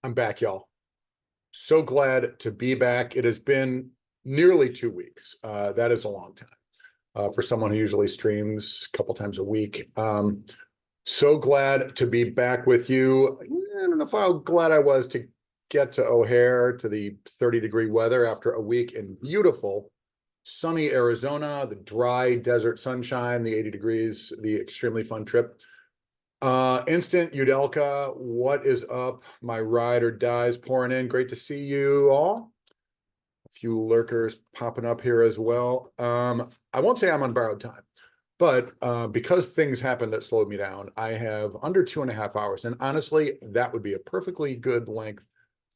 I'm back, y'all. So glad to be back. It has been nearly 2 weeks. That is a long time for someone who usually streams a couple times a week. So glad to be back with you. I don't know how glad I was to get to O'Hare to the 30-degree weather after a week in beautiful sunny Arizona, the dry desert sunshine, the 80 degrees, the extremely fun trip. Instant Udelka, what is up? My ride or dies pouring in. Great to see you all. A few lurkers popping up here as well. I won't say I'm on borrowed time, but because things happened that slowed me down, I have under 2.5 hours. And honestly, that would be a perfectly good length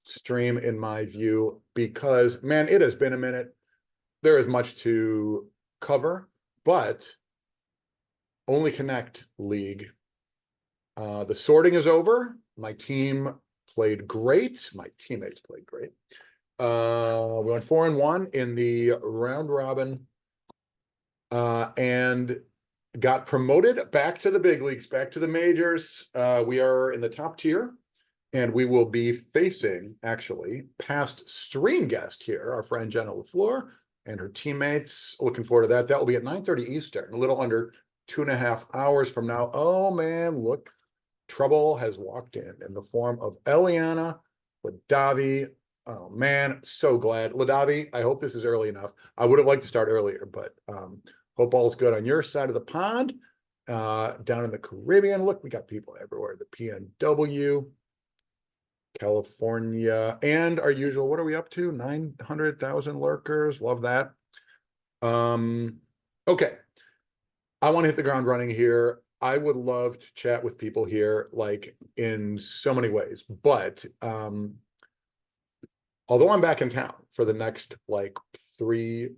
stream in my view, because man, it has been a minute. There is much to cover, but Only Connect League. The sorting is over. My team played great. My teammates played great. We went 4-1 in the round robin, and got promoted back to the big leagues, back to the majors. We are in the top tier, and we will be facing actually past stream guest here, our friend Jenna LaFleur and her teammates. Looking forward to that. That will be at 9:30 Eastern, a little under 2.5 hours from now. Oh man, look. Trouble has walked in the form of Eliana Ladavi. Oh man, so glad. Ladavi, I hope this is early enough. I would have liked to start earlier, but hope all's good on your side of the pond. Down in the Caribbean, look, we got people everywhere. The PNW, California, and our usual, what are we up to? 900,000 lurkers. Love that. Okay. I want to hit the ground running here. I would love to chat with people here, like in so many ways, but although I'm back in town for the next like 3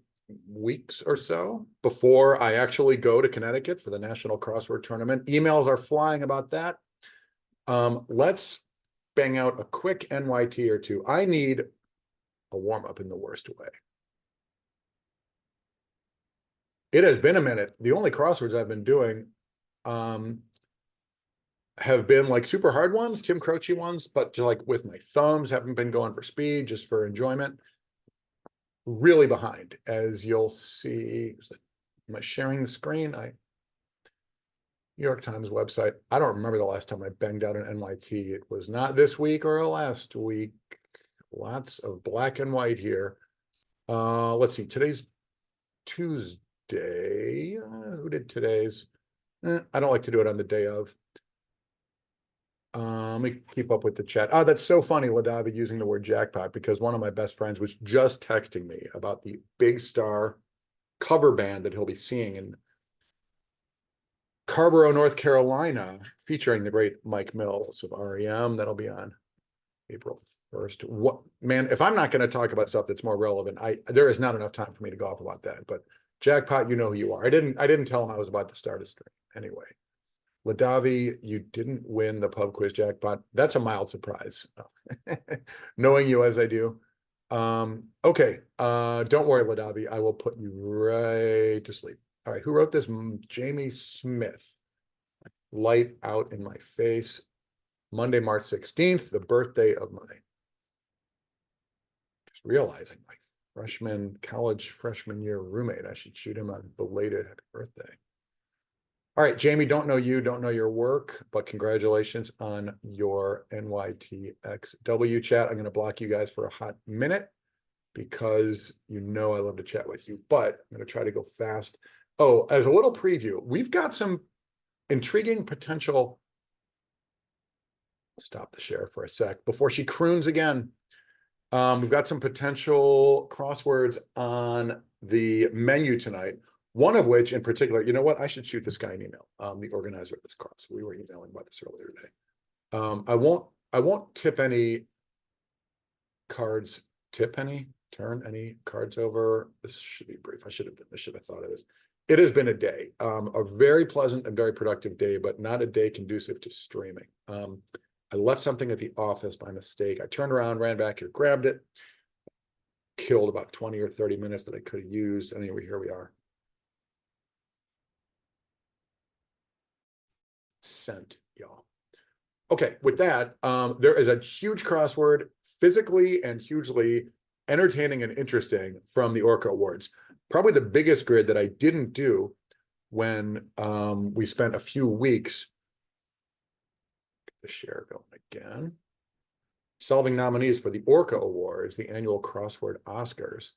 weeks or so before I actually go to Connecticut for the National Crossword Tournament, emails are flying about that. Let's bang out a quick NYT or two. I need a warm up in the worst way. It has been a minute. The only crosswords I've been doing have been like super hard ones, Tim Croce ones, but just like with my thumbs, haven't been going for speed, just for enjoyment. Really behind, as you'll see. Am I sharing the screen? New York Times website. I don't remember the last time I banged out an NYT. It was not this week or last week. Lots of black and white here. Let's see. Today's Tuesday. Who did today's? I don't like to do it on the day of. Let me keep up with the chat. Oh, that's so funny, Ladavi, using the word jackpot, because one of my best friends was just texting me about the Big Star cover band that he'll be seeing in Carborough, North Carolina, featuring the great Mike Mills of REM. That'll be on April 1st. What man, if I'm not going to talk about stuff that's more relevant, there is not enough time for me to go off about that. But jackpot, you know who you are. I didn't tell him I was about to start a stream anyway. Ladavi, you didn't win the pub quiz jackpot. That's a mild surprise, knowing you as I do. Okay, don't worry, Ladavi. I will put you right to sleep. All right, who wrote this? Jamie Smith. Light out in my face. Monday, March 16th, the birthday of my, just realizing, my college freshman year roommate. I should shoot him a belated happy birthday. All right, Jamie, don't know you, don't know your work, but congratulations on your NYTXW chat. I'm going to block you guys for a hot minute because you know I love to chat with you, but I'm going to try to go fast. Oh, as a little preview, we've got some intriguing potential. Stop the share for a sec before she croons again. We've got some potential crosswords on the menu tonight. One of which in particular, you know what? I should shoot this guy an email. The organizer of this cross. We were emailing about this earlier today. I won't tip any cards, turn any cards over. This should be brief. I should have thought of this. It has been a day, a very pleasant and very productive day, but not a day conducive to streaming. I left something at the office by mistake. I turned around, ran back here, grabbed it, killed about 20 or 30 minutes that I could have used. Anyway, here we are. Sent, y'all. Okay, with that, there is a huge crossword, physically and hugely entertaining and interesting from the Orca Awards. Probably the biggest grid that I didn't do when we spent a few weeks. Get the share going again. Solving nominees for the Orca Awards, the annual crossword Oscars.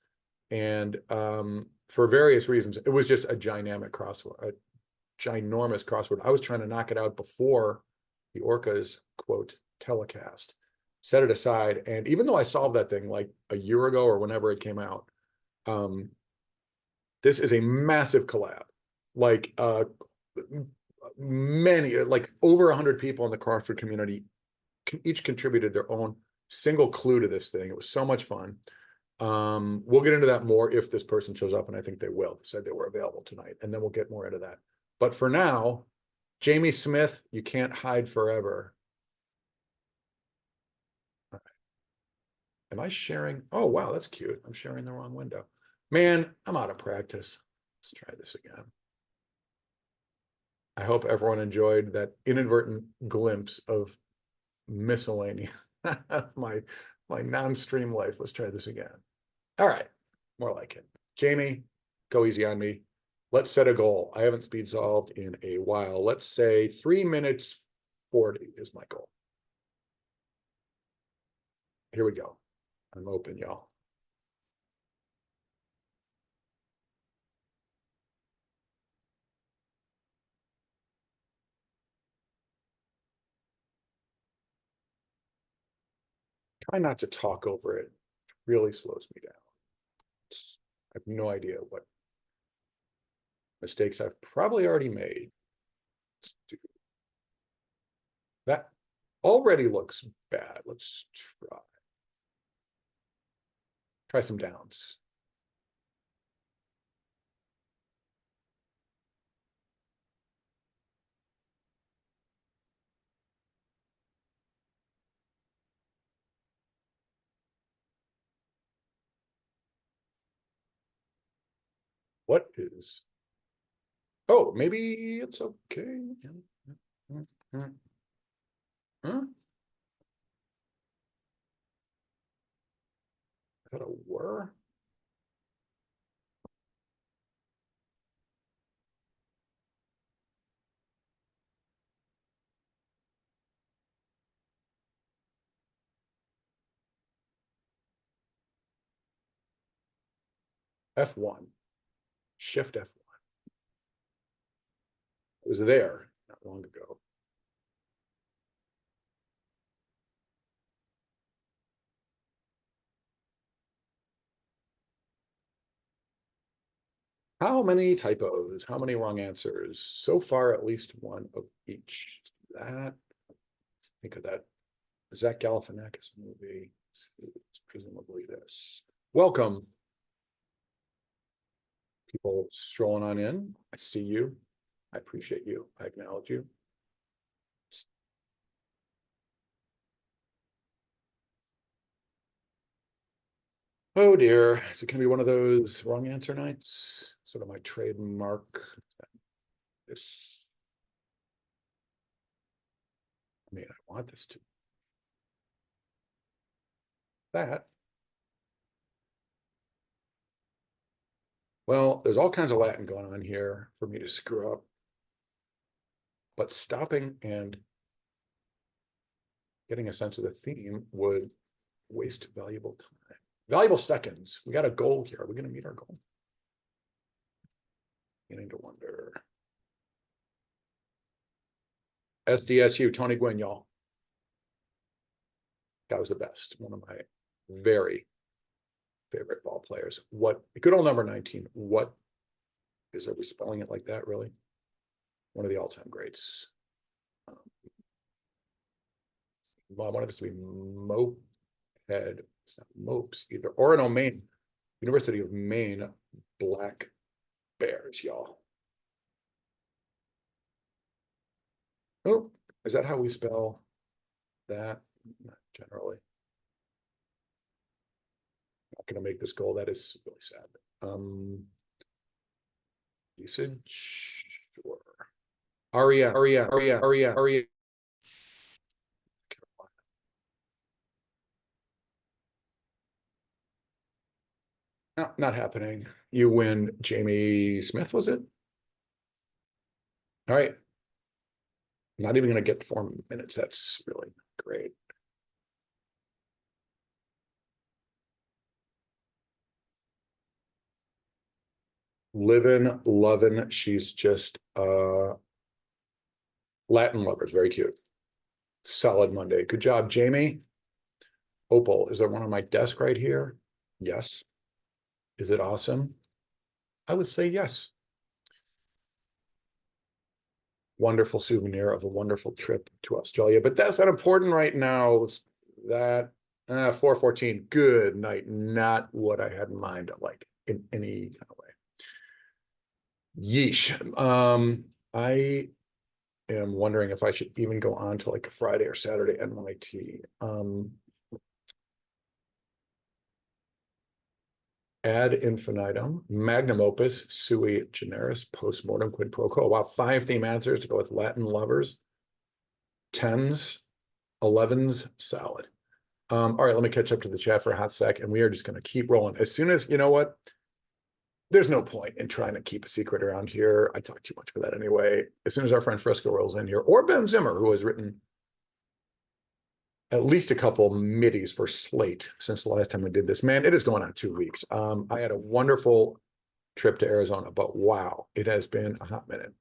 And for various reasons, it was just a ginormous crossword. I was trying to knock it out before the Orcas, quote, telecast, set it aside. And even though I solved that thing like a year ago or whenever it came out, this is a massive collab. Like many, like over 100 people in the crossword community each contributed their own single clue to this thing. It was so much fun. We'll get into that more if this person shows up, and I think they will. They said they were available tonight, and then we'll get more into that. But for now, Jamie Smith, you can't hide forever. All right. Am I sharing? Oh, wow, that's cute. I'm sharing the wrong window. Man, I'm out of practice. Let's try this again. I hope everyone enjoyed that inadvertent glimpse of miscellaneous, my non-stream life. Let's try this again. All right, more like it. Jamie, go easy on me. Let's set a goal. I haven't speed solved in a while. Let's say 3 minutes 40 is my goal. Here we go. I'm open, y'all. Try not to talk over it. It really slows me down. I have no idea what mistakes I've probably already made. Let's do that. Already looks bad. Let's try some downs. What is? Oh, maybe it's okay. Huh? I thought it were. F1. Shift F1. It was there not long ago. How many typos? How many wrong answers? So far, at least one of each. That, think of that. Zach Galifianakis movie. It's presumably this. Welcome, people strolling on in. I see you. I appreciate you. I acknowledge you. Oh dear, is it going to be one of those wrong answer nights? Sort of my trademark. This, I mean, I want this to that. Well, there's all kinds of Latin going on here for me to screw up, but stopping and getting a sense of the theme would waste valuable time, valuable seconds. We got a goal here. Are we going to meet our goal? Beginning to wonder. SDSU, Tony Gwynn, y'all. That was the best. One of my very favorite ball players. What, good old number 19. What is, are we spelling it like that, really? One of the all-time greats. Well, I wanted this to be Moped. It's not Mopes either. Orono, Maine. University of Maine Black Bears, y'all. Oh, is that how we spell that? Not generally. Not going to make this goal. That is really sad. Usage, sure. Aria. No, not happening. You win. Jamie Smith, was it? All right. Not even going to get 4 minutes. That's really great. Living, loving. She's just Latin lovers. Very cute. Solid Monday. Good job, Jamie. Opal, is there one on my desk right here? Yes. Is it awesome? I would say yes. Wonderful souvenir of a wonderful trip to Australia, but that's not important right now. That 414. Good night. Not what I had in mind, like in any kind of way. Yeesh. I am wondering if I should even go on to like a Friday or Saturday NYT. Ad infinitum, magnum opus, sui generis, postmortem, quid pro quo. Wow, 5 theme answers to go with Latin lovers, 10s, 11s, solid. All right, let me catch up to the chat for a hot sec, and we are just going to keep rolling. As soon as, you know what? There's no point in trying to keep a secret around here. I talk too much for that anyway. As soon as our friend Frisco rolls in here, or Ben Zimmer, who has written at least a couple middies for Slate since the last time we did this. Man, it is going on 2 weeks. I had a wonderful trip to Arizona, but wow, it has been a hot minute.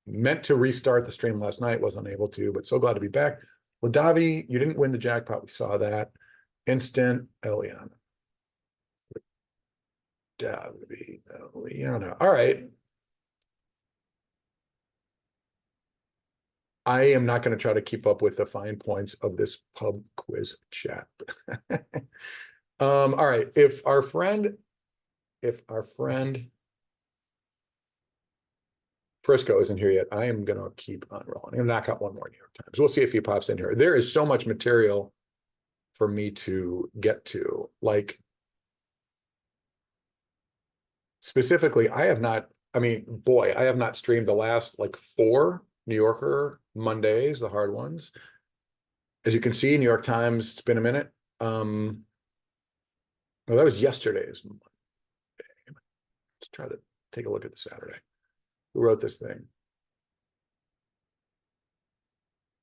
Meant to restart the stream last night, wasn't able to, but so glad to be back. Ladavi, you didn't win the jackpot. We saw that. Instant Eliana. Davi, Eliana. All right. I am not going to try to keep up with the fine points of this pub quiz chat. All right. If our friend Frisco isn't here yet, I am going to keep on rolling. I'm going to knock out one more New York Times. We'll see if he pops in here. There is so much material for me to get to. Like, specifically, I have not, I mean, boy, I have not streamed the last like 4 New Yorker Mondays, the hard ones. As you can see, New York Times, it's been a minute. Well, that was yesterday's Monday. Let's try to take a look at the Saturday. Who wrote this thing?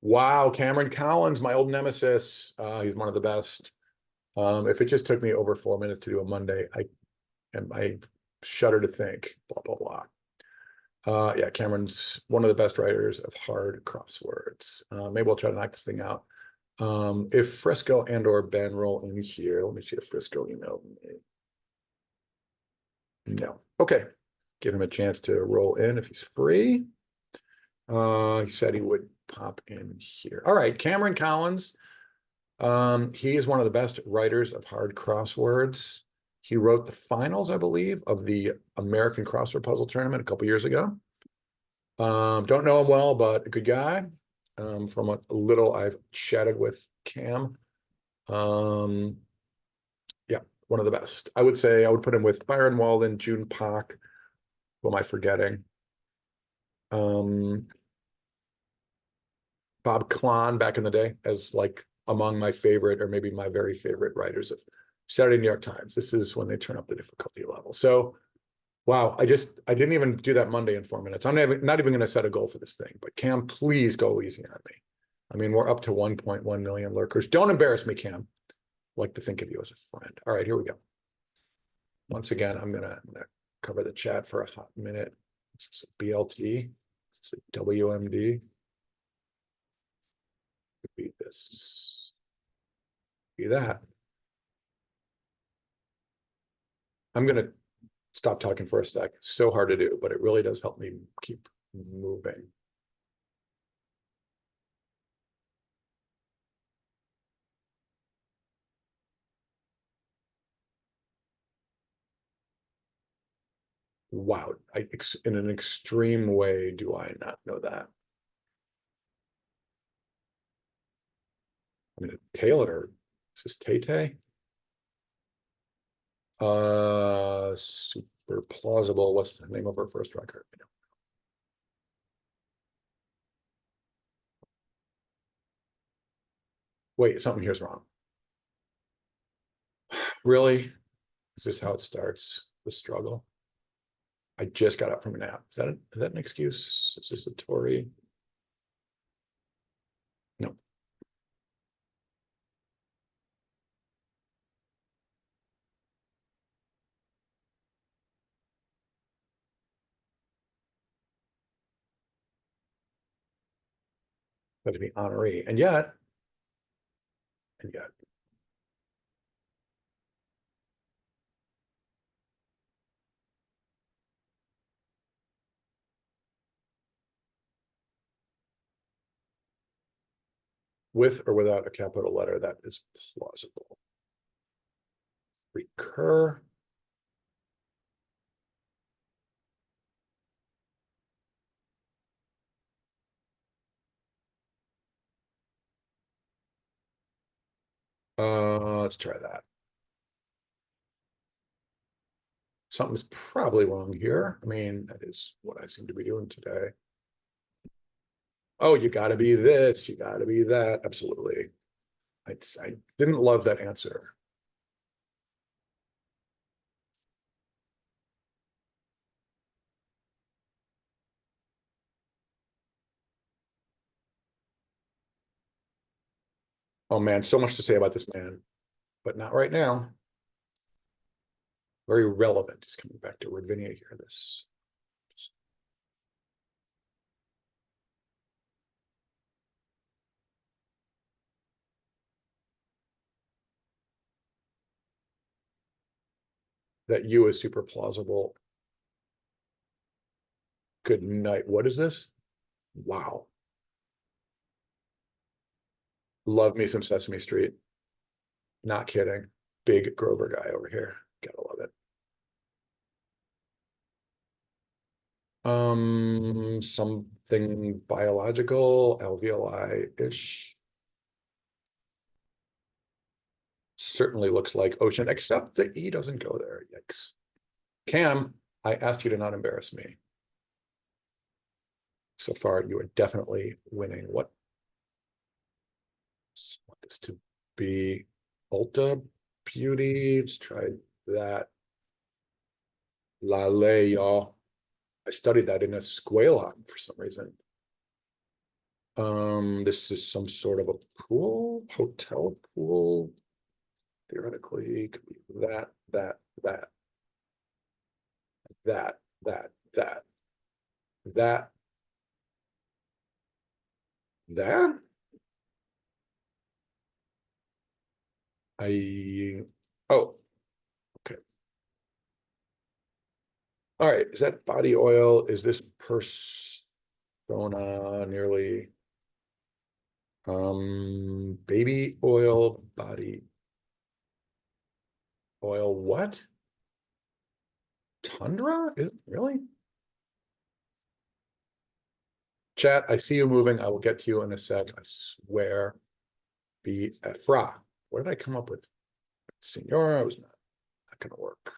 Wow, Cameron Collins, my old nemesis. He's one of the best. If it just took me over 4 minutes to do a Monday, I shudder to think. Blah blah blah. Yeah, Cameron's one of the best writers of hard crosswords. Maybe we'll try to knock this thing out. If Frisco and or Ben roll in here, let me see if Frisco emailed me. No. Okay. Give him a chance to roll in if he's free. He said he would pop in here. All right, Cameron Collins. He is one of the best writers of hard crosswords. He wrote the finals, I believe, of the American Crossword Puzzle Tournament a couple years ago. Don't know him well, but a good guy. From a little I've chatted with Cam. Yeah, one of the best. I would say I would put him with Byron Walden, June Pak. Who am I forgetting? Bob Klon back in the day as like among my favorite or maybe my very favorite writers of Saturday New York Times. This is when they turn up the difficulty level. So wow, I didn't even do that Monday in 4 minutes. I'm not even going to set a goal for this thing, but Cam, please go easy on me. I mean, we're up to 1.1 million lurkers. Don't embarrass me, Cam. I'd like to think of you as a friend. All right, here we go. Once again, I'm gonna cover the chat for a hot minute. This is a BLT. This is a WMD. Could be this. Be that. I'm gonna stop talking for a sec. It's so hard to do, but it really does help me keep moving. Wow, in an extreme way, do I not know that? I mean, Taylor, is this Tay-Tay? Super plausible. What's the name of her first record? Wait, something here's wrong. Really? Is this how it starts, the struggle? I just got up from a nap. Is that an excuse? Is this a Tory? No. But to be honoree. And yet, with or without a capital letter, that is plausible. Recur. Let's try that. Something's probably wrong here. I mean, that is what I seem to be doing today. Oh, you got to be this, you got to be that. Absolutely. I didn't love that answer. Oh man, so much to say about this man, but not right now. Very relevant. He's coming back to Ravinia here. This that you is super plausible. Good night. What is this? Wow. Love me some Sesame Street. Not kidding. Big Grover guy over here. Gotta love it. Something biological, alveoli-ish. Certainly looks like ocean, except the E doesn't go there. Yikes. Cam, I asked you to not embarrass me. So far, you are definitely winning. What? I want this to be Ulta Beauty. Let's try that. Lale, y'all. I studied that in Escuela for some reason. This is some sort of a pool, hotel pool. Theoretically, it could be that, that, that, that, that, that, that, that. Oh, okay. All right, is that body oil? Is this persona nearly baby oil, body oil, what? Tundra? Is it really? Chat, I see you moving. I will get to you in a sec. I swear. Be at Fra. What did I come up with? Senora was not gonna work.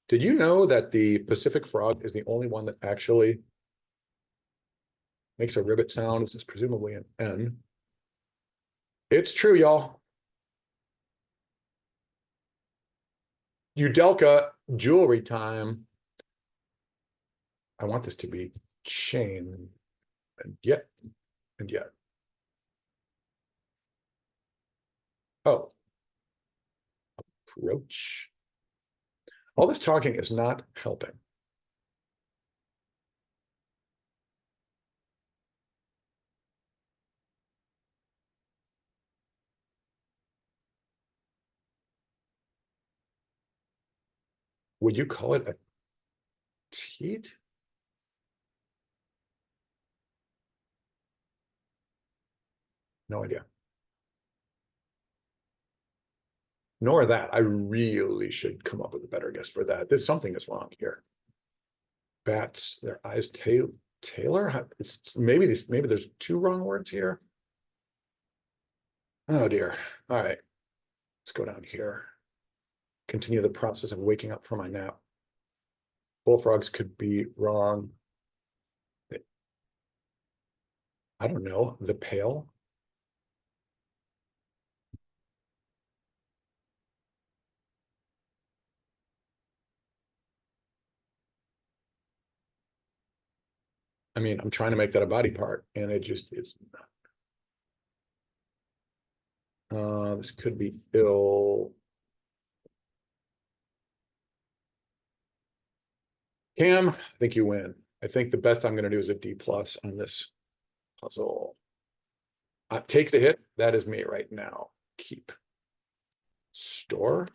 Did you know that the Pacific frog is the only one that actually makes a ribbit sound? This is presumably an N. It's true, y'all. Udelka jewelry time. I want this to be chain, and yet. Oh, approach. All this talking is not helping. Would you call it a teat? No idea. Nor that. I really should come up with a better guess for that. There's something is wrong here. Bats, their eyes, Taylor. It's maybe there's two wrong words here. Oh dear. All right. Let's go down here. Continue the process of waking up from my nap. Bullfrogs could be wrong. I don't know. The pail. I mean, I'm trying to make that a body part and it just is not. This could be ill. Cam, I think you win. I think the best I'm gonna do is a D plus on this puzzle. Takes a hit. That is me right now. Keep. Store.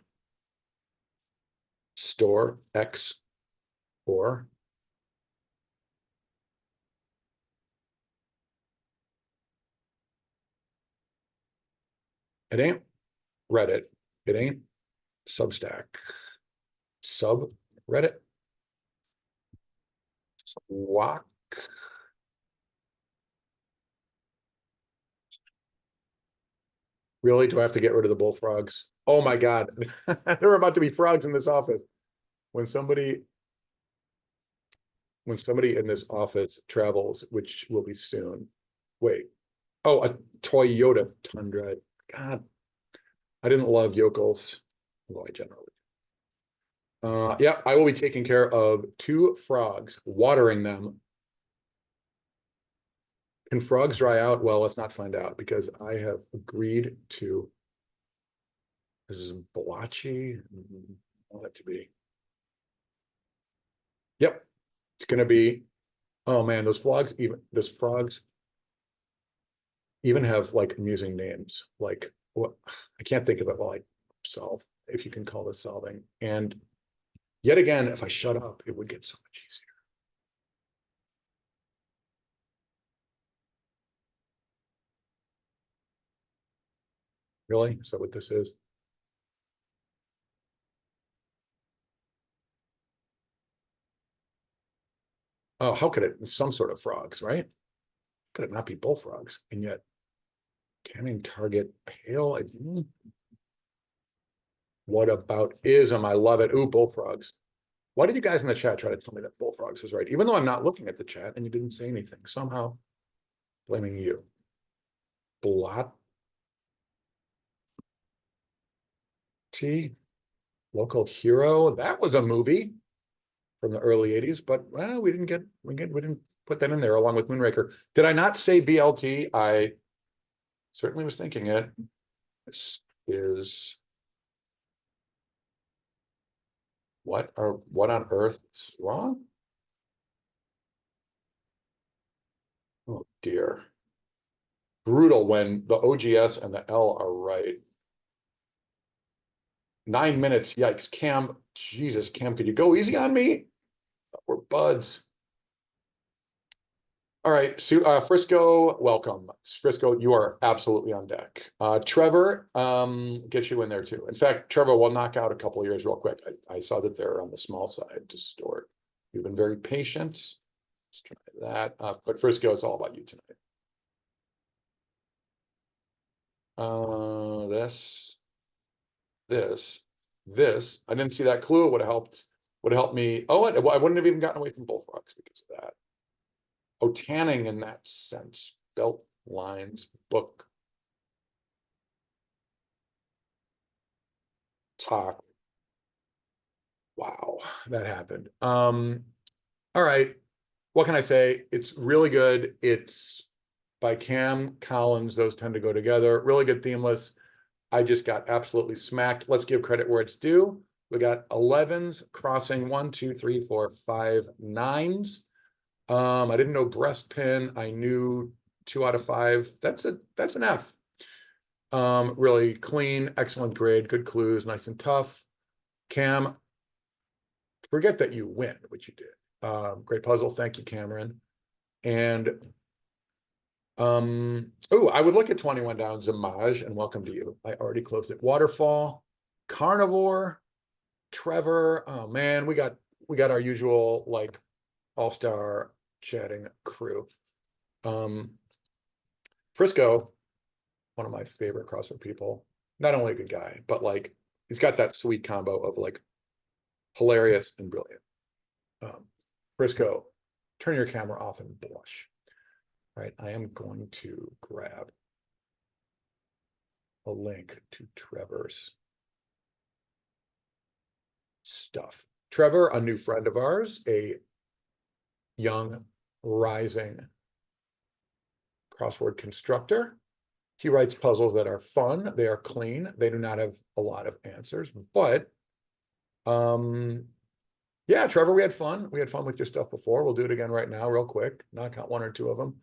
Store X or it ain't Reddit. It ain't Substack. Sub Reddit. Walk. Really? Do I have to get rid of the bullfrogs? Oh my God. There are about to be frogs in this office. When somebody in this office travels, which will be soon. Wait. Oh, a Toyota Tundra. God, I didn't love yokels. Well, I generally. Yeah, I will be taking care of 2 frogs, watering them. Can frogs dry out? Well, let's not find out because I have agreed to. This is blotchy. I want it to be. Yep, it's gonna be. Oh man, those frogs even have like amusing names. Like what? I can't think of it while I solve. If you can call this solving. And yet again, if I shut up, it would get so much easier. Really? Is that what this is? Oh, how could it? Some sort of frogs, right? Could it not be bullfrogs? And yet, canning target pale. What about ism? I love it. Ooh, bullfrogs. Why did you guys in the chat try to tell me that bullfrogs was right? Even though I'm not looking at the chat and you didn't say anything, somehow blaming you. Blot T, local hero. That was a movie from the early 80s, but well, we didn't put that in there along with Moonraker. Did I not say BLT? I certainly was thinking it. This is what on earth is wrong? Oh dear. Brutal when the OGS and the L are right. 9 minutes, yikes. Cam, Jesus, Cam, could you go easy on me? We're buds. All right, Frisco, welcome. Frisco, you are absolutely on deck. Trevor, get you in there too. In fact, Trevor, we'll knock out a couple of years real quick. I saw that they're on the small side to start. You've been very patient. Let's try that. But Frisco, it's all about you tonight. This. I didn't see that clue. It would have helped. Would have helped me. Oh, I wouldn't have even gotten away from bullfrogs because of that. Oh, tanning in that sense. Belt lines, book, talk. Wow, that happened. All right. What can I say? It's really good. It's by Cam Collins. Those tend to go together. Really good themeless. I just got absolutely smacked. Let's give credit where it's due. We got 11s crossing 1, 2, 3, 4, 5, 9s. I didn't know breast pin. I knew 2 out of 5. That's an F. Really clean, excellent grade, good clues, nice and tough. Cam, forget that you win, which you did. Great puzzle. Thank you, Cameron. And oh, I would look at 21 down, Zamaj, and welcome to you. I already closed it. Waterfall, Carnivore, Trevor. Oh man, we got our usual like all-star chatting crew. Frisco, one of my favorite CrossFit people. Not only a good guy, but like he's got that sweet combo of like hilarious and brilliant. Frisco, turn your camera off and blush. All right, I am going to grab a link to Trevor's stuff. Trevor, a new friend of ours, a young rising crossword constructor. He writes puzzles that are fun. They are clean. They do not have a lot of answers, but yeah, Trevor, we had fun. We had fun with your stuff before. We'll do it again right now, real quick, knock out one or two of them.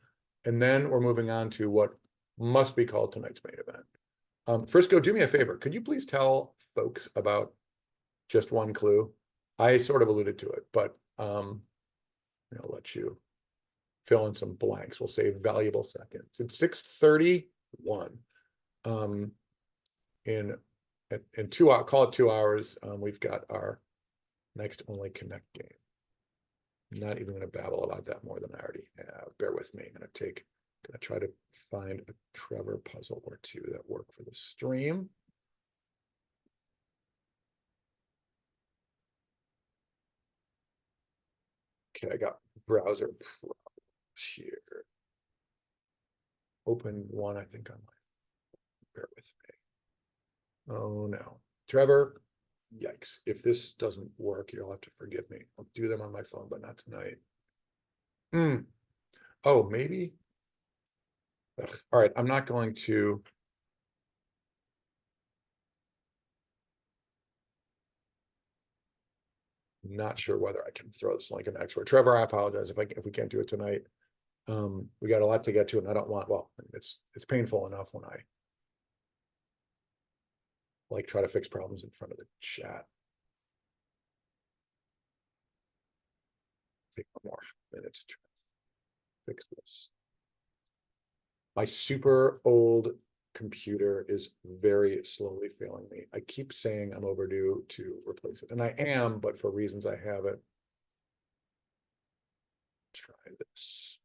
And then we're moving on to what must be called tonight's main event. Frisco, do me a favor. Could you please tell folks about just one clue? I sort of alluded to it, but I'll let you fill in some blanks. We'll save valuable seconds. It's 6:31. In 2 hours, call it 2 hours. We've got our next Only Connect game. I'm not even going to babble about that more than I already have. Bear with me. I'm going to try to find a Trevor puzzle or two that work for the stream. Okay, I got browser problems here. Open one, I think, on my. Bear with me. Oh no, Trevor. Yikes. If this doesn't work, you'll have to forgive me. I'll do them on my phone, but not tonight. Oh, maybe. Ugh. All right, I'm not going to. Not sure whether I can throw this link in Expert. Trevor, I apologize if we can't do it tonight. We got a lot to get to, and I don't want. Well, it's painful enough when I like try to fix problems in front of the chat. Take one more minute to try to fix this. My super old computer is very slowly failing me. I keep saying I'm overdue to replace it, and I am, but for reasons I haven't. Try this.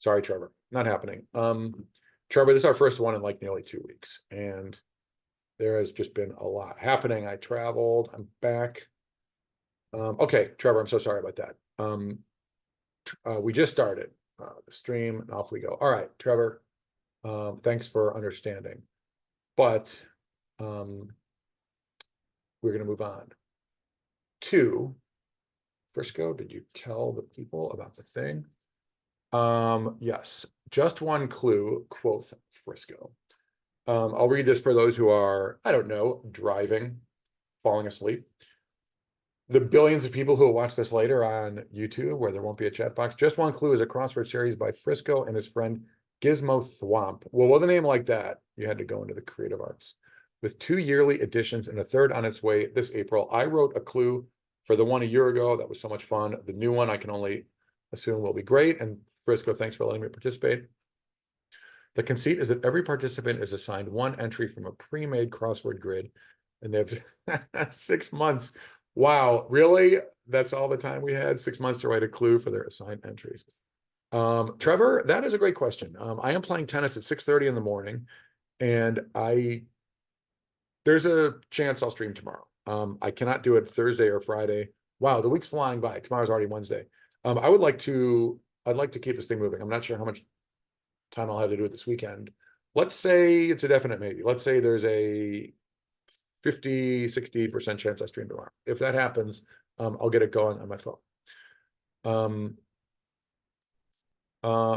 Sorry, Trevor, not happening. Trevor, this is our first one in like nearly 2 weeks, and there has just been a lot happening. I traveled, I'm back. Okay, Trevor, I'm so sorry about that. We just started the stream, and off we go. All right, Trevor, thanks for understanding, but we're going to move on to Frisco. Did you tell the people about the thing? Yes, just one clue, quoth Frisco. I'll read this for those who are, I don't know, driving, falling asleep. The billions of people who will watch this later on YouTube, where there won't be a chat box. Just one clue is a crossword series by Frisco and his friend Gizmo Thwomp. Well, with a name like that, you had to go into the creative arts. With 2 yearly editions and a third on its way this April, I wrote a clue for the one a year ago. That was so much fun. The new one I can only assume will be great. And Frisco, thanks for letting me participate. The conceit is that every participant is assigned one entry from a pre-made crossword grid, and they have 6 months. Wow, really? That's all the time we had? 6 months to write a clue for their assigned entries. Trevor, that is a great question. I am playing tennis at 6:30 in the morning, and there's a chance I'll stream tomorrow. I cannot do it Thursday or Friday. Wow, the week's flying by. Tomorrow's already Wednesday. I'd like to keep this thing moving. I'm not sure how much time I'll have to do it this weekend. Let's say it's a definite maybe. Let's say there's a 50-60% chance I stream tomorrow. If that happens, I'll get it going on my phone.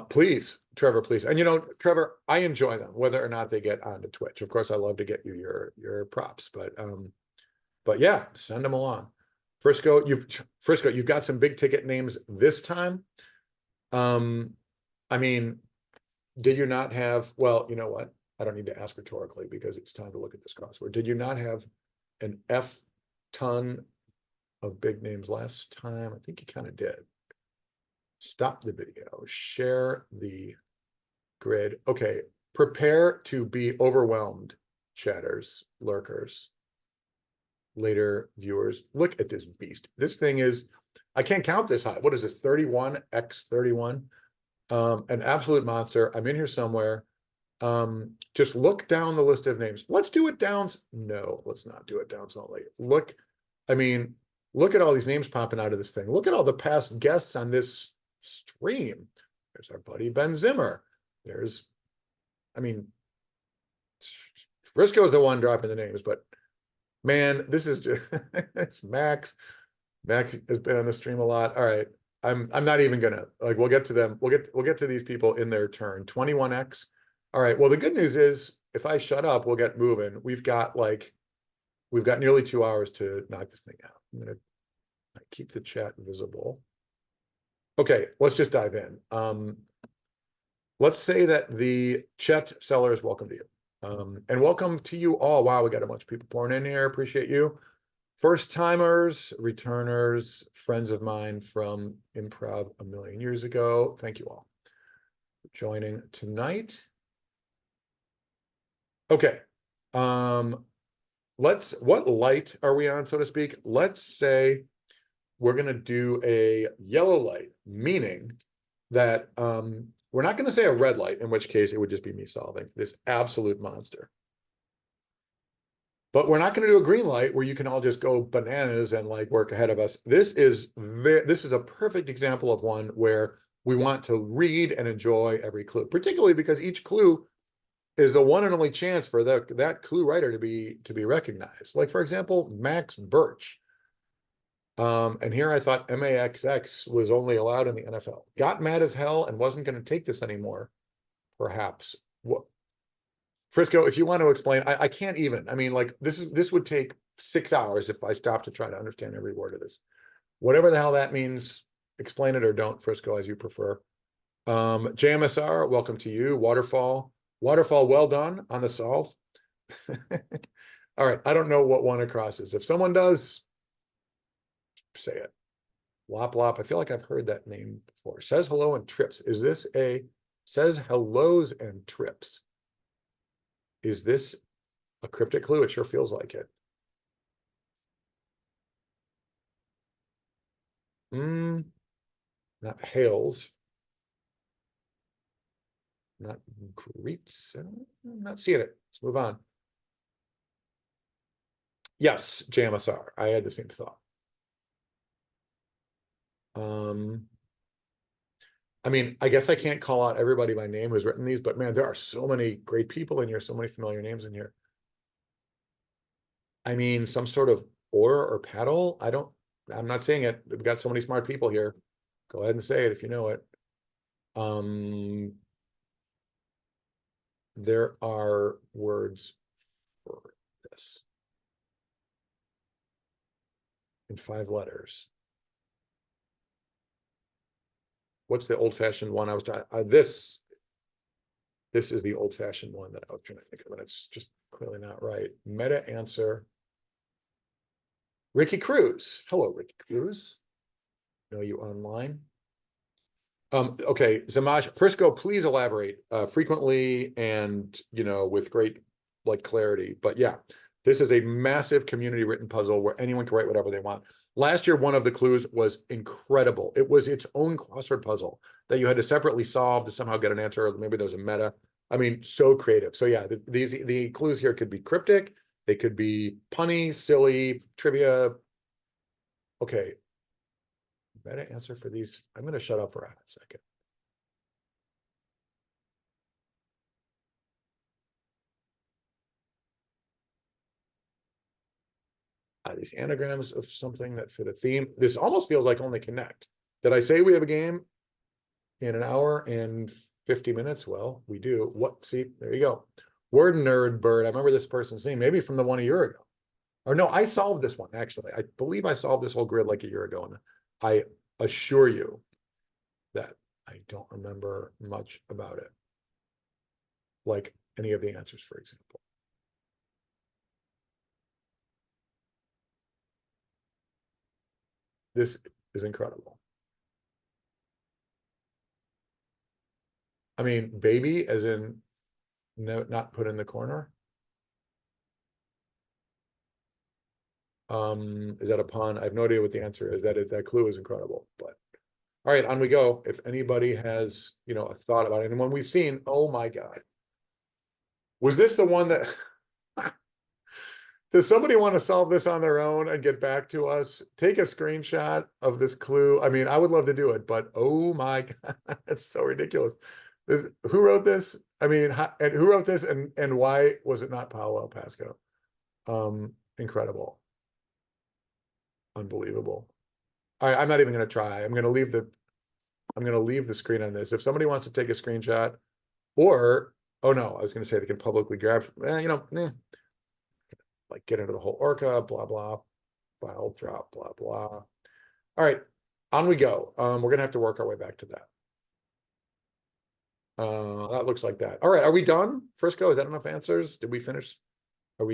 Please, Trevor, please. And Trevor, I enjoy them, whether or not they get onto Twitch. Of course, I love to get you your props, but yeah, send them along. Frisco, you've got some big ticket names this time. I mean, did you not have, well, you know what? I don't need to ask rhetorically because it's time to look at this crossword. Did you not have an F ton of big names last time? I think you kind of did. Stop the video, share the grid. Okay, prepare to be overwhelmed, chatters, lurkers, later viewers. Look at this beast. This thing is, I can't count this high. What is this, 31 x 31? An absolute monster. I'm in here somewhere. Just look down the list of names. Let's do it downs. No, let's not do it downs only. Look, I mean, look at all these names popping out of this thing. Look at all the past guests on this stream. There's our buddy Ben Zimmer. There's, I mean, Briscoe is the one dropping the names, but man, this is just it's Max. Max has been on the stream a lot. All right. I'm not even gonna like we'll get to them. We'll get to these people in their turn. 21x. All right. Well, the good news is if I shut up, we'll get moving. We've got nearly 2 hours to knock this thing out. I'm gonna keep the chat visible. Okay, let's just dive in. Let's say that the Chet sellers welcome to you. And welcome to you all. Wow, we got a bunch of people pouring in here. Appreciate you. First timers, returners, friends of mine from improv a million years ago. Thank you all for joining tonight. Okay. What light are we on, so to speak? Let's say we're going to do a yellow light, meaning that we're not going to say a red light, in which case it would just be me solving this absolute monster. But we're not going to do a green light where you can all just go bananas and like work ahead of us. This is a perfect example of one where we want to read and enjoy every clue, particularly because each clue is the one and only chance for that clue writer to be recognized. Like, for example, Max Birch. And here I thought MAXX was only allowed in the NFL. Got mad as hell and wasn't going to take this anymore, perhaps. What? Frisco, if you want to explain, I can't even. I mean, like this would take 6 hours if I stopped to try to understand every word of this. Whatever the hell that means, explain it or don't, Frisco, as you prefer. JMSR, welcome to you. Waterfall, well done on the solve. All right, I don't know what one across is. If someone does, say it. Lop Lop, I feel like I've heard that name before. Says hello and trips. Is this says hellos and trips? Is this a cryptic clue? It sure feels like it. Not Hales. Not Greets. I'm not seeing it. Let's move on. Yes, JMSR. I had the same thought. I mean, I guess I can't call out everybody by name who's written these, but man, there are so many great people in here, so many familiar names in here. I mean, some sort of oar or paddle. I'm not saying it. We've got so many smart people here. Go ahead and say it if you know it. There are words for this in 5 letters. What's the old-fashioned one I was trying? This is the old-fashioned one that I was trying to think of, and it's just clearly not right. Meta answer. Ricky Cruz. Hello, Ricky Cruz. Know you online. Okay, Zamash, Frisco, please elaborate frequently and with great clarity. But yeah, this is a massive community written puzzle where anyone can write whatever they want. Last year, one of the clues was incredible. It was its own crossword puzzle that you had to separately solve to somehow get an answer, or maybe there's a meta. I mean, so creative. So yeah, the clues here could be cryptic, they could be punny, silly, trivia. Okay. Meta answer for these. I'm going to shut up for a second. These anagrams of something that fit a theme. This almost feels like Only Connect. Did I say we have a game in an hour and 50 minutes? Well, we do. What? See, there you go. Word nerd bird. I remember this person's name, maybe from the one a year ago. Or no, I solved this one, actually. I believe I solved this whole grid like a year ago. And I assure you that I don't remember much about it. Like any of the answers, for example. This is incredible. I mean, baby, as in no, not put in the corner. Is that a pun? I have no idea what the answer is. That clue is incredible. But all right, on we go. If anybody has, a thought about anyone we've seen, oh my God. Was this the one that does somebody want to solve this on their own and get back to us? Take a screenshot of this clue. I mean, I would love to do it, but oh my God, that's so ridiculous. Who wrote this? I mean, and who wrote this and why was it not Paulo Pasco? Incredible. Unbelievable. I'm not even going to try. I'm going to leave the screen on this. If somebody wants to take a screenshot or, oh no, I was going to say they can publicly grab, like get into the whole Orca, blah, blah, file drop, blah, blah. All right, on we go. We're going to have to work our way back to that. That looks like that. All right, are we done? Frisco, is that enough answers? Did we finish? I don't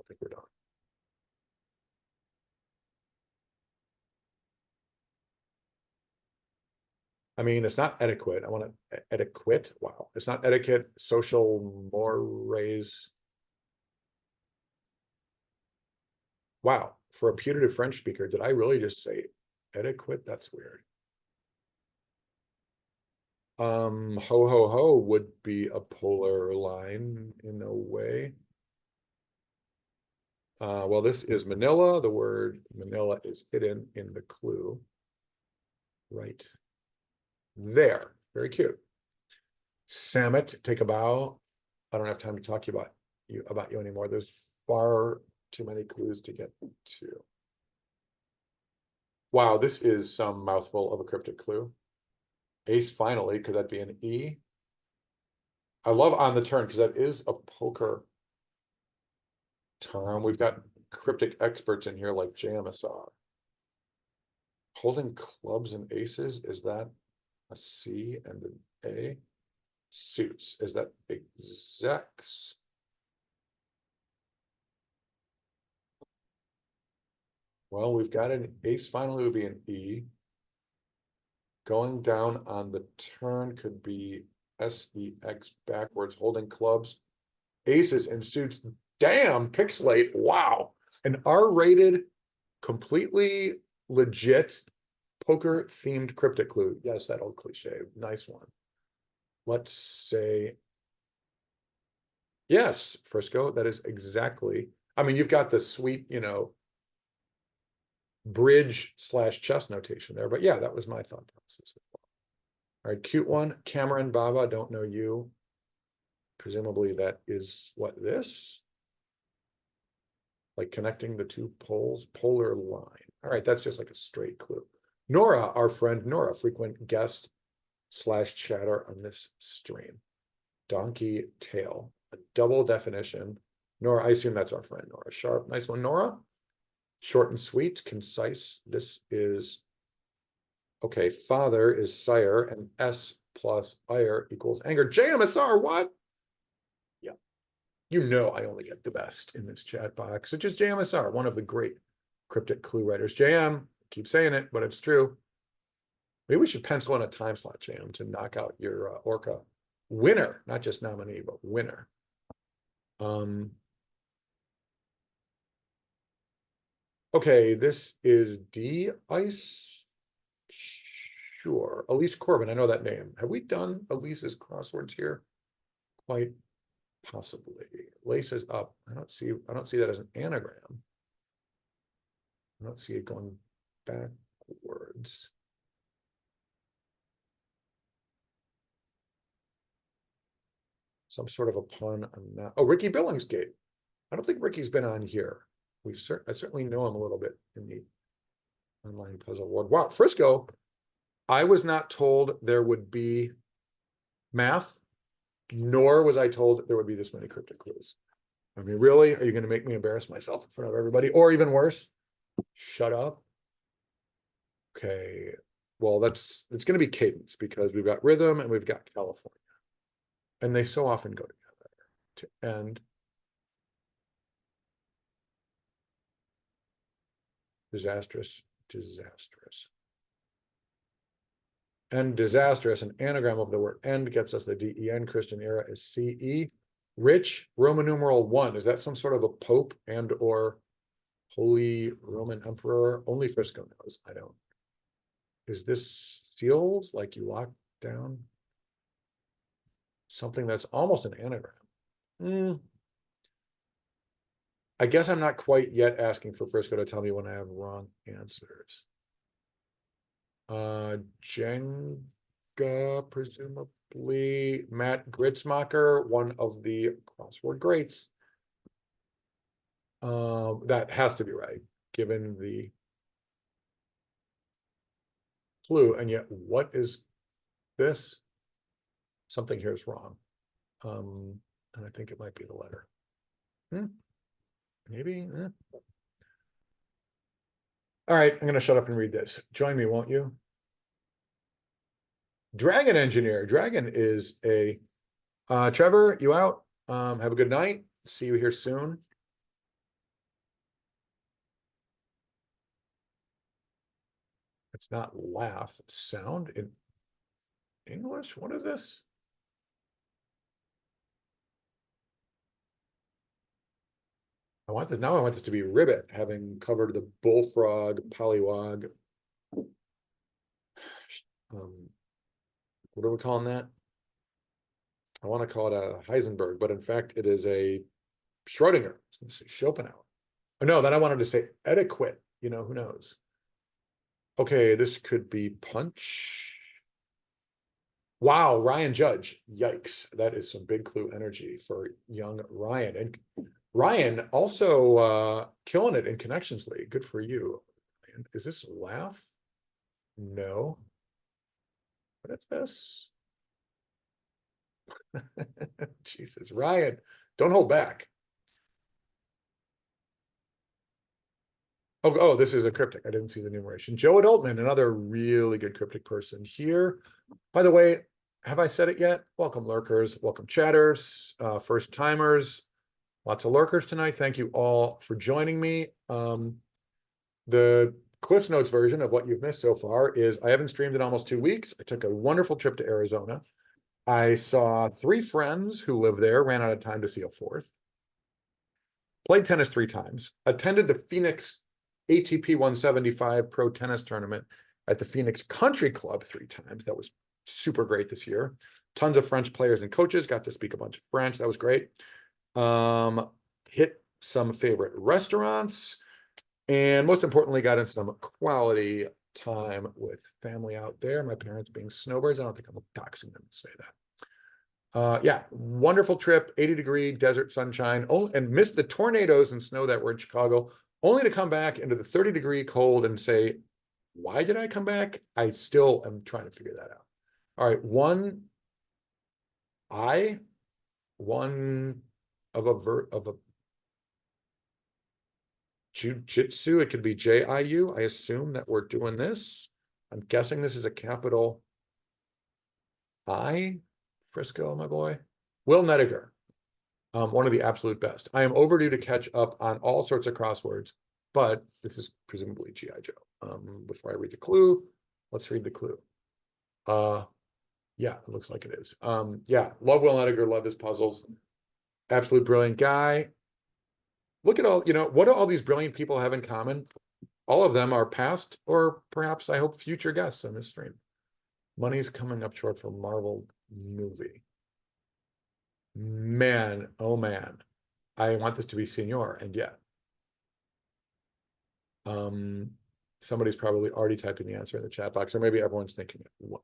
think we're done. I mean, it's not etiquette. I want to etiquette. Wow. It's not etiquette, social mores. Wow. For a putative French speaker, did I really just say etiquette? That's weird. Ho ho ho would be a polar line in a way. Well, this is Manila. The word Manila is hidden in the clue. Right there. Very cute. Samet, take a bow. I don't have time to talk to you about you anymore. There's far too many clues to get to. Wow, this is some mouthful of a cryptic clue. Ace finally, could that be an E? I love on the turn because that is a poker term. We've got cryptic experts in here like JMSR. Holding clubs and aces, is that a C and an A? Suits, is that execs? Well, we've got an ace finally would be an E. Going down on the turn could be SEX backwards, holding clubs, aces and suits. Damn, Pixelate. Wow. An R-rated, completely legit poker themed cryptic clue. Yes, that old cliche. Nice one. Let's say, yes, Frisco. That is exactly. I mean, you've got the sweet, bridge / chess notation there, but yeah, that was my thought process. All right, cute one. Cameron Baba, don't know you. Presumably that is what this? Like connecting the two poles, polar line. All right, that's just like a straight clue. Nora, our friend Nora, frequent guest / chatter on this stream. Donkey tail, a double definition. Nora, I assume that's our friend Nora Sharp. Nice one, Nora. Short and sweet, concise. This is, okay, father is sire, and S plus ire equals anger. JMSR, what? Yeah. I only get the best in this chat box, such as JMSR, one of the great cryptic clue writers. JM, keep saying it, but it's true. Maybe we should pencil in a time slot, JM, to knock out your Orca winner, not just nominee, but winner. Okay, this is D Ice. Sure. Elise Corbin, I know that name. Have we done Elise's crosswords here? Quite possibly. Laces up. I don't see that as an anagram. I don't see it going backwards. Some sort of a pun on that. Oh, Ricky Billingsgate. I don't think Ricky's been on here. I certainly know him a little bit in the online puzzle world. Wow, Frisco. I was not told there would be math, nor was I told there would be this many cryptic clues. I mean, really? Are you going to make me embarrass myself in front of everybody? Or even worse, shut up? Okay. Well, it's going to be cadence because we've got rhythm and we've got California. And they so often go together. To end. Disastrous, disastrous. And disastrous, an anagram of the word end gets us the DEN. Christian era is CE. Rich, Roman numeral 1. Is that some sort of a pope and or Holy Roman Emperor? Only Frisco knows. I don't. Is this seals like you lock down? Something that's almost an anagram. I guess I'm not quite yet asking for Frisco to tell me when I have wrong answers. Jenga, presumably. Matt Gritzmacher, one of the crossword greats. That has to be right, given the clue. And yet, what is this? Something here is wrong. And I think it might be the letter. Maybe. All right, I'm going to shut up and read this. Join me, won't you? Dragon Engineer. Dragon is a Trevor, you out? Have a good night. See you here soon. It's not laugh, sound in English. What is this? I want this to be ribbit, having covered the bullfrog, pollywog. What are we calling that? I want to call it a Heisenberg, but in fact, it is a Schrodinger. I was going to say Schopenhauer. Oh, no, then I wanted to say adequate. You know, who knows? Okay, this could be punch. Wow, Ryan Judge. Yikes. That is some big clue energy for young Ryan. And Ryan also killing it in Connections League. Good for you. Is this laugh? No. What is this? Jesus, Ryan, don't hold back. Oh, this is a cryptic. I didn't see the numeration. Joe Adultman, another really good cryptic person here. By the way, have I said it yet? Welcome, lurkers. Welcome, chatters. First timers. Lots of lurkers tonight. Thank you all for joining me. The Cliffs Notes version of what you've missed so far is I haven't streamed in almost 2 weeks. I took a wonderful trip to Arizona. I saw 3 friends who live there, ran out of time to see a 4th. Played tennis 3 times. Attended the Phoenix ATP 175 Pro Tennis Tournament at the Phoenix Country Club 3 times. That was super great this year. Tons of French players and coaches. Got to speak a bunch of French. That was great. Hit some favorite restaurants. And most importantly, got in some quality time with family out there. My parents being snowbirds. I don't think I'm doxing them to say that. Yeah, wonderful trip, 80-degree desert sunshine, and missed the tornadoes and snow that were in Chicago, only to come back into the 30-degree cold and say, why did I come back? I still am trying to figure that out. All right, one of a jujitsu, it could be J-I-U. I assume that we're doing this. I'm guessing this is a capital I. Frisco, my boy. Will Nediger, one of the absolute best. I am overdue to catch up on all sorts of crosswords, but this is presumably G.I. Joe. Before I read the clue, let's read the clue. Yeah, it looks like it is. Yeah, love Will Nediger, love his puzzles. Absolute brilliant guy. Look at all, what do all these brilliant people have in common? All of them are past or perhaps, I hope, future guests on this stream. Money's coming up short for Marvel movie. Man, oh man. I want this to be Senior, and yet. Somebody's probably already typing the answer in the chat box, or maybe everyone's thinking it. What?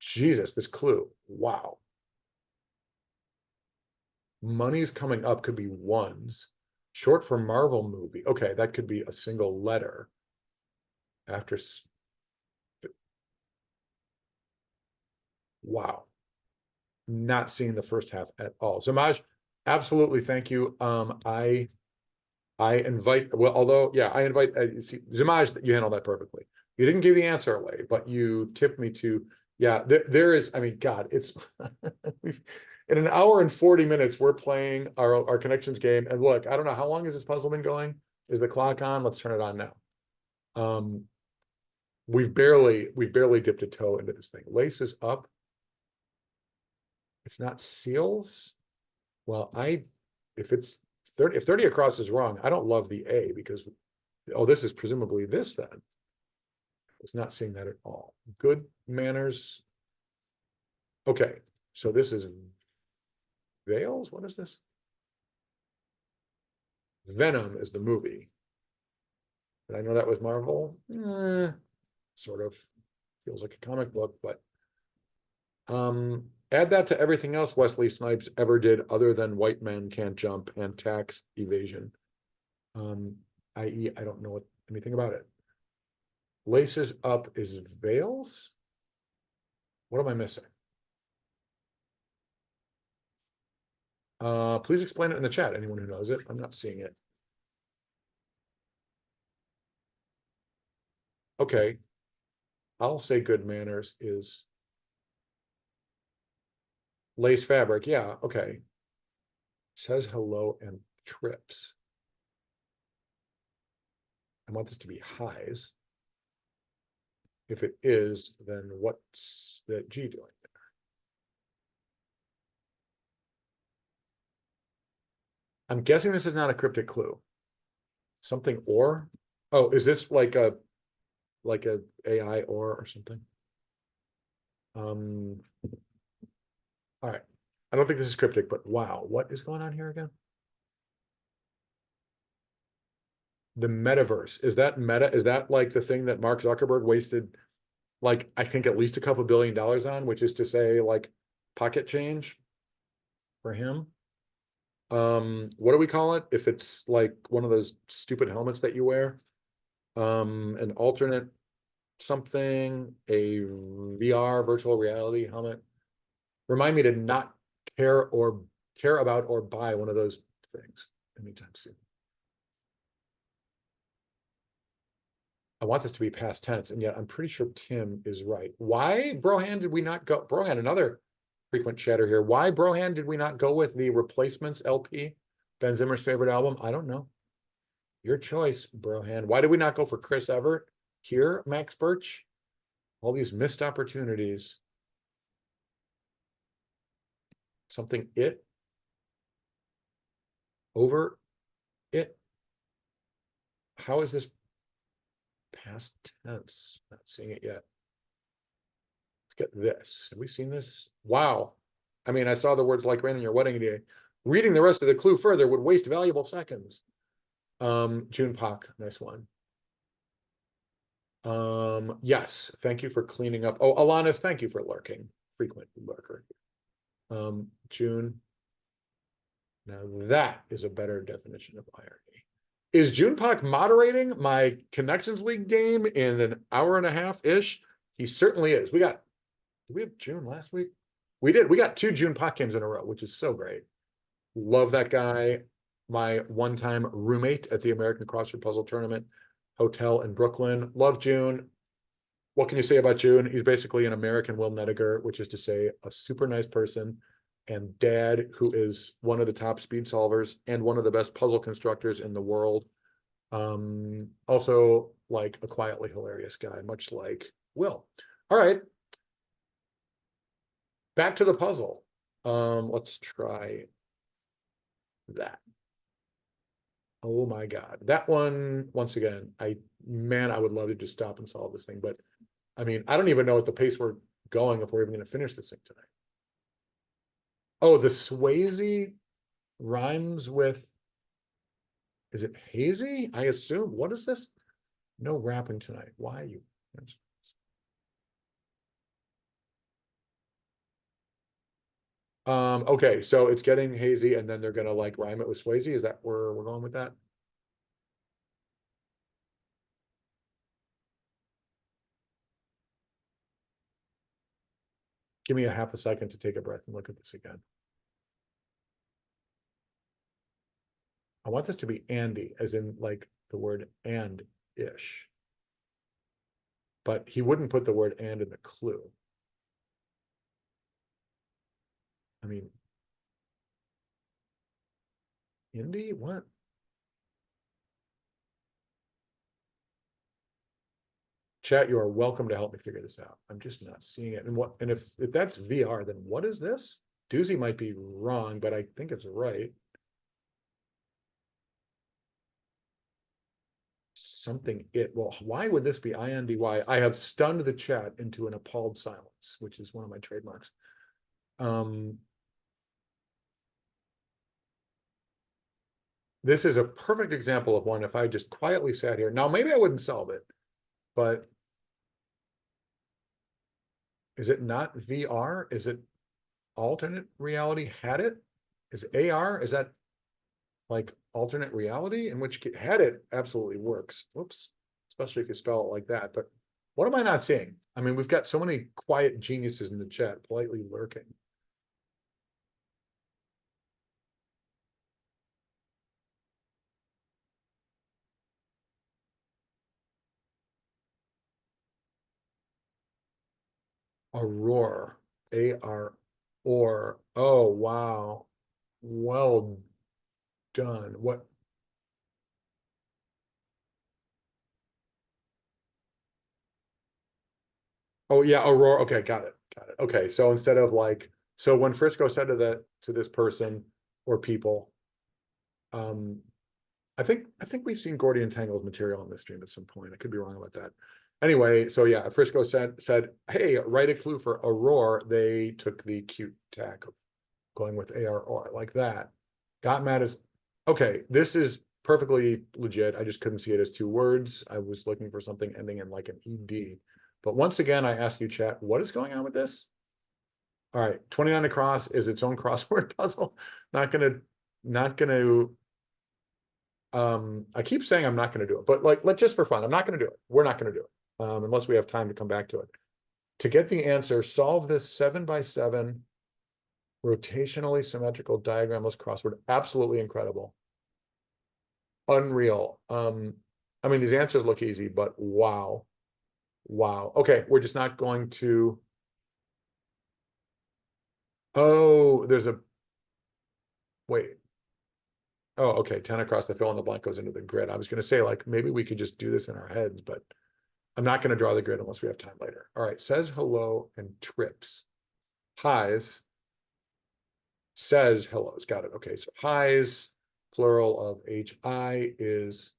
Jesus, this clue. Wow. Money's coming up could be ones. Short for Marvel movie. Okay, that could be a single letter. After. Wow. Not seeing the first half at all. Zamaj, absolutely, thank you. I invite, well, although, yeah, I invite, Zamaj, you handled that perfectly. You didn't give the answer away, but you tipped me to, yeah, there is, I mean, God, it's, in an hour and 40 minutes, we're playing our Connections game. And look, I don't know, how long has this puzzle been going? Is the clock on? Let's turn it on now. We've barely dipped a toe into this thing. Laces up. It's not seals. Well, if it's 30, if 30 across is wrong, I don't love the A because, oh, this is presumably this then. I was not seeing that at all. Good manners. Okay, so this is Veils. What is this? Venom is the movie. Did I know that was Marvel? sort of feels like a comic book, but add that to everything else Wesley Snipes ever did other than White Men Can't Jump and Tax Evasion. I.e., I don't know anything about it. Laces Up is Veils? What am I missing? Please explain it in the chat, anyone who knows it. I'm not seeing it. Okay. I'll say Good Manners is lace fabric. Yeah, okay. Says hello and trips. I want this to be highs. If it is, then what's the G doing there? I'm guessing this is not a cryptic clue. Something or? Oh, is this like a AI or something? All right. I don't think this is cryptic, but wow, what is going on here again? The metaverse. Is that meta? Is that like the thing that Mark Zuckerberg wasted, like, I think at least a couple $1 billion on, which is to say, like, pocket change for him? What do we call it? If it's like one of those stupid helmets that you wear? An alternate something, a VR virtual reality helmet. Remind me to not care about or buy one of those things anytime soon. I want this to be past tense, and yet I'm pretty sure Tim is right. Why, Brohan, did we not go? Brohan, another frequent chatter here. Why, Brohan, did we not go with the Replacements LP? Ben Zimmer's favorite album? I don't know. Your choice, Brohan. Why did we not go for Chris Evert here, Max Birch? All these missed opportunities. Something it over it. How is this past tense? Not seeing it yet. Let's get this. Have we seen this? Wow. I mean, I saw the words like rain on your wedding day. Reading the rest of the clue further would waste valuable seconds. June Pak, nice one. Yes, thank you for cleaning up. Oh, Alanis, thank you for lurking. Frequent lurker. June. Now that is a better definition of irony. Is June Pak moderating my Connections League game in an hour and a half-ish? He certainly is. Did we have June last week? We did. We got 2 June Pak games in a row, which is so great. Love that guy. My one-time roommate at the American Crossword Puzzle Tournament hotel in Brooklyn. Love June. What can you say about June? He's basically an American Will Nediger, which is to say a super nice person and dad who is one of the top speed solvers and one of the best puzzle constructors in the world. Also like a quietly hilarious guy, much like Will. All right. Back to the puzzle. Let's try that. Oh my God. That one, once again, man, I would love to just stop and solve this thing. But I mean, I don't even know at the pace we're going if we're even going to finish this thing tonight. Oh, the Swayze rhymes with, is it hazy? I assume. What is this? No rapping tonight. Why are you? Okay, so it's getting hazy and then they're gonna like rhyme it with Swayze. Is that where we're going with that? Give me a half a second to take a breath and look at this again. I want this to be Andy, as in like the word and-ish. But he wouldn't put the word and in the clue. I mean, Indy, what? Chat, you are welcome to help me figure this out. I'm just not seeing it. And if that's VR, then what is this? Doozy might be wrong, but I think it's right. Something it. Well, why would this be INDY? I have stunned the chat into an appalled silence, which is one of my trademarks. This is a perfect example of one if I just quietly sat here. Now, maybe I wouldn't solve it, but Is it not VR? Is it alternate reality? Had it? Is AR? Is that like alternate reality? In which had it absolutely works. Whoops. Especially if you spell it like that. But what am I not seeing? I mean, we've got so many quiet geniuses in the chat politely lurking. Aurora. A-R or oh wow. Well done. What? Oh yeah, Aurora. Okay, got it. Got it. Okay, so instead of like, so when Frisco said to this person or people, um, I think we've seen Gordian Tangle's material on this stream at some point. I could be wrong about that. Anyway, so yeah, Frisco said, hey, write a clue for Aurora. They took the cute tack of going with ARR like that. Got mad as okay, this is perfectly legit. I just couldn't see it as two words. I was looking for something ending in like an ED. But once again, I ask you, chat, what is going on with this? All right, 29 across is its own crossword puzzle. Not gonna I keep saying I'm not gonna do it, but like let's just for fun, I'm not gonna do it. We're not gonna do it. Unless we have time to come back to it. To get the answer, solve this 7x7 rotationally symmetrical diagramless crossword. Absolutely incredible. Unreal. I mean, these answers look easy, but wow. Wow. Okay, we're just not going to. Oh, there's a wait. Oh, okay. 10 across the fill in the blank goes into the grid. I was going to say, like, maybe we could just do this in our heads, but I'm not going to draw the grid unless we have time later. All right. Says hello and trips. Highs. Says hellos. Got it. Okay. So highs, plural of HI is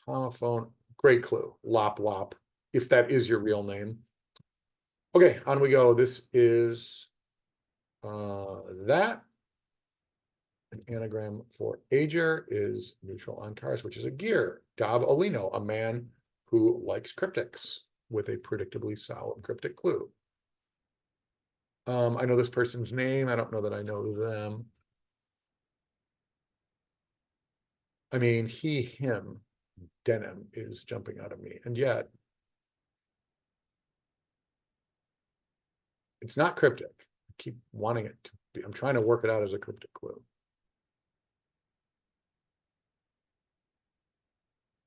homophone. Great clue. Lop lop. If that is your real name. Okay, on we go. This is that. An anagram for ager is neutral on cars, which is a gear. Dob Alino, a man who likes cryptics with a predictably solid cryptic clue. I know this person's name. I don't know that I know them. I mean, he, him, denim is jumping out of me. And yet, it's not cryptic. I keep wanting it to be. I'm trying to work it out as a cryptic clue.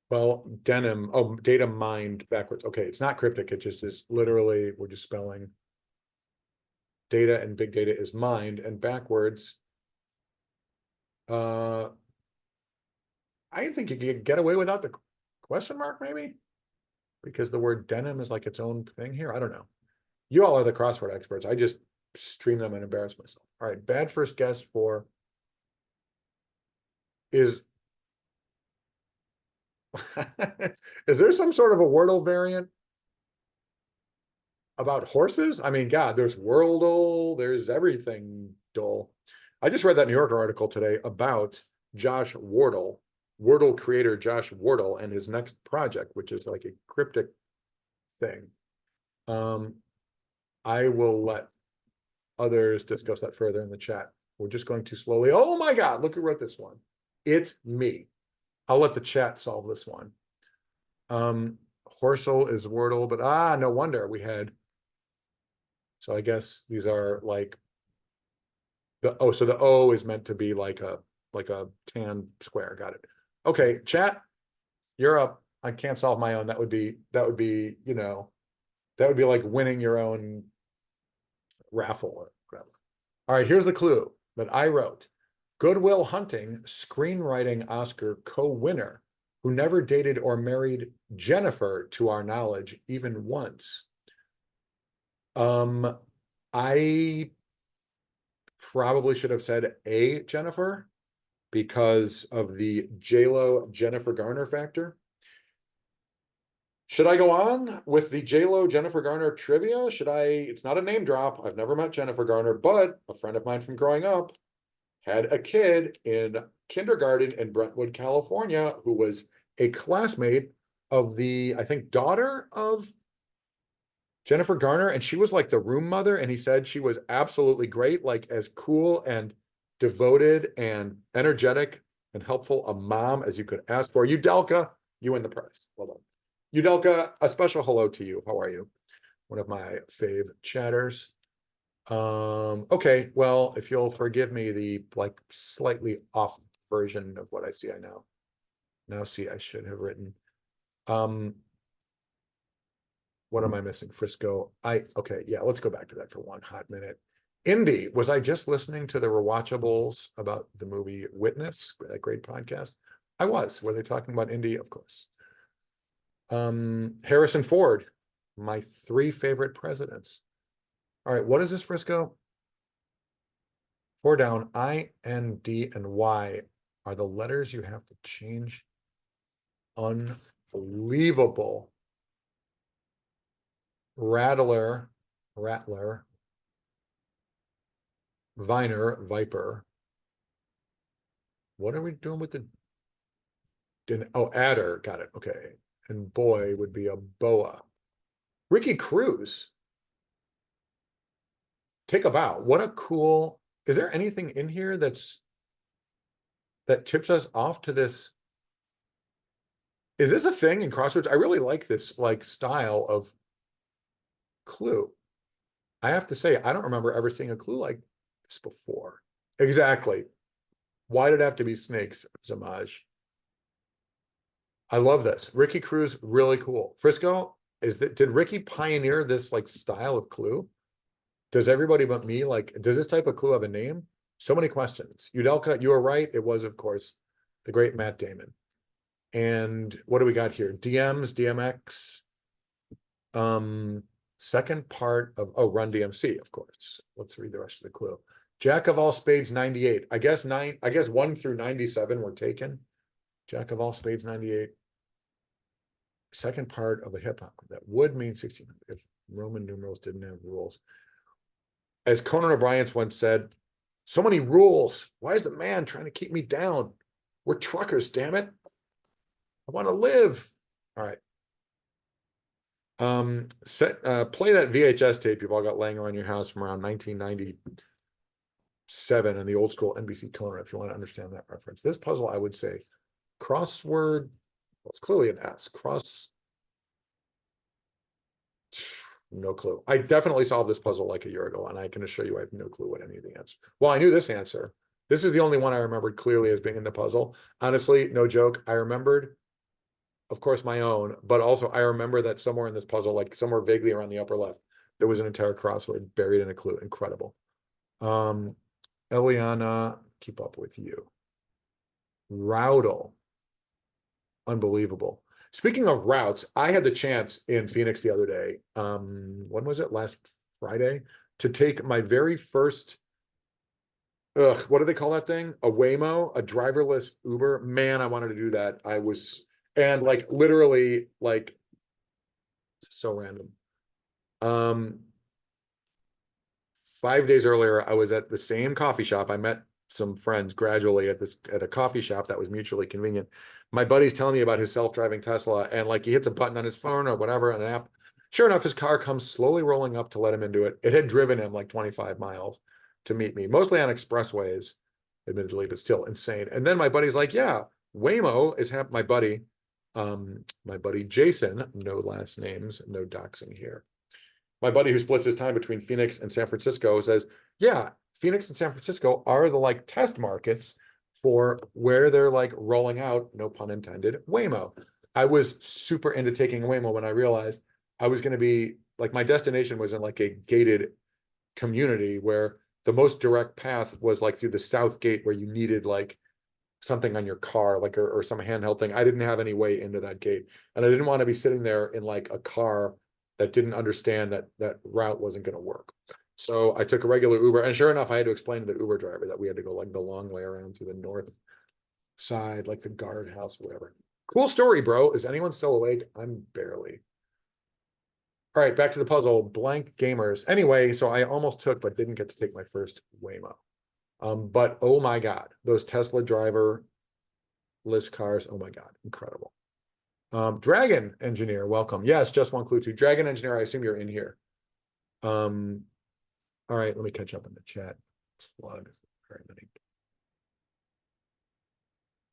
Well, denim, oh, data mined backwards. Okay, it's not cryptic. It just is literally, we're just spelling data and big data is mined and backwards. I think you could get away without the question mark, maybe, because the word denim is like its own thing here. I don't know. You all are the crossword experts. I just stream them and embarrass myself. All right, bad first guess for is is there some sort of a Wordle variant about horses? I mean, God, there's Wordle, there's everything, Dole. I just read that New Yorker article today about Josh Wardle, Wordle creator Josh Wardle, and his next project, which is like a cryptic thing. I will let others discuss that further in the chat. We're just going to slowly. Oh my God, look who wrote this one. It's me. I'll let the chat solve this one. Horsel is Wordle, but no wonder we had. So I guess these are like so the O is meant to be like a tan square. Got it. Okay, chat, you're up. I can't solve my own. That would be, you know, that would be like winning your own raffle or whatever. All right, here's the clue that I wrote. Good Will Hunting, screenwriting Oscar co-winner, who never dated or married Jennifer, to our knowledge, even once. I probably should have said a Jennifer because of the J-Lo Jennifer Garner factor. Should I go on with the J-Lo Jennifer Garner trivia? Should I? It's not a name drop. I've never met Jennifer Garner, but a friend of mine from growing up had a kid in kindergarten in Brentwood, California, who was a classmate of the, I think, daughter of Jennifer Garner, and she was like the room mother, and he said she was absolutely great, like as cool and devoted and energetic and helpful a mom as you could ask for. Udelka, you win the prize. Well done. Udelka, a special hello to you. How are you? One of my fave chatters. Okay, well, if you'll forgive me, the like slightly off version of what I see, I now see I should have written. What am I missing? Frisco. Okay, yeah, let's go back to that for one hot minute. Indy, was I just listening to the Rewatchables about the movie Witness, that great podcast? I was. Were they talking about Indy? Of course. Harrison Ford, my 3 favorite presidents. All right, what is this, Frisco? 4 down. I, N, D, and Y are the letters you have to change. Unbelievable. Rattler, Viner, Viper. What are we doing with the? Oh, adder. Got it. Okay. And boy would be a boa. Ricky Cruz. Take a bow. What a cool. Is there anything in here that tips us off to this? Is this a thing in Crosswords? I really like this like style of clue. I have to say, I don't remember ever seeing a clue like this before. Exactly. Why did it have to be snakes, Zamaj? I love this. Ricky Cruz, really cool. Frisco, did Ricky pioneer this like style of clue? Does everybody but me like, does this type of clue have a name? So many questions. Udelka, you were right. It was, of course, the great Matt Damon. And what do we got here? DMs, DMX. Second part of, Run DMC, of course. Let's read the rest of the clue. Jack of all spades, 98. I guess 1 through 97 were taken. Jack of all spades, 98. Second part of a hip hop that would mean 1600 if Roman numerals didn't have rules. As Conan O'Brien once said, so many rules. Why is the man trying to keep me down? We're truckers, damn it. I want to live. All right. Play that VHS tape you've all got laying around your house from around 1997 and the old school NBC Conan if you want to understand that reference. This puzzle, I would say, crossword, well, it's clearly an S. No clue. I definitely solved this puzzle like a year ago, and I can assure you I have no clue what any of the answers. Well, I knew this answer. This is the only one I remembered clearly as being in the puzzle. Honestly, no joke. I remembered, of course, my own, but also I remember that somewhere in this puzzle, like somewhere vaguely around the upper left, there was an entire crossword buried in a clue. Incredible. Eliana, keep up with you. Roudel. Unbelievable. Speaking of routes, I had the chance in Phoenix the other day. When was it? Last Friday, to take my very first, what do they call that thing? A Waymo, a driverless Uber. Man, I wanted to do that. And like literally like so random. 5 days earlier, I was at the same coffee shop. I met some friends gradually at a coffee shop that was mutually convenient. My buddy's telling me about his self-driving Tesla, and like he hits a button on his phone or whatever, an app. Sure enough, his car comes slowly rolling up to let him into it. It had driven him like 25 miles to meet me, mostly on expressways, admittedly, but still insane. And then my buddy's like, yeah, Waymo is my buddy Jason, no last names, no doxing here. My buddy who splits his time between Phoenix and San Francisco says, yeah, Phoenix and San Francisco are the like test markets for where they're like rolling out, no pun intended, Waymo. I was super into taking Waymo when I realized I was going to be like, my destination was in like a gated community where the most direct path was like through the south gate where you needed like something on your car, like or some handheld thing. I didn't have any way into that gate, and I didn't want to be sitting there in like a car that didn't understand that route wasn't going to work. So I took a regular Uber, and sure enough, I had to explain to the Uber driver that we had to go like the long way around to the north side, like the guardhouse, whatever. Cool story, bro. Is anyone still awake? I'm barely. All right, back to the puzzle. Blank gamers. Anyway, so I almost took, but didn't get to take my first Waymo. But oh my God, those Tesla driver list cars. Oh my God, incredible. Dragon Engineer, welcome. Yes, just one clue too. Dragon Engineer, I assume you're in here. All right, let me catch up in the chat. Slug, very many.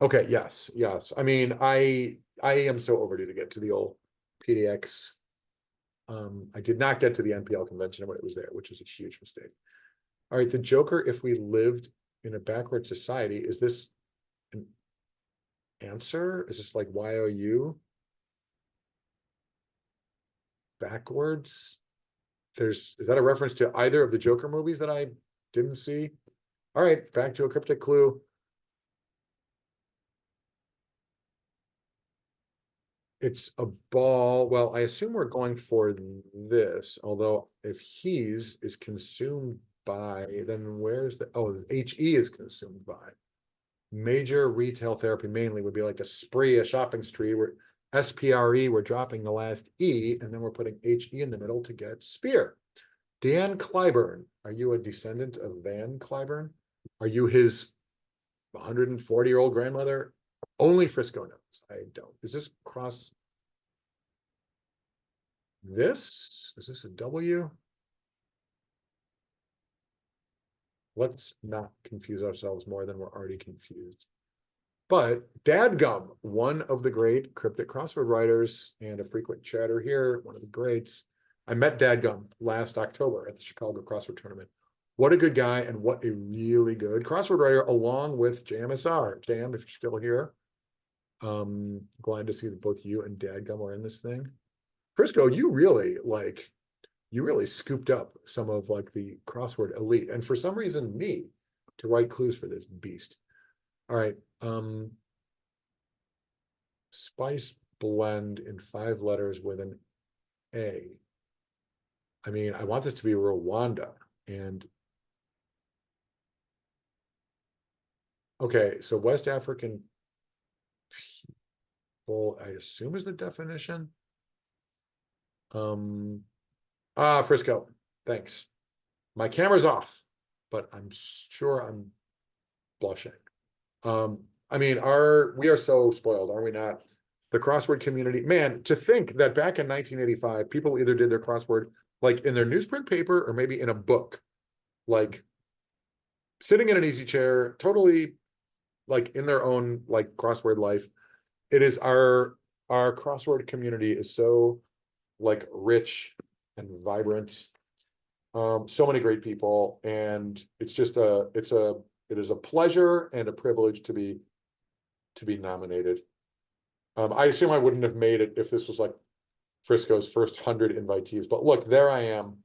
Okay, yes, yes. I mean, I am so overdue to get to the old PDX. I did not get to the NPL convention when it was there, which is a huge mistake. All right, the Joker, if we lived in a backward society, is this an answer? Is this like YOU? Backwards? Is that a reference to either of the Joker movies that I didn't see? All right, back to a cryptic clue. It's a ball. Well, I assume we're going for this, although if he's is consumed by, then where's the, oh, HE is consumed by. Major retail therapy mainly would be like a spree, a shopping spree, where SPRE, we're dropping the last E, and then we're putting HE in the middle to get spear. Dan Clyburn, are you a descendant of Van Clyburn? Are you his 140-year-old grandmother? Only Frisco knows. I don't. Is this cross this? Is this a W? Let's not confuse ourselves more than we're already confused. But Dadgum, one of the great cryptic crossword writers and a frequent chatter here, one of the greats. I met Dadgum last October at the Chicago Crossword Tournament. What a good guy and what a really good crossword writer, along with JMSR. Jam, if you're still here. Glad to see that both you and Dadgum are in this thing. Frisco, you really scooped up some of like the crossword elite, and for some reason me to write clues for this beast. All right. Spice blend in 5 letters with an A. I mean, I want this to be Rwanda. And okay, so West African people, I assume is the definition. Frisco, thanks. My camera's off, but I'm sure I'm blushing. I mean, we are so spoiled, are we not? The crossword community, man, to think that back in 1985, people either did their crossword like in their newsprint paper or maybe in a book, like sitting in an easy chair, totally like in their own like crossword life. It is our crossword community is so like rich and vibrant. So many great people, and it's just it is a pleasure and a privilege to be nominated. I assume I wouldn't have made it if this was like Frisco's first 100 invitees, but look, there I am.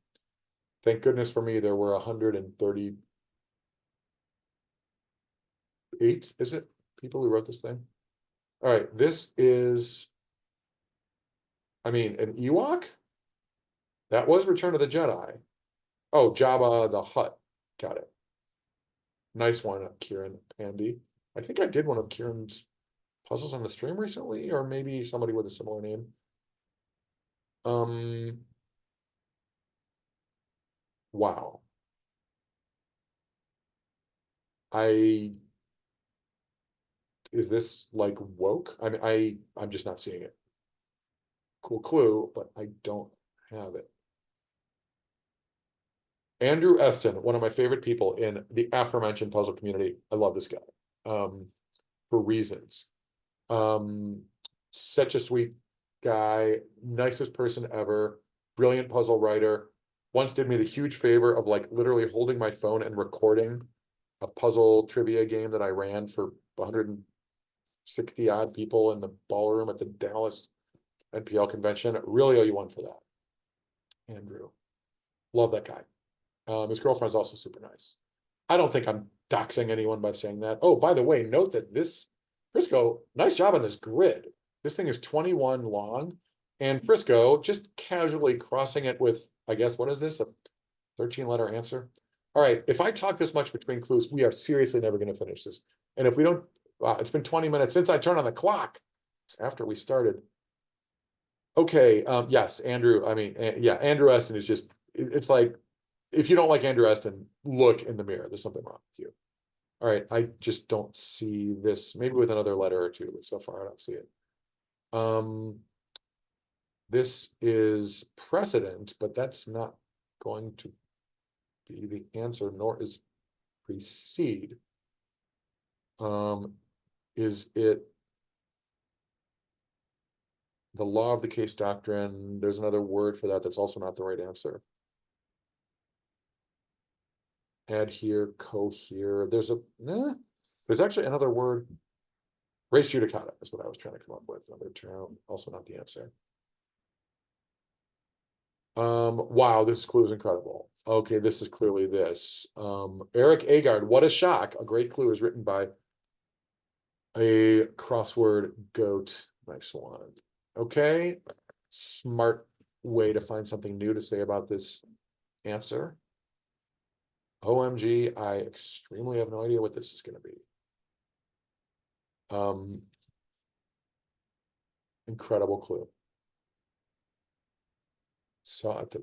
Thank goodness for me, there were 138, is it, people who wrote this thing? All right, this is, I mean, an Ewok? That was Return of the Jedi. Oh, Jabba the Hutt. Got it. Nice one, Kieran Pandy. I think I did one of Kieran's puzzles on the stream recently, or maybe somebody with a similar name. Wow. Is this like woke? I mean, I'm just not seeing it. Cool clue, but I don't have it. Andrew Eston, one of my favorite people in the aforementioned puzzle community. I love this guy for reasons. Such a sweet guy, nicest person ever, brilliant puzzle writer. Once did me the huge favor of like literally holding my phone and recording a puzzle trivia game that I ran for 160 odd people in the ballroom at the Dallas NPL convention. Really owe you one for that, Andrew. Love that guy. His girlfriend's also super nice. I don't think I'm doxing anyone by saying that. Oh, by the way, note that this Frisco, nice job on this grid. This thing is 21 long, and Frisco just casually crossing it with, I guess, what is this? A 13-letter answer? All right, if I talk this much between clues, we are seriously never going to finish this. And if we don't, wow, it's been 20 minutes since I turned on the clock after we started. Okay, yes, Andrew, I mean, yeah, Andrew Eston is just, it's like, if you don't like Andrew Eston, look in the mirror. There's something wrong with you. All right, I just don't see this. Maybe with another letter or two, but so far I don't see it. This is precedent, but that's not going to be the answer, nor is precede. Is it the law of the case doctrine? There's another word for that that's also not the right answer. Adhere, cohere. There's actually another word. Res judicata is what I was trying to come up with. Another term, also not the answer. Wow, this clue is incredible. Okay, this is clearly this. Eric Agard, what a shock. A great clue is written by a crossword goat. Nice one. Okay, smart way to find something new to say about this answer. OMG, I extremely have no idea what this is going to be. Incredible clue. Saw it.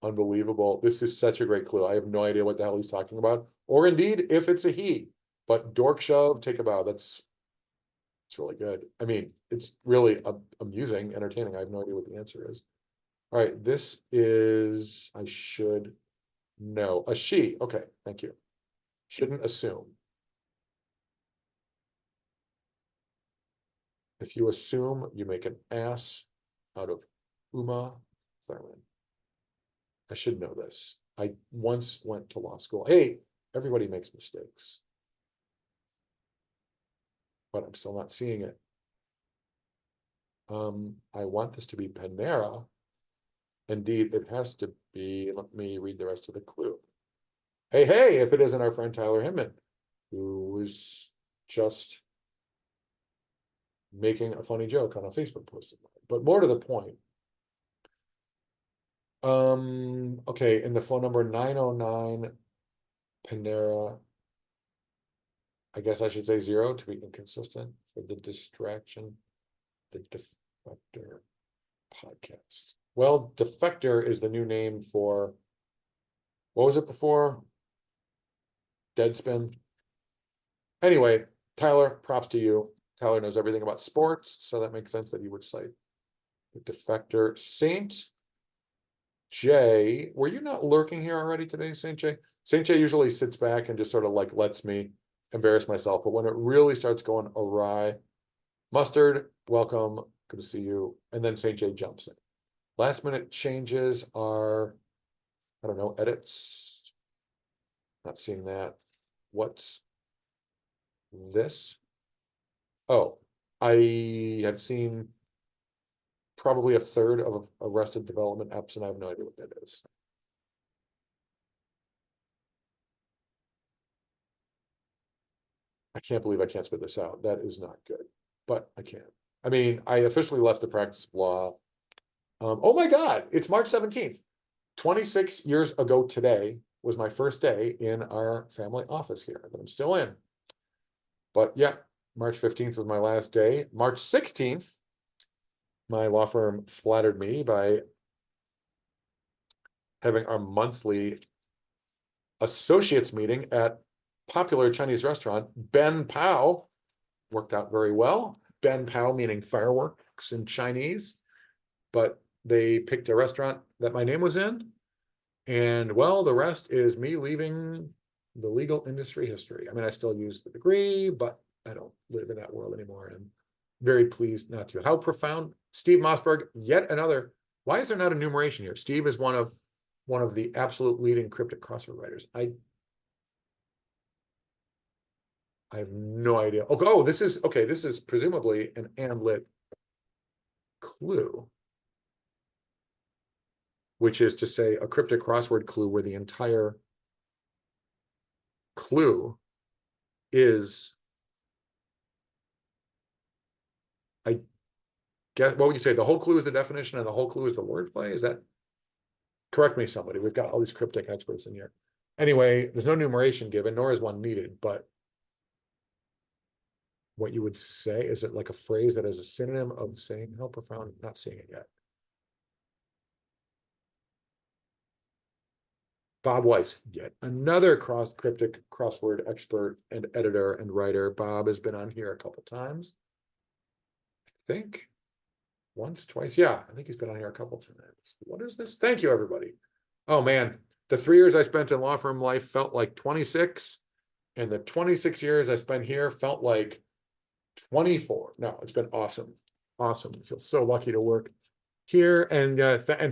Unbelievable. This is such a great clue. I have no idea what the hell he's talking about, or indeed if it's a he. But dork shove, take a bow. It's really good. I mean, it's really amusing, entertaining. I have no idea what the answer is. All right, this is, I should know. A she. Okay, thank you. Shouldn't assume. If you assume, you make an ass out of Uma Thurman. I should know this. I once went to law school. Hey, everybody makes mistakes. But I'm still not seeing it. I want this to be Panera. Indeed, it has to be. Let me read the rest of the clue. Hey, if it isn't our friend Tyler Hinman, who was just making a funny joke on a Facebook post of mine. But more to the point. Okay, in the phone number 909 Panera, I guess I should say 0 to be inconsistent for the distraction, the Defector podcast. Well, Defector is the new name for, what was it before? Deadspin. Anyway, Tyler, props to you. Tyler knows everything about sports, so that makes sense that he would cite the Defector. Saint J, were you not lurking here already today, Saint J? Saint J usually sits back and just sort of like lets me embarrass myself, but when it really starts going awry, Mustard, welcome, good to see you. And then Saint J jumps in. Last minute changes are, I don't know, edits. Not seeing that. What's this? Oh, I have seen probably a third of Arrested Development apps, and I have no idea what that is. I can't believe I can't spit this out. That is not good, but I can. I mean, I officially left the practice of law. Oh my God, it's March 17th. 26 years ago today was my first day in our family office here that I'm still in. But yeah, March 15th was my last day. March 16th, my law firm flattered me by having our monthly associates meeting at popular Chinese restaurant, Ben Pao. Worked out very well. Ben Pao meaning fireworks in Chinese, but they picked a restaurant that my name was in. And well, the rest is me leaving the legal industry history. I mean, I still use the degree, but I don't live in that world anymore. And I'm very pleased not to. How profound. Steve Mossberg, yet another. Why is there not a numeration here? Steve is one of the absolute leading cryptic crossword writers. I have no idea. Oh, this is okay. This is presumably an AMLIT clue, which is to say a cryptic crossword clue where the entire clue is, I guess, what would you say? The whole clue is the definition and the whole clue is the wordplay? Is that, correct me somebody, we've got all these cryptic experts in here. Anyway, there's no numeration given, nor is one needed, but what you would say, is it like a phrase that is a synonym of saying how profound? Not seeing it yet. Bob Weiss, yet another cryptic crossword expert and editor and writer. Bob has been on here a couple times. think once, twice. Yeah, I think he's been on here a couple times. What is this? Thank you, everybody. Oh man, the 3 years I spent in law firm life felt like 26, and the 26 years I spent here felt like 24. No, it's been awesome. Awesome. I feel so lucky to work here. And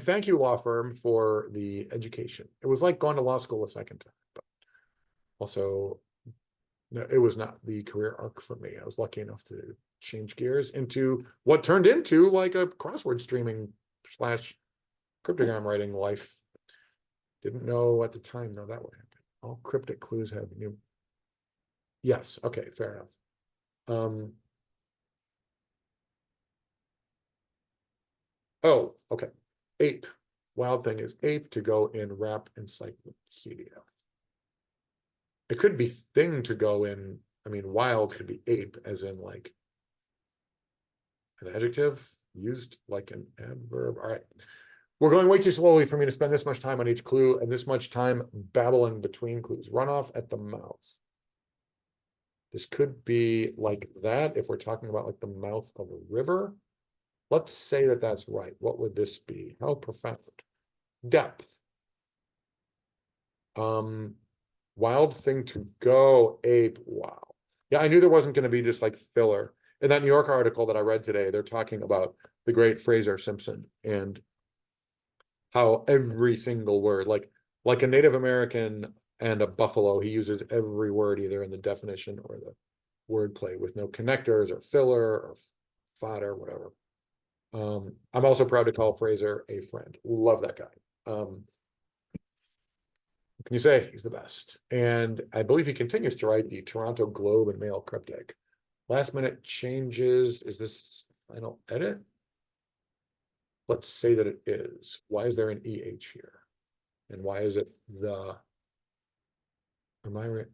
thank you, law firm, for the education. It was like going to law school a second time, but also no, it was not the career arc for me. I was lucky enough to change gears into what turned into like a crossword streaming slash cryptogram writing life. Didn't know at the time, though, that would happen. All cryptic clues have new. Yes, okay, fair enough. Oh, okay. Ape. Wild thing is ape to go in rap encyclopedia. It could be thing to go in. I mean, wild could be ape, as in like an adjective used like an adverb. All right. We're going way too slowly for me to spend this much time on each clue and this much time babbling between clues. Runoff at the mouth. This could be like that if we're talking about like the mouth of a river. Let's say that that's right. What would this be? How profound? Depth. Wild thing to go ape. Wow. Yeah, I knew there wasn't going to be just like filler. In that New York article that I read today, they're talking about the great Fraser Simpson and how every single word, like a Native American and a buffalo, he uses every word either in the definition or the wordplay with no connectors or filler or fodder, whatever. I'm also proud to call Fraser a friend. Love that guy. Can you say he's the best? And I believe he continues to write the Toronto Globe and Mail cryptic. Last minute changes. Is this final edit? Let's say that it is. Why is there an EH here? And why is it the, am I right?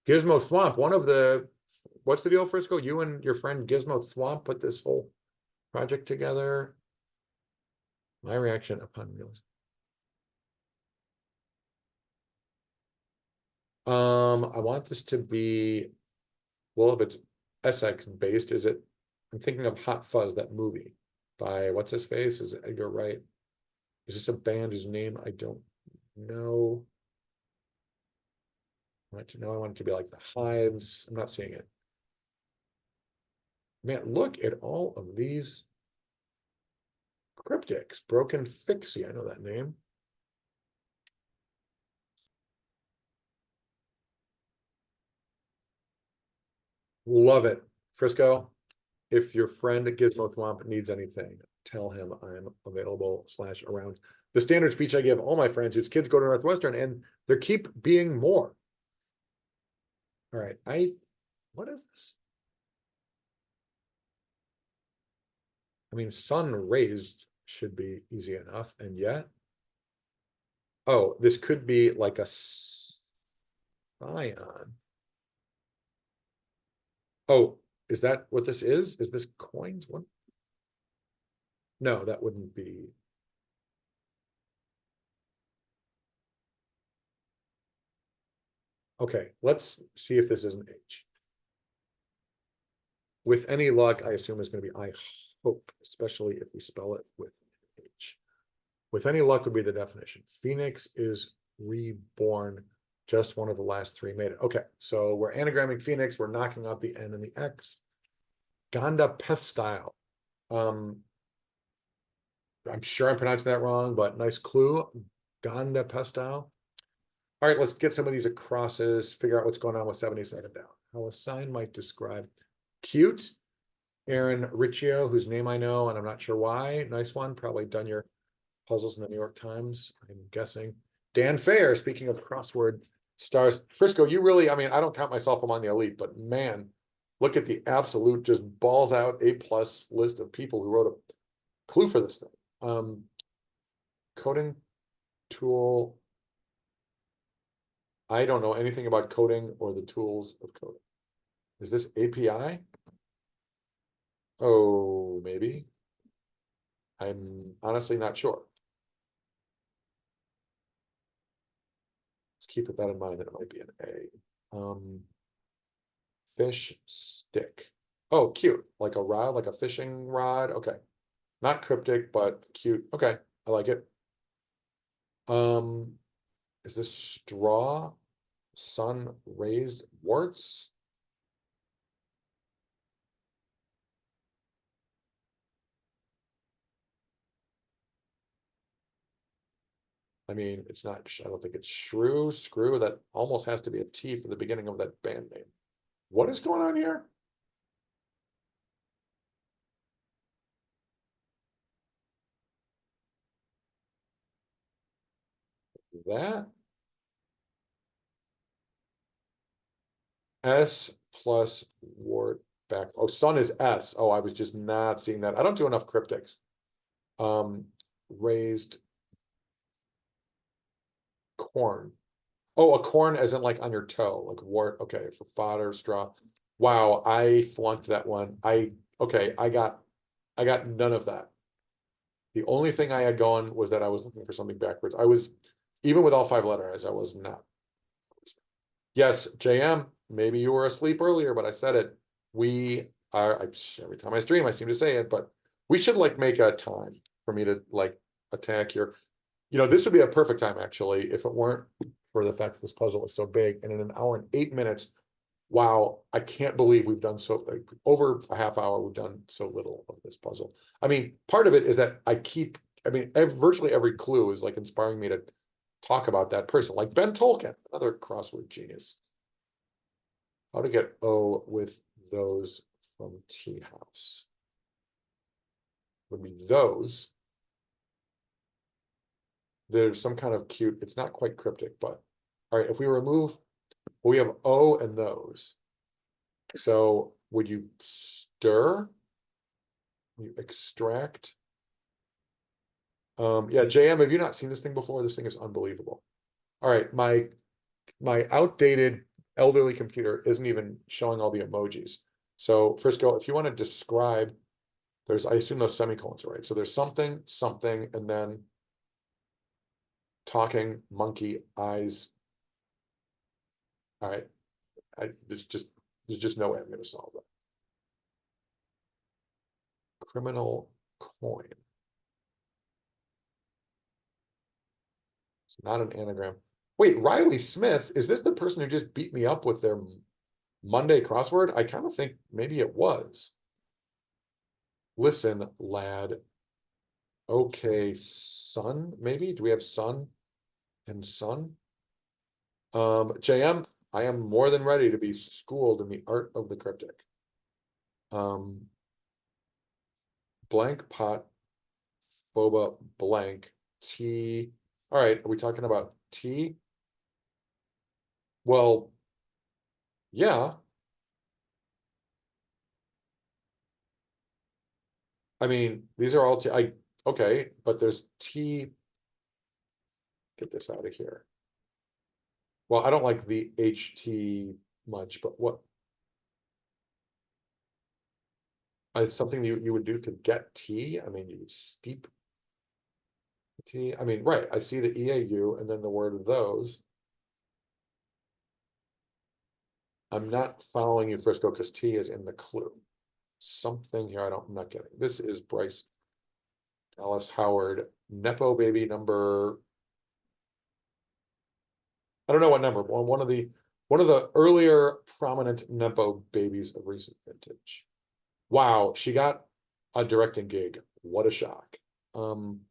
Gizmo Thwomp, one of the, what's the deal, Frisco? You and your friend Gizmo Thwomp put this whole project together. My reaction upon realizing. I want this to be, well, if it's SX based, is it? I'm thinking of Hot Fuzz, that movie by what's his face? Is it Edgar Wright? Is this a band whose name I don't know? I want to know. I want it to be like the Hives. I'm not seeing it. Man, look at all of these cryptics. Broken Fixie, I know that name. Love it. Frisco, if your friend Gizmo Thwomp needs anything, tell him I'm available slash around. The standard speech I give all my friends whose kids go to Northwestern, and there keep being more. All right, what is this? I mean, sun raised should be easy enough, and yet, oh, this could be like a scion. Oh, is that what this is? Is this coins? What? No, that wouldn't be. Okay, let's see if this is an H. With any luck, I assume it's going to be I hope, especially if we spell it with H. With any luck would be the definition. Phoenix is reborn. Just one of the last three made it. Okay, so we're anagramming Phoenix. We're knocking out the N and the X. Gonda Pestile. I'm sure I'm pronouncing that wrong, but nice clue. Gonda Pestile. All right, let's get some of these acrosses, figure out what's going on with 77 down. How a sign might describe. Cute. Aaron Riccio, whose name I know, and I'm not sure why. Nice one. Probably done your puzzles in the New York Times, I'm guessing. Dan Fair, speaking of crossword stars. Frisco, you really, I mean, I don't count myself among the elite, but man, look at the absolute just balls out A+ list of people who wrote a clue for this thing. Coding tool. I don't know anything about coding or the tools of coding. Is this API? Oh, maybe. I'm honestly not sure. Let's keep that in mind that it might be an A. Fish stick. Oh, cute, like a rod, like a fishing rod, okay. Not cryptic, but cute, okay, I like it. Um, is this straw, sun raised warts? I mean, it's not, I don't think it's shrew, screw, that almost has to be a T for the beginning of that band name. What is going on here? That S plus wart back. Oh, sun is S. Oh, I was just not seeing that. I don't do enough cryptics. Um, raised corn. Oh, a corn as in like on your toe, like wart. Okay, for fodder, straw. Wow, I flunked that one. Okay, I got none of that. The only thing I had going was that I was looking for something backwards. I was, even with all five letters, I was not. Yes, JM, maybe you were asleep earlier, but I said it. We are, every time I stream, I seem to say it, but we should like make a time for me to like attack here. You know, this would be a perfect time actually, if it weren't for the fact this puzzle is so big, and in an hour and 8 minutes, wow, I can't believe we've done so, like over a half hour, we've done so little of this puzzle. I mean, part of it is that I mean, virtually every clue is like inspiring me to talk about that person, like Ben Tolkien, another crossword genius. How to get O with those from Tea House would be those. There's some kind of cute, it's not quite cryptic, but all right, if we remove, we have O and those. So would you stir? You extract? Yeah, JM, have you not seen this thing before? This thing is unbelievable. All right, my outdated elderly computer isn't even showing all the emojis. So Frisco, if you want to describe, there's, I assume those semicolons are right. So there's something, something, and then talking, monkey, eyes. All right, there's just no way I'm going to solve that. Criminal coin. It's not an anagram. Wait, Riley Smith, is this the person who just beat me up with their Monday crossword? I kind of think maybe it was. Listen, lad. Okay, son, maybe? Do we have son and son? JM, I am more than ready to be schooled in the art of the cryptic. Um, blank pot, boba, blank, T. All right, are we talking about T? Well, yeah. I mean, these are all T. Okay, but there's T. Get this out of here. Well, I don't like the HT much, but what? It's something you would do to get tea. I mean, you would steep tea. I mean, right. I see the EAU and then the word of those. I'm not following you, Frisco, because T is in the clue. Something here I'm not getting. This is Bryce Dallas Howard, Nepo baby number. I don't know what number. One of the earlier prominent Nepo babies of recent vintage. Wow, she got a directing gig. What a shock. Um,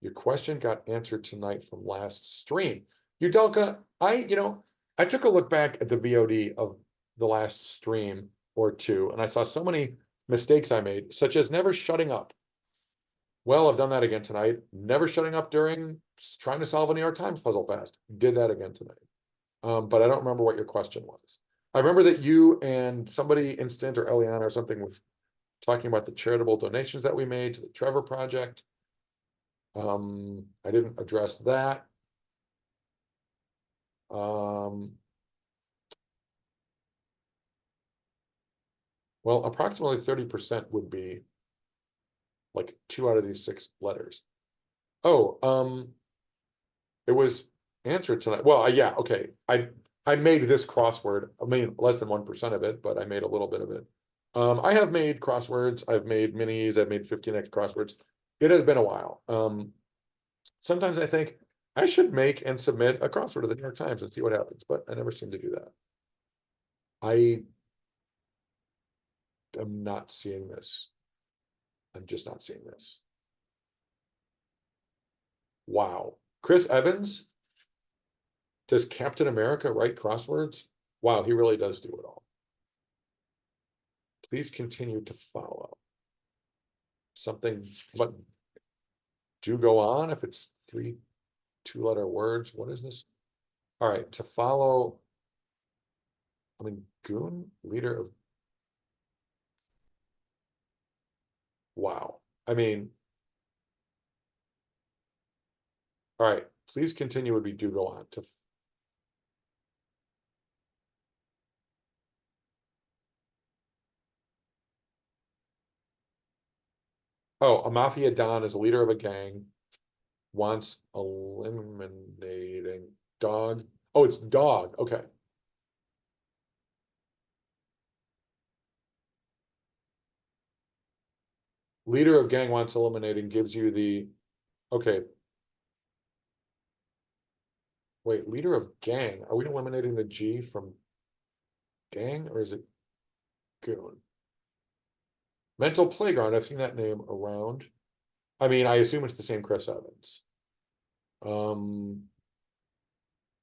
your question got answered tonight from last stream. Udelka, I took a look back at the VOD of the last stream or two, and I saw so many mistakes I made, such as never shutting up. Well, I've done that again tonight. Never shutting up during trying to solve a New York Times puzzle fast. Did that again tonight. But I don't remember what your question was. I remember that you and somebody, Instant or Eliana or something, was talking about the charitable donations that we made to the Trevor Project. I didn't address that. Um, well, approximately 30% would be like 2 out of these 6 letters. Oh, it was answered tonight. Well, yeah, okay. I made this crossword. I mean, less than 1% of it, but I made a little bit of it. I have made crosswords, I've made minis, I've made 15x crosswords. It has been a while. Sometimes I think I should make and submit a crossword to the New York Times and see what happens, but I never seem to do that. I am not seeing this. I'm just not seeing this. Wow. Chris Evans? Does Captain America write crosswords? Wow, he really does do it all. Please continue to follow. Something, but do go on if it's 3 two-letter words. What is this? All right, to follow. I mean, Goon, leader of. Wow. I mean, all right, please continue would be do go on to. Oh, a mafia don is a leader of a gang, wants eliminating dog. Oh, it's dog. Okay. Leader of gang wants eliminating gives you the, okay. Wait, leader of gang. Are we eliminating the G from gang or is it goon? Mental Playground. I've seen that name around. I mean, I assume it's the same Chris Evans. Um,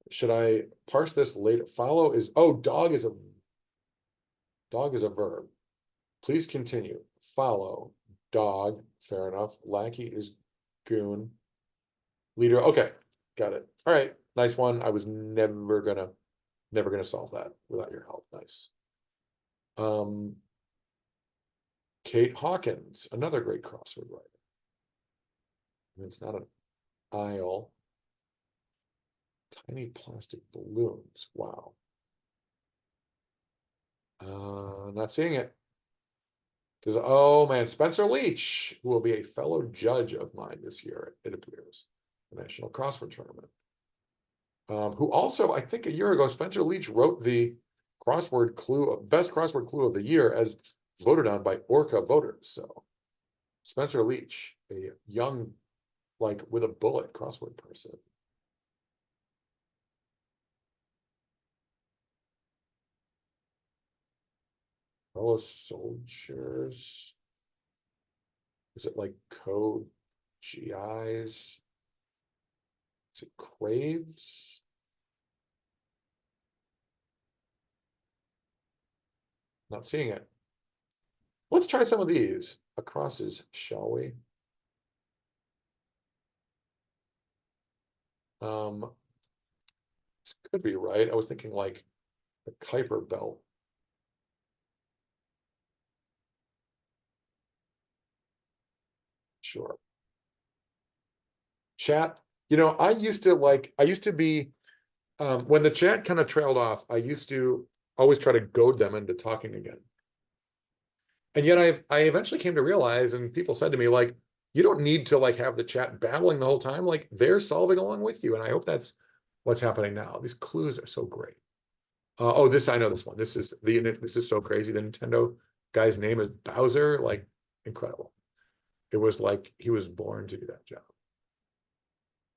should I parse this later? Follow is, oh, dog is a verb. Please continue. Follow, dog, fair enough. Lackey is goon. Leader, okay, got it. All right, nice one. I was never gonna solve that without your help. Nice. Um, Kate Hawkins, another great crossword writer. I mean, it's not an aisle. Tiny plastic balloons. Wow. Not seeing it. Oh man, Spencer Leach, who will be a fellow judge of mine this year, it appears, the National Crossword Tournament. Who also, I think a year ago, Spencer Leach wrote the crossword clue, best crossword clue of the year as voted on by Orca voters. So Spencer Leach, a young, like with a bullet crossword person. Fellow soldiers. Is it like code GIs? Is it craves? Not seeing it. Let's try some of these acrosses, shall we? This could be right. I was thinking like the Kuiper belt. Sure. Chat. I used to be, when the chat kind of trailed off, I used to always try to goad them into talking again. And yet I eventually came to realize, and people said to me, like, you don't need to like have the chat babbling the whole time. Like they're solving along with you. And I hope that's what's happening now. These clues are so great. Oh, I know this one. This is so crazy. The Nintendo guy's name is Bowser. Like incredible. It was like he was born to do that job.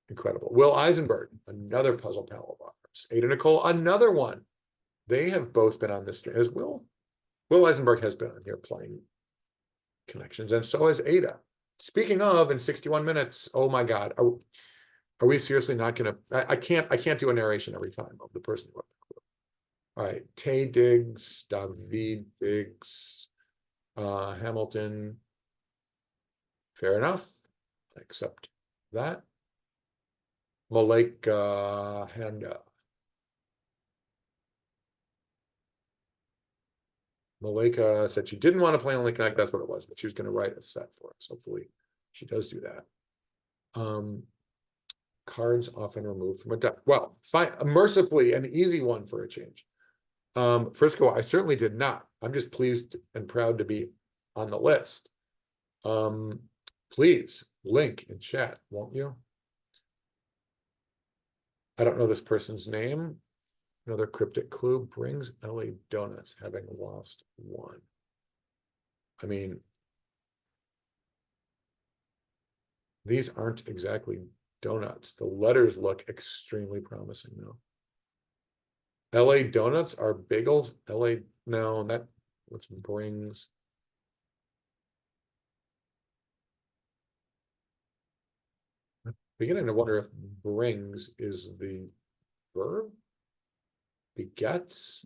Incredible. Will Eisenberg, another puzzle pal of ours. Ada Nicole, another one. They have both been on this stream as Will. Will Eisenberg has been on here playing connections, and so has Ada. Speaking of, in 61 minutes, oh my God, are we seriously not gonna? I can't do a narration every time of the person who wrote the clue. All right, Tay Diggs, David Diggs, Hamilton. Fair enough. I accept that. Malika Handa. Malika said she didn't want to play Only Connect. That's what it was, but she was going to write a set for us. Hopefully, she does do that. Cards often removed from a deck. Well, fine, mercifully, an easy one for a change. First of all, I certainly did not. I'm just pleased and proud to be on the list. Please link in chat, won't you? I don't know this person's name. Another cryptic clue brings LA Donuts, having lost one. I mean, these aren't exactly donuts. The letters look extremely promising though. LA donuts are bagels. LA, no, that which brings. Beginning to wonder if brings is the verb. Begets.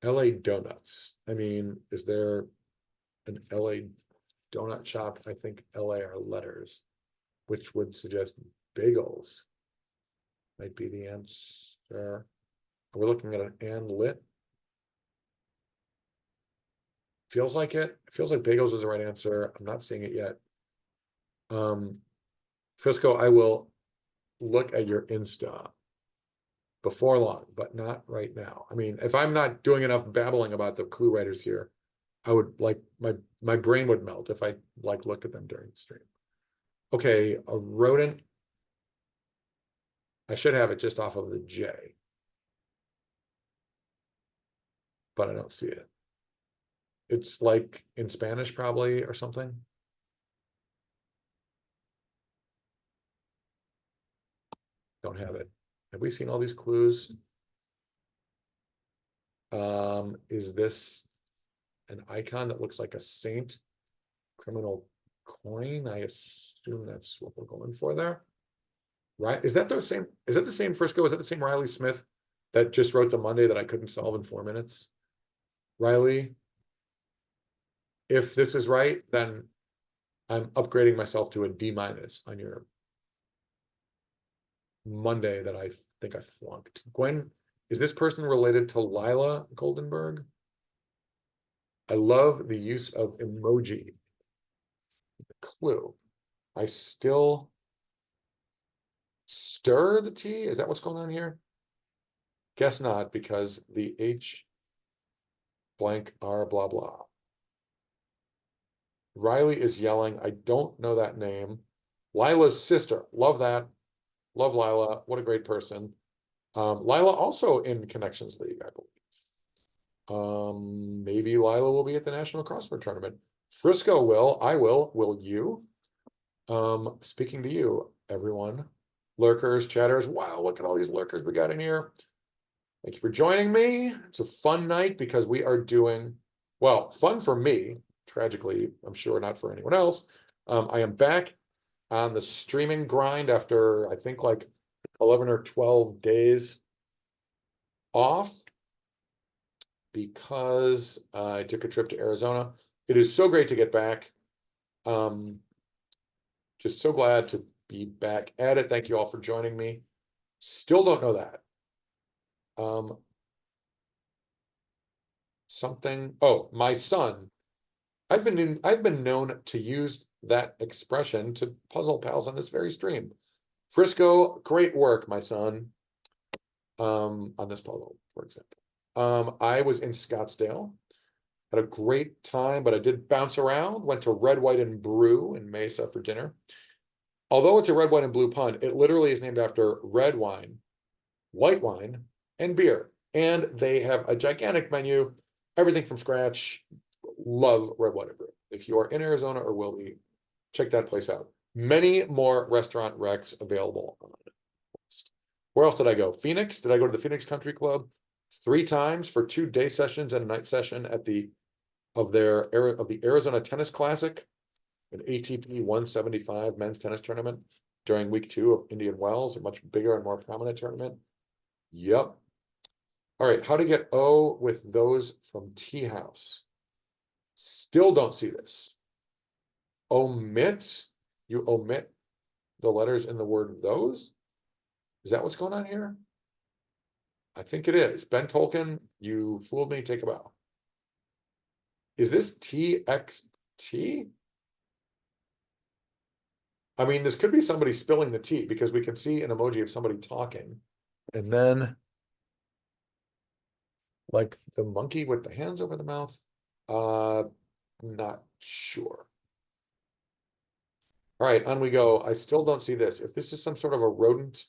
LA donuts. I mean, is there an LA donut shop? I think LA are letters, which would suggest bagels might be the answer. We're looking at an and lit. Feels like it. Feels like bagels is the right answer. I'm not seeing it yet. Frisco, I will look at your Insta before long, but not right now. I mean, if I'm not doing enough babbling about the clue writers here, I would like my brain would melt if I like looked at them during the stream. Okay, a rodent. I should have it just off of the J, but I don't see it. It's like in Spanish probably or something. Don't have it. Have we seen all these clues? Is this an icon that looks like a saint? Criminal coin? I assume that's what we're going for there. Right? Is that the same? Is that the same Frisco? Is that the same Riley Smith that just wrote the Monday that I couldn't solve in 4 minutes? Riley, if this is right, then I'm upgrading myself to a D- on your Monday that I think I flunked. Gwen, is this person related to Lila Goldenberg? I love the use of emoji. Clue. I still stir the tea. Is that what's going on here? Guess not, because the H blank R blah blah. Riley is yelling. I don't know that name. Lila's sister. Love that. Love Lila. What a great person. Lila also in Connections League, I believe. Maybe Lila will be at the National Crossword Tournament. Frisco will. I will. Will you? Speaking to you, everyone. Lurkers, chatters. Wow, look at all these lurkers we got in here. Thank you for joining me. It's a fun night because we are doing, well, fun for me. Tragically, I'm sure not for anyone else. I am back on the streaming grind after I think like 11 or 12 days off because I took a trip to Arizona. It is so great to get back. Just so glad to be back at it. Thank you all for joining me. Still don't know that. Oh, my son. I've been known to use that expression to puzzle pals on this very stream. Frisco, great work, my son. On this puzzle, for example. I was in Scottsdale, had a great time, but I did bounce around, went to Red, White, and Brew in Mesa for dinner. Although it's a red, white, and blue pun, it literally is named after red wine, white wine, and beer. And they have a gigantic menu, everything from scratch. Love red, white, and brew. If you are in Arizona or will be, check that place out. Many more restaurant recs available on the list. Where else did I go? Phoenix. Did I go to the Phoenix Country Club 3 times for 2 day sessions and a night session at the Arizona Tennis Classic, an ATP 175 men's tennis tournament during week 2 of Indian Wells, a much bigger and more prominent tournament. Yep. All right, how to get O with those from Tea House. Still don't see this. Omit, you omit the letters in the word those? Is that what's going on here? I think it is. Ben Tolkien, you fooled me, take a bow. Is this TXT? I mean, this could be somebody spilling the tea because we can see an emoji of somebody talking. And then like the monkey with the hands over the mouth. Not sure. All right, on we go. I still don't see this. If this is some sort of a rodent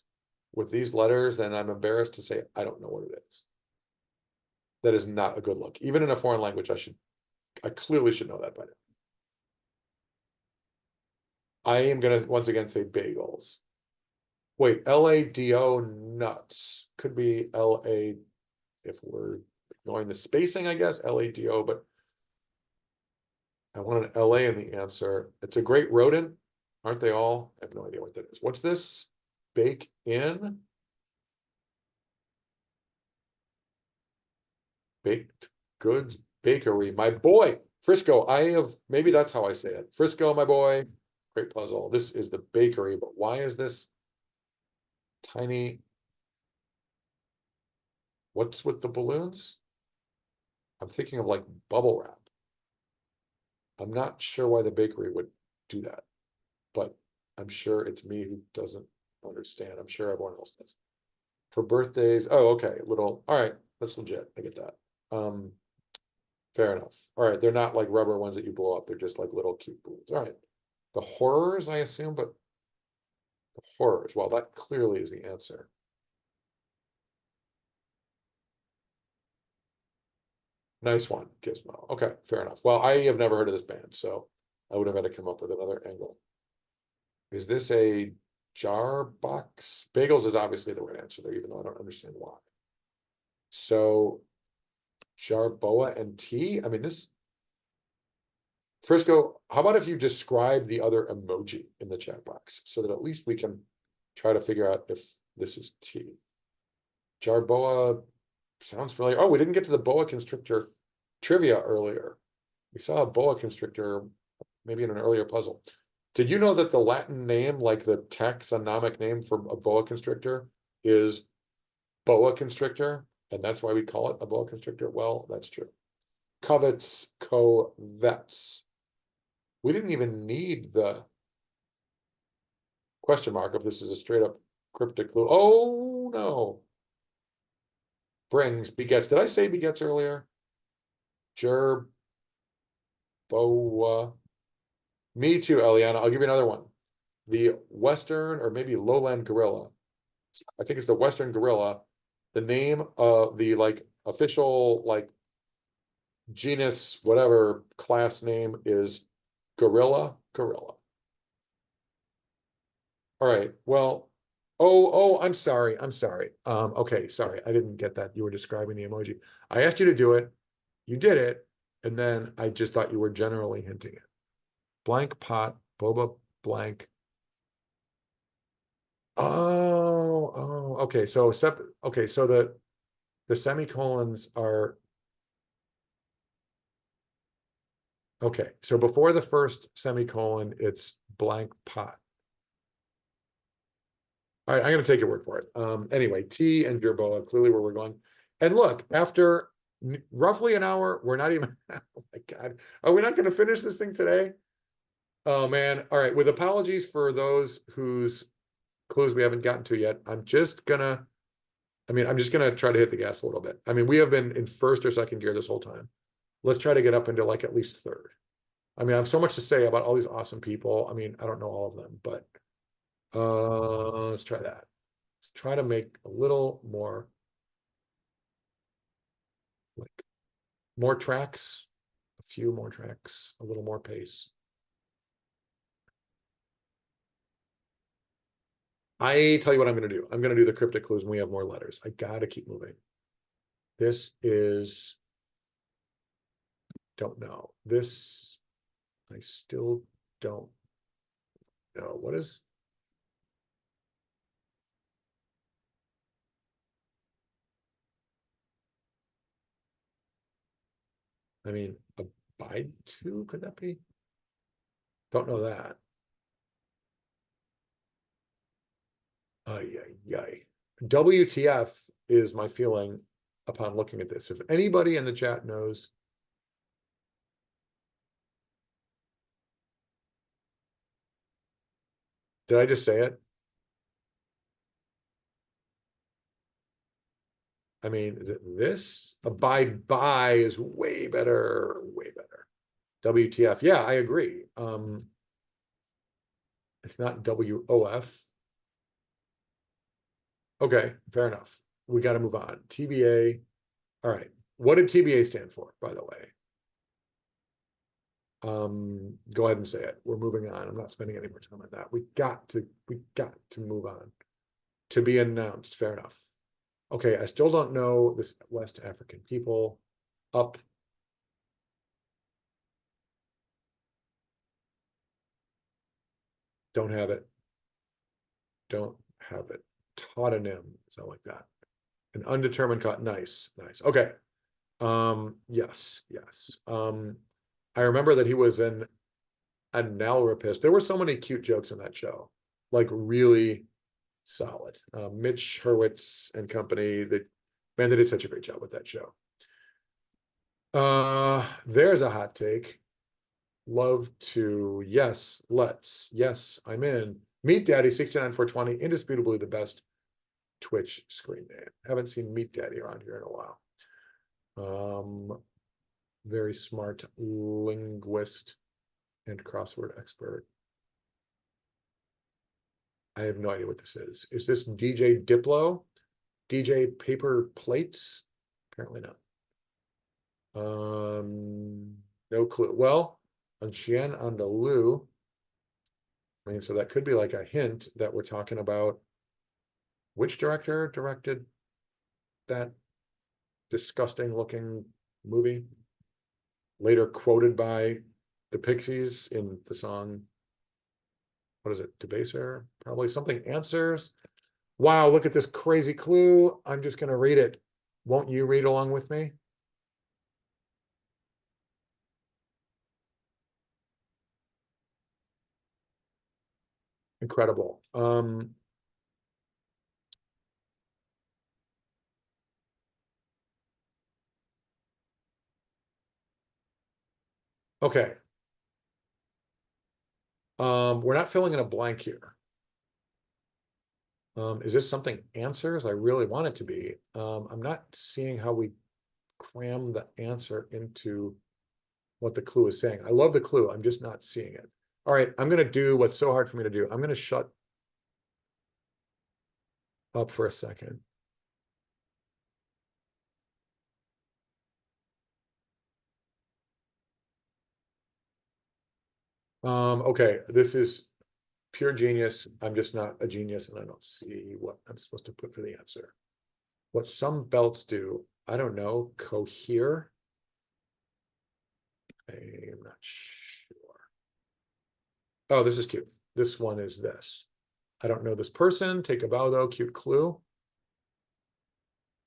with these letters, then I'm embarrassed to say I don't know what it is. That is not a good look. Even in a foreign language, I clearly should know that by now. I am gonna once again say bagels. Wait, LADO nuts. Could be LA if we're ignoring the spacing, I guess, LADO, but I want an LA in the answer. It's a great rodent, aren't they all? I have no idea what that is. What's this? Bake in? Baked goods bakery. My boy, Frisco. Maybe that's how I say it. Frisco, my boy. Great puzzle. This is the bakery, but why is this tiny? What's with the balloons? I'm thinking of like bubble wrap. I'm not sure why the bakery would do that, but I'm sure it's me who doesn't understand. I'm sure everyone else does. For birthdays, oh, okay, all right, that's legit. I get that. Fair enough. All right, they're not like rubber ones that you blow up. They're just like little cute balloons. All right. The horrors, I assume, but the horrors, well, that clearly is the answer. Nice one, Gizmo. Okay, fair enough. Well, I have never heard of this band, so I would have had to come up with another angle. Is this a jar box? Bagels is obviously the right answer there, even though I don't understand why. So Jarboa and tea? I mean, this Frisco, how about if you describe the other emoji in the chat box so that at least we can try to figure out if this is tea? Jarboa sounds familiar. Oh, we didn't get to the boa constrictor trivia earlier. We saw a boa constrictor maybe in an earlier puzzle. Did you know that the Latin name, like the taxonomic name for a boa constrictor, is boa constrictor? And that's why we call it a boa constrictor? Well, that's true. Covets, covets. We didn't even need the question mark if this is a straight up cryptic clue. Oh no. Brings, begets. Did I say begets earlier? Gerboa. Me too, Eliana. I'll give you another one. The Western or maybe lowland gorilla. I think it's the Western gorilla. The name of the like official like genus, whatever class name is gorilla. All right. Well, I'm sorry. Okay, sorry. I didn't get that. You were describing the emoji. I asked you to do it. You did it. And then I just thought you were generally hinting it. Blank pot, boba blank. Okay. So the semicolons are okay. So before the first semicolon, it's blank pot. All right, I'm going to take your word for it. Anyway, T and Jerboa, clearly where we're going. And look, after roughly an hour, we're not even, oh my God. Are we not going to finish this thing today? Oh man. All right. With apologies for those whose clues we haven't gotten to yet, I'm just gonna try to hit the gas a little bit. I mean, we have been in first or second gear this whole time. Let's try to get up into like at least third. I mean, I have so much to say about all these awesome people. I mean, I don't know all of them, but let's try that. Let's try to make a little more, like more tracks, a few more tracks, a little more pace. I tell you what I'm going to do. I'm going to do the cryptic clues when we have more letters. I got to keep moving. This is, don't know. This, I still don't know. What is? I mean, abide to, could that be? Don't know that. WTF is my feeling upon looking at this. If anybody in the chat knows, did I just say it? I mean, this abide by is way better, way better. WTF? Yeah, I agree. It's not WOF. Okay, fair enough. We got to move on. TBA. All right. What did TBA stand for, by the way? Go ahead and say it. We're moving on. I'm not spending any more time on that. We got to move on. To be announced. Fair enough. Okay, I still don't know this West African people. Up. Don't have it. Don't have it. Tautonym, something like that. An undetermined cut. Nice, nice. Okay. Yes, yes. I remember that he was an analrapist. There were so many cute jokes in that show, like really solid. Mitch Hurwitz and company. That man, they did such a great job with that show. There's a hot take. Love to, yes, let's, yes, I'm in. Meat Daddy 69420, indisputably the best Twitch screen name. Haven't seen Meat Daddy around here in a while. Very smart linguist and crossword expert. I have no idea what this is. Is this DJ Diplo? DJ Paper Plates? Apparently not. No clue. Well, on Chien Andalou, I mean, so that could be like a hint that we're talking about which director directed that disgusting looking movie, later quoted by the Pixies in the song, what is it, Debaser? Probably something answers. Wow, look at this crazy clue. I'm just going to read it. Won't you read along with me? Incredible. Okay. We're not filling in a blank here. Is this something answers? I really want it to be. I'm not seeing how we cram the answer into what the clue is saying. I love the clue. I'm just not seeing it. All right, I'm going to do what's so hard for me to do. I'm going to shut up for a second. Okay, this is pure genius. I'm just not a genius and I don't see what I'm supposed to put for the answer. What some belts do, I don't know, cohere? I'm not sure. Oh, this is cute. This one is this. I don't know this person. Take a bow though, cute clue.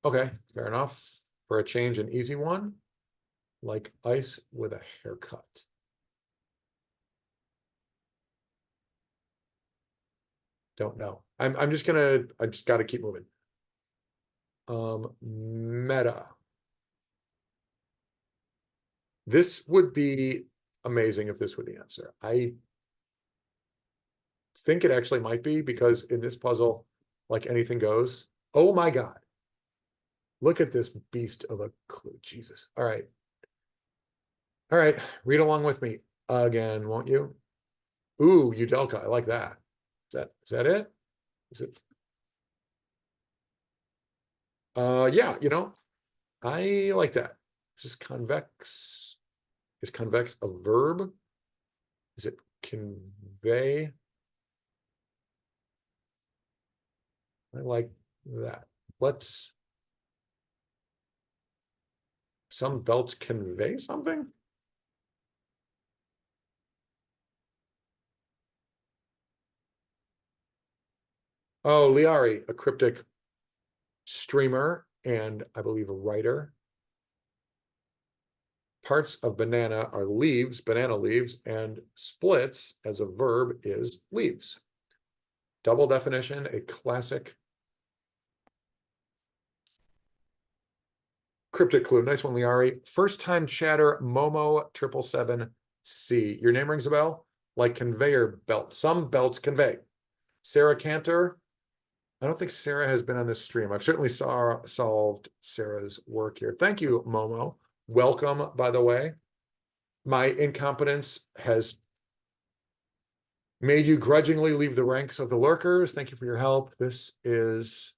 Okay, fair enough. For a change, an easy one, like ice with a haircut. Don't know. I'm just gonna, I just gotta keep moving. Meta. This would be amazing if this were the answer. I think it actually might be because in this puzzle, like anything goes. Oh my God. Look at this beast of a clue. Jesus. All right. All right. Read along with me again, won't you? Ooh, Udelka. I like that. Is that it? Is it? Yeah, I like that. Is this convex? Is convex a verb? Is it convey? I like that. Let's, some belts convey something? Oh, Liari, a cryptic streamer and I believe a writer. Parts of banana are leaves, banana leaves, and splits as a verb is leaves. Double definition, a classic cryptic clue. Nice one, Liari. First time chatter, Momo 777C. Your name rings a bell? Like conveyor belt. Some belts convey. Sarah Cantor. I don't think Sarah has been on this stream. I've certainly solved Sarah's work here. Thank you, Momo. Welcome, by the way. My incompetence has made you grudgingly leave the ranks of the lurkers. Thank you for your help. This is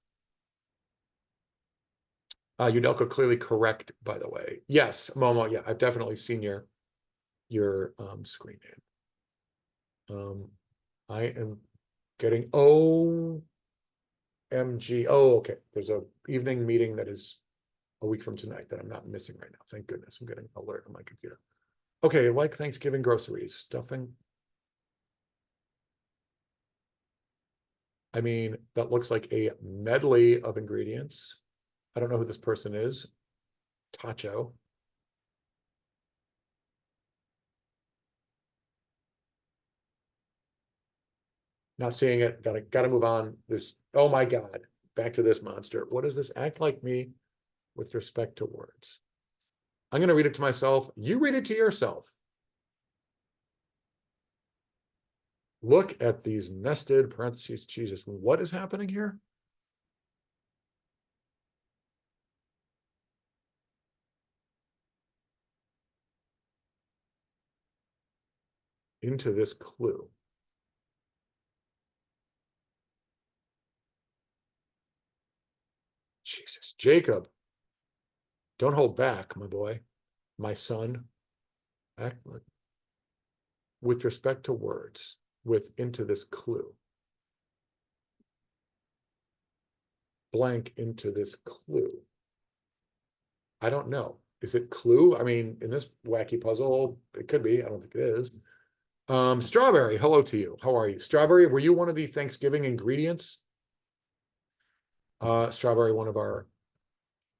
Udelco clearly correct, by the way. Yes, Momo, yeah, I've definitely seen your screen name. I am getting OMG. Oh, okay. There's a evening meeting that is a week from tonight that I'm not missing right now. Thank goodness. I'm getting an alert on my computer. Okay, like Thanksgiving groceries, stuffing. I mean, that looks like a medley of ingredients. I don't know who this person is. Tacho. Not seeing it. Gotta move on. There's, oh my God, back to this monster. What does this act like me with respect to words? I'm gonna read it to myself. You read it to yourself. Look at these nested parentheses. Jesus, what is happening here? Into this clue. Jesus, Jacob, don't hold back, my boy, my son. Act like, with respect to words, with into this clue. Blank into this clue. I don't know. Is it clue? I mean, in this wacky puzzle, it could be. I don't think it is. Strawberry, hello to you. How are you? Strawberry, were you one of the Thanksgiving ingredients? Strawberry, one of our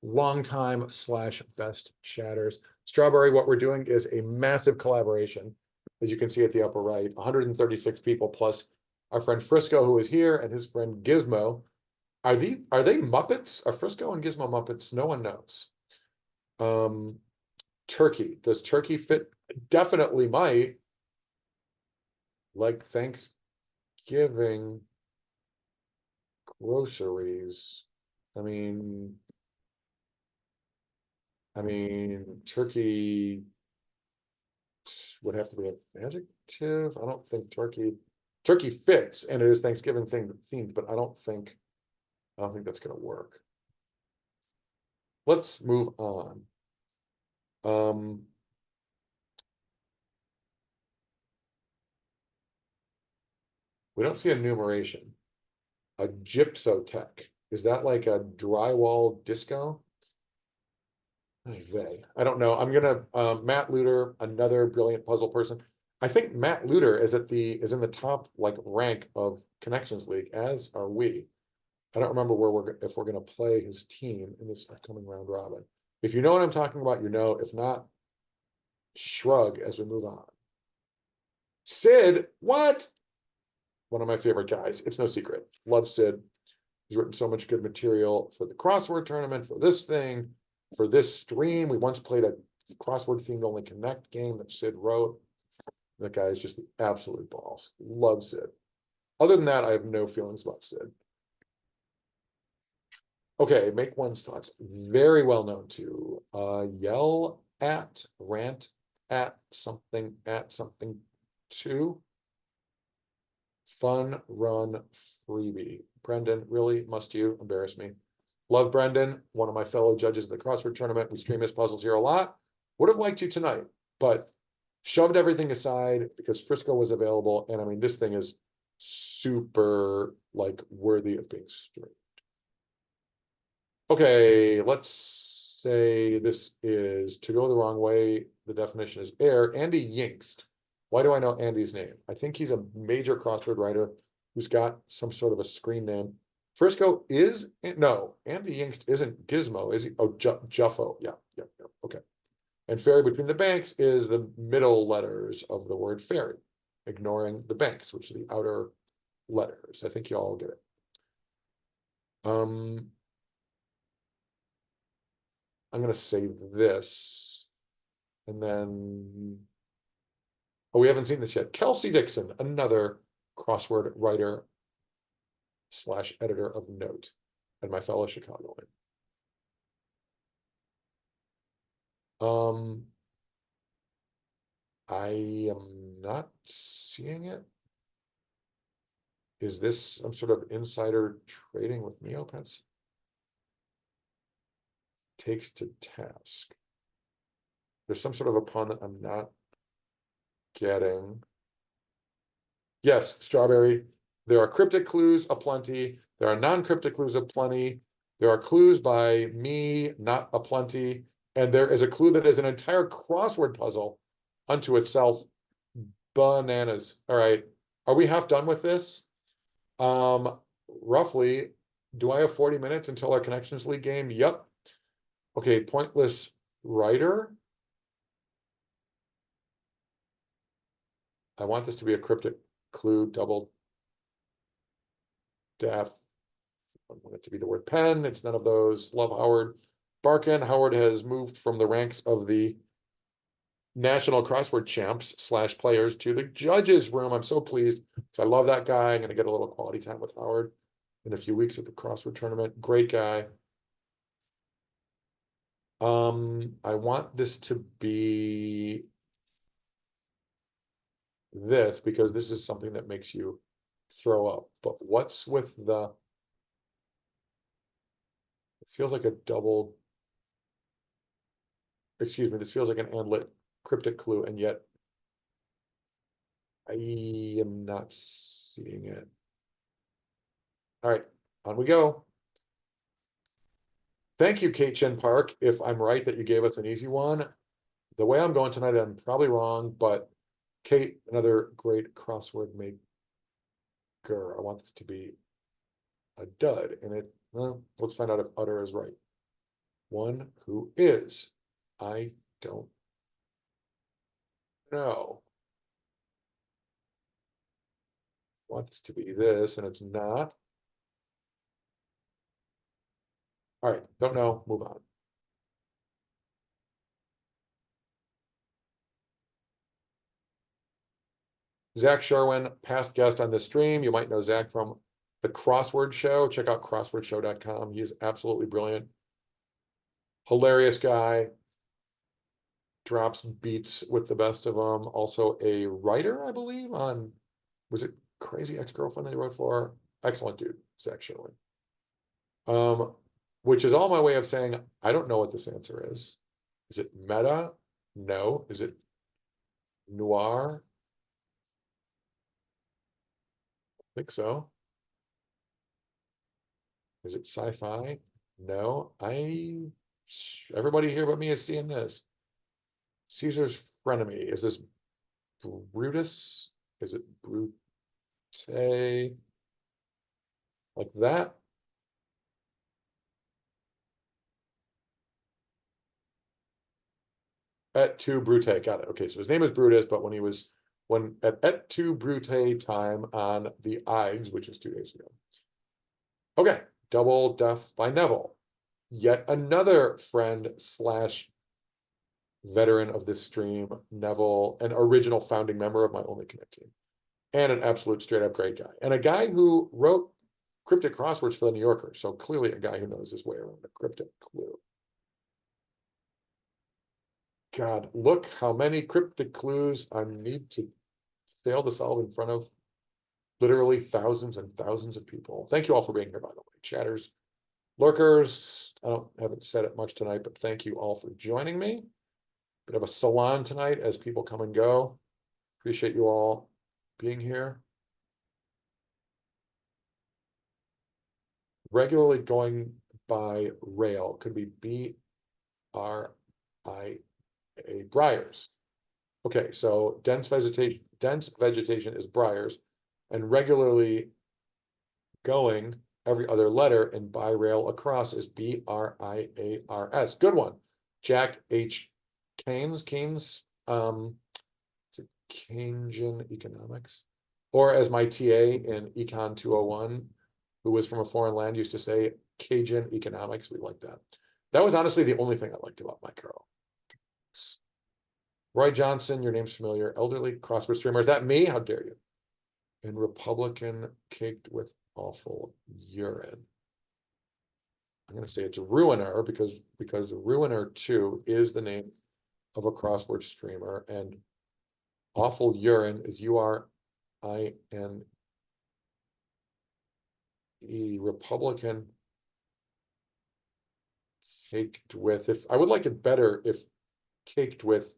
longtime / best chatters. Strawberry, what we're doing is a massive collaboration. As you can see at the upper right, 136 people plus our friend Frisco, who is here, and his friend Gizmo. Are they Muppets? Are Frisco and Gizmo Muppets? No one knows. Turkey. Does turkey fit? Definitely might. Like Thanksgiving groceries. I mean, turkey would have to be an adjective. I don't think turkey fits, and it is Thanksgiving themed, but I don't think that's gonna work. Let's move on. We don't see enumeration. A gypsotech. Is that like a drywall disco? I don't know. I'm gonna Matt Luter, another brilliant puzzle person. I think Matt Luter is in the top like rank of Connections League, as are we. I don't remember if we're gonna play his team in this upcoming round robin. If you know what I'm talking about, you know. If not, shrug as we move on. Sid, what? One of my favorite guys. It's no secret. Love Sid. He's written so much good material for the crossword tournament, for this thing, for this stream. We once played a crossword themed only Connect game that Sid wrote. That guy is just the absolute balls. Love Sid. Other than that, I have no feelings about Sid. Okay, make one's thoughts. Very well known to yell at, rant at something to. Fun run freebie. Brendan, really, must you embarrass me? Love Brendan, one of my fellow judges of the crossword tournament. We stream his puzzles here a lot. Would have liked you tonight, but shoved everything aside because Frisco was available. And I mean, this thing is super like worthy of being streamed. Okay, let's say this is to go the wrong way. The definition is air. Andy Yinkst. Why do I know Andy's name? I think he's a major crossword writer who's got some sort of a screen name. Frisco is, no, Andy Yinkst isn't Gizmo, is he? Oh, Juffo. Yeah. Okay. And ferry between the banks is the middle letters of the word ferry, ignoring the banks, which are the outer letters. I think you all get it. I'm going to save this. And then, oh, we haven't seen this yet. Kelsey Dixon, another crossword writer / editor of note, and my fellow Chicagoan. I am not seeing it. Is this some sort of insider trading with Neopets? takes to task. There's some sort of a pun that I'm not getting. Yes, strawberry. There are cryptic clues aplenty. There are non-cryptic clues aplenty. There are clues by me, not aplenty. And there is a clue that is an entire crossword puzzle unto itself. Bananas. All right. Are we half done with this? Roughly. Do I have 40 minutes until our Connections League game? Yep. Okay, pointless writer. I want this to be a cryptic clue, double def. I want it to be the word pen. It's none of those. Love Howard. Barkin. Howard has moved from the ranks of the national crossword champs / players to the judges room. I'm so pleased because I love that guy. I'm going to get a little quality time with Howard in a few weeks at the crossword tournament. Great guy. I want this to be this because this is something that makes you throw up. But what's with the, it feels like a double, excuse me, this feels like an ANDLIT cryptic clue, and yet I am not seeing it. All right, on we go. Thank you, Kate Chen Park. If I'm right that you gave us an easy one, the way I'm going tonight, I'm probably wrong, but Kate, another great crossword maker. I want this to be a dud, and it, well, let's find out if utter is right. One who is. I don't know. I want this to be this, and it's not. All right, don't know, move on. Zach Sherwin, past guest on this stream. You might know Zach from the Crossword Show. Check out crosswordshow.com. He is absolutely brilliant. Hilarious guy. Drops beats with the best of them. Also a writer, I believe, on, was it Crazy Ex-Girlfriend that he wrote for? Excellent dude, Zach Sherwin. Which is all my way of saying, I don't know what this answer is. Is it meta? No. Is it noir? I think so. Is it sci-fi? No. Everybody here but me is seeing this. Caesar's frenemy. Is this Brutus? Is it Brute? Like that? Et tu Brute, got it. Okay, so his name is Brutus, but when he was at Et tu Brute time on the Ides, which was 2 days ago. Okay, Double Death by Neville. Yet another friend / veteran of this stream, Neville, an original founding member of my Only Connect team, and an absolute straight up great guy, and a guy who wrote cryptic crosswords for the New Yorker. So clearly a guy who knows his way around a cryptic clue. God, look how many cryptic clues I need to fail to solve in front of literally thousands and thousands of people. Thank you all for being here, by the way. Chatters, lurkers, haven't said it much tonight, but thank you all for joining me. Bit of a salon tonight as people come and go. Appreciate you all being here. Regularly going by rail could be BRIA, briars. Okay, so dense vegetation is briars, and regularly going every other letter and by rail across is BRIARS. Good one. Jack H. Keynes, is it Keynesian economics? Or as my TA in Econ 201, who was from a foreign land, used to say, Cajun economics. We like that. That was honestly the only thing I liked about Mike Carroll. Roy Johnson, your name's familiar. Elderly crossword streamer. Is that me? How dare you? And Republican caked with awful urine. I'm going to say it's Ruiner because Ruiner 2 is the name of a crossword streamer, and awful urine is URINE. Republican caked with, if, I would like it better if caked with,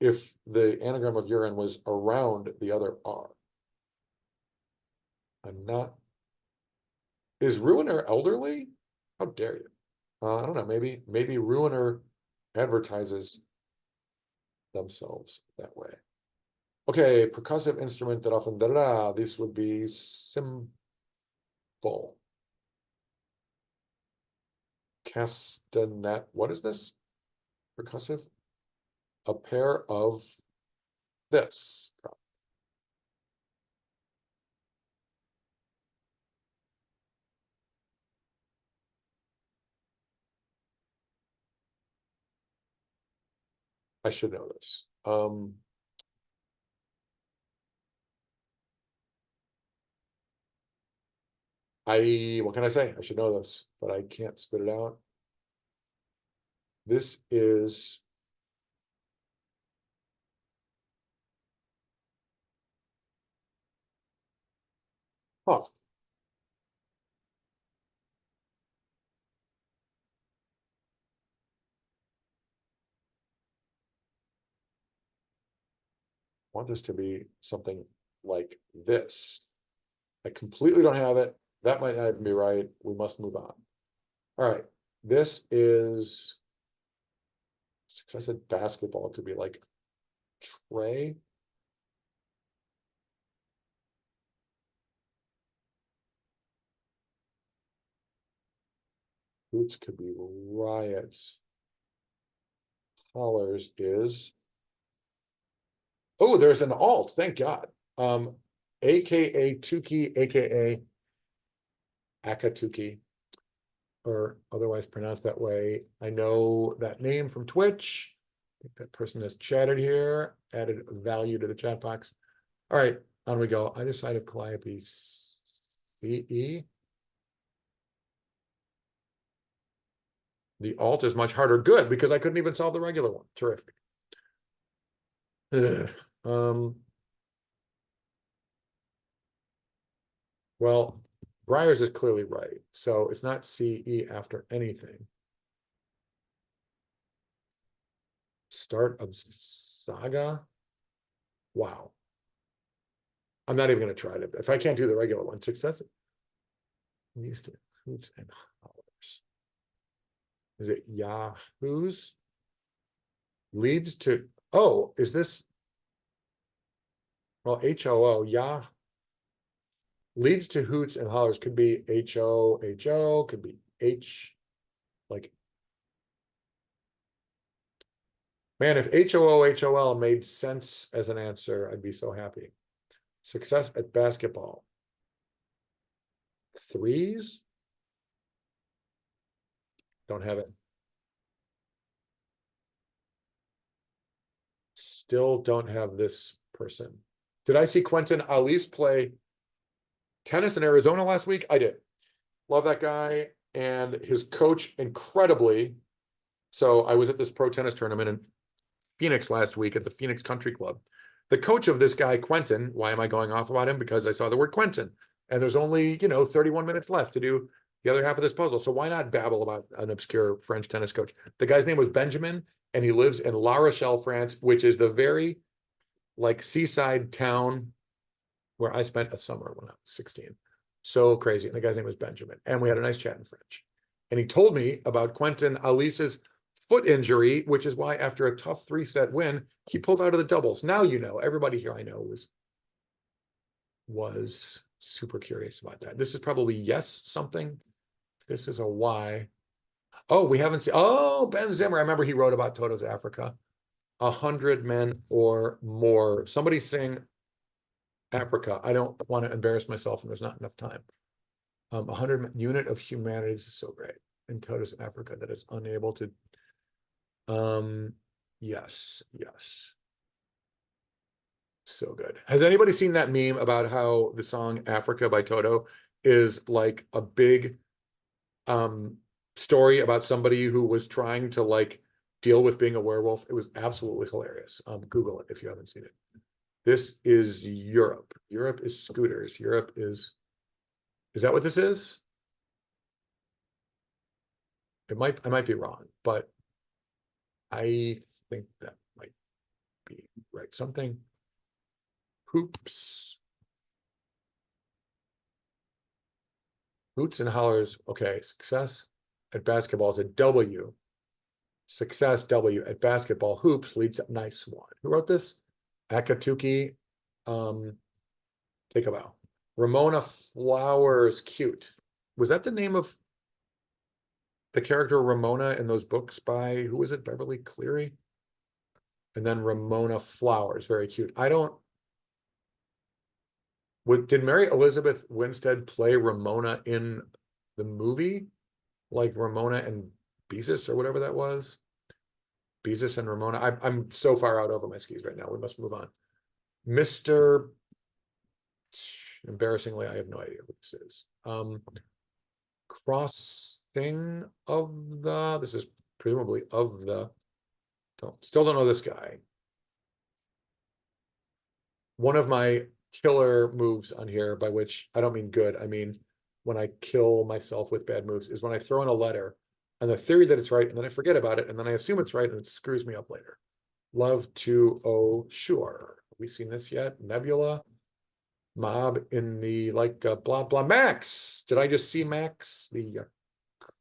if the anagram of urine was around the other R. I'm not. Is ruiner elderly? How dare you? I don't know, maybe ruiner advertises themselves that way. Okay, percussive instrument that often da-da-da, this would be cymbal. Castanet, what is this? Percussive? A pair of this. I should know this. What can I say? I should know this, but I can't spit it out. This is huh. Want this to be something like this. I completely don't have it. That might not even be right. We must move on. All right. This is success at basketball. It could be like Trey. Hoots could be riots. Hollers is. Oh, there's an alt. Thank God. AKA Tukey, AKA Akatuki, or otherwise pronounced that way. I know that name from Twitch. I think that person has chatted here, added value to the chat box. All right, on we go. Either side of Calliope, CE. The alt is much harder. Good, because I couldn't even solve the regular one. Terrific. Ugh. Well, Briars is clearly right. So it's not CE after anything. Start of saga. Wow. I'm not even going to try to. If I can't do the regular one, successive. These two, hoots and hollers. Is it Yahoo's? Leads to, oh, is this, well, HOO, Yah, leads to hoots and hollers, could be HO, could be H, like, man, if HOL made sense as an answer, I'd be so happy. Success at basketball. Threes? Don't have it. Still don't have this person. Did I see Quentin Alice play tennis in Arizona last week? I did. Love that guy and his coach incredibly. So I was at this pro tennis tournament in Phoenix last week at the Phoenix Country Club. The coach of this guy, Quentin, why am I going off about him? Because I saw the word Quentin and there's only, 31 minutes left to do the other half of this puzzle. So why not babble about an obscure French tennis coach? The guy's name was Benjamin and he lives in La Rochelle, France, which is the very like seaside town where I spent a summer when I was 16. So crazy. And the guy's name was Benjamin. And we had a nice chat in French. And he told me about Quentin Alice's foot injury, which is why after a tough 3-set win, he pulled out of the doubles. Now you know, everybody here I know was super curious about that. This is probably yes something. This is a Y. Oh, we haven't seen, oh, Ben Zimmer. I remember he wrote about Toto's Africa. 100 men or more. Somebody sing Africa. I don't want to embarrass myself and there's not enough time. 100 unit of humanity. This is so great. In Toto's Africa that is unable to. Yes. So good. Has anybody seen that meme about how the song Africa by Toto is like a big story about somebody who was trying to like deal with being a werewolf? It was absolutely hilarious. Google it if you haven't seen it. This is Europe. Europe is scooters. Europe is that what this is? I might be wrong, but I think that might be right. Something. Hoops. Hoots and hollers. Okay, success at basketball is a W. Success W at basketball. Hoops leads up. Nice one. Who wrote this? Akatuki. Take a bow. Ramona Flowers. Cute. Was that the name of the character Ramona in those books by, who was it? Beverly Cleary? And then Ramona Flowers. Very cute. I don't. Did Mary Elizabeth Winstead play Ramona in the movie? Like Ramona and Beezus or whatever that was? Beezus and Ramona. I'm so far out over my skis right now. We must move on. Mr. Embarrassingly, I have no idea what this is. Crossing of the, this is presumably of the, still don't know this guy. One of my killer moves on here, by which I don't mean good, I mean when I kill myself with bad moves, is when I throw in a letter and the theory that it's right, and then I forget about it, and then I assume it's right, and it screws me up later. Love to, oh, sure. Have we seen this yet? Nebula, mob in the, like, blah, blah. Max! Did I just see Max? The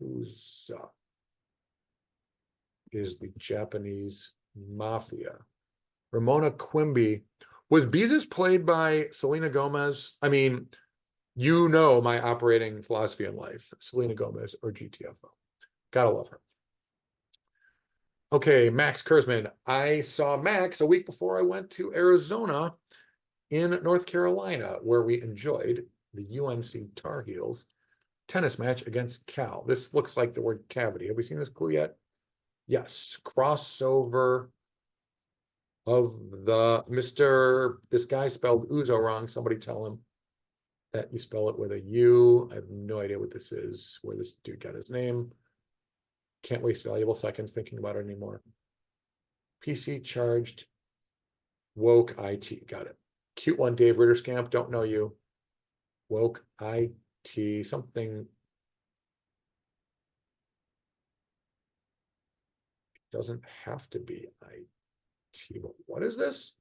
Yakuza is the Japanese mafia. Ramona Quimby. Was Beezus played by Selena Gomez? I mean, you know my operating philosophy in life. Selena Gomez or GTFO. Gotta love her. Okay, Max Kurzman. I saw Max a week before I went to Arizona in North Carolina, where we enjoyed the UNC Tar Heels tennis match against Cal. This looks like the word cavity. Have we seen this clue yet? Yes. Crossover of the Mr. This guy spelled Uzo wrong. Somebody tell him that you spell it with a U. I have no idea what this is, where this dude got his name. Can't waste valuable seconds thinking about it anymore. PC charged woke IT. Got it. Cute one, Dave Ritterskamp. Don't know you. Woke IT. Something. Doesn't have to be IT. But what is this?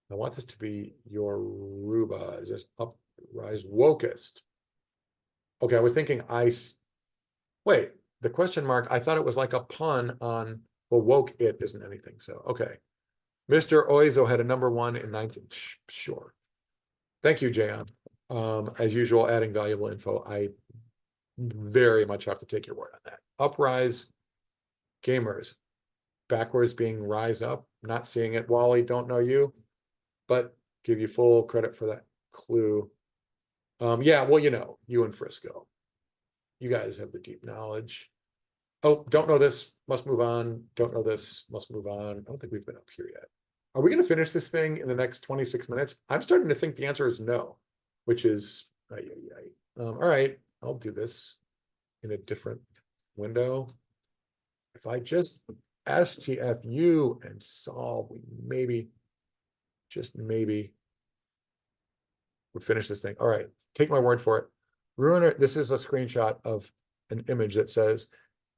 I want this to be your Ruba. Is this uprise wokest? Okay, I was thinking ice. Wait, the question mark, I thought it was like a pun on, well, woke it isn't anything. So, okay. Mr. Oizo had a #1 in 19. Sure. Thank you, Jayon. As usual, adding valuable info. I very much have to take your word on that. Uprise gamers. Backwards being rise up. Not seeing it. Wally, don't know you, but give you full credit for that clue. Yeah, well, you know, you and Frisco. You guys have the deep knowledge. Oh, don't know this, must move on. Don't know this, must move on. I don't think we've been up here yet. Are we going to finish this thing in the next 26 minutes? I'm starting to think the answer is no, which is, all right, I'll do this in a different window. If I just STFU and solve, we maybe, just maybe, would finish this thing. All right, take my word for it. Ruiner, this is a screenshot of an image that says,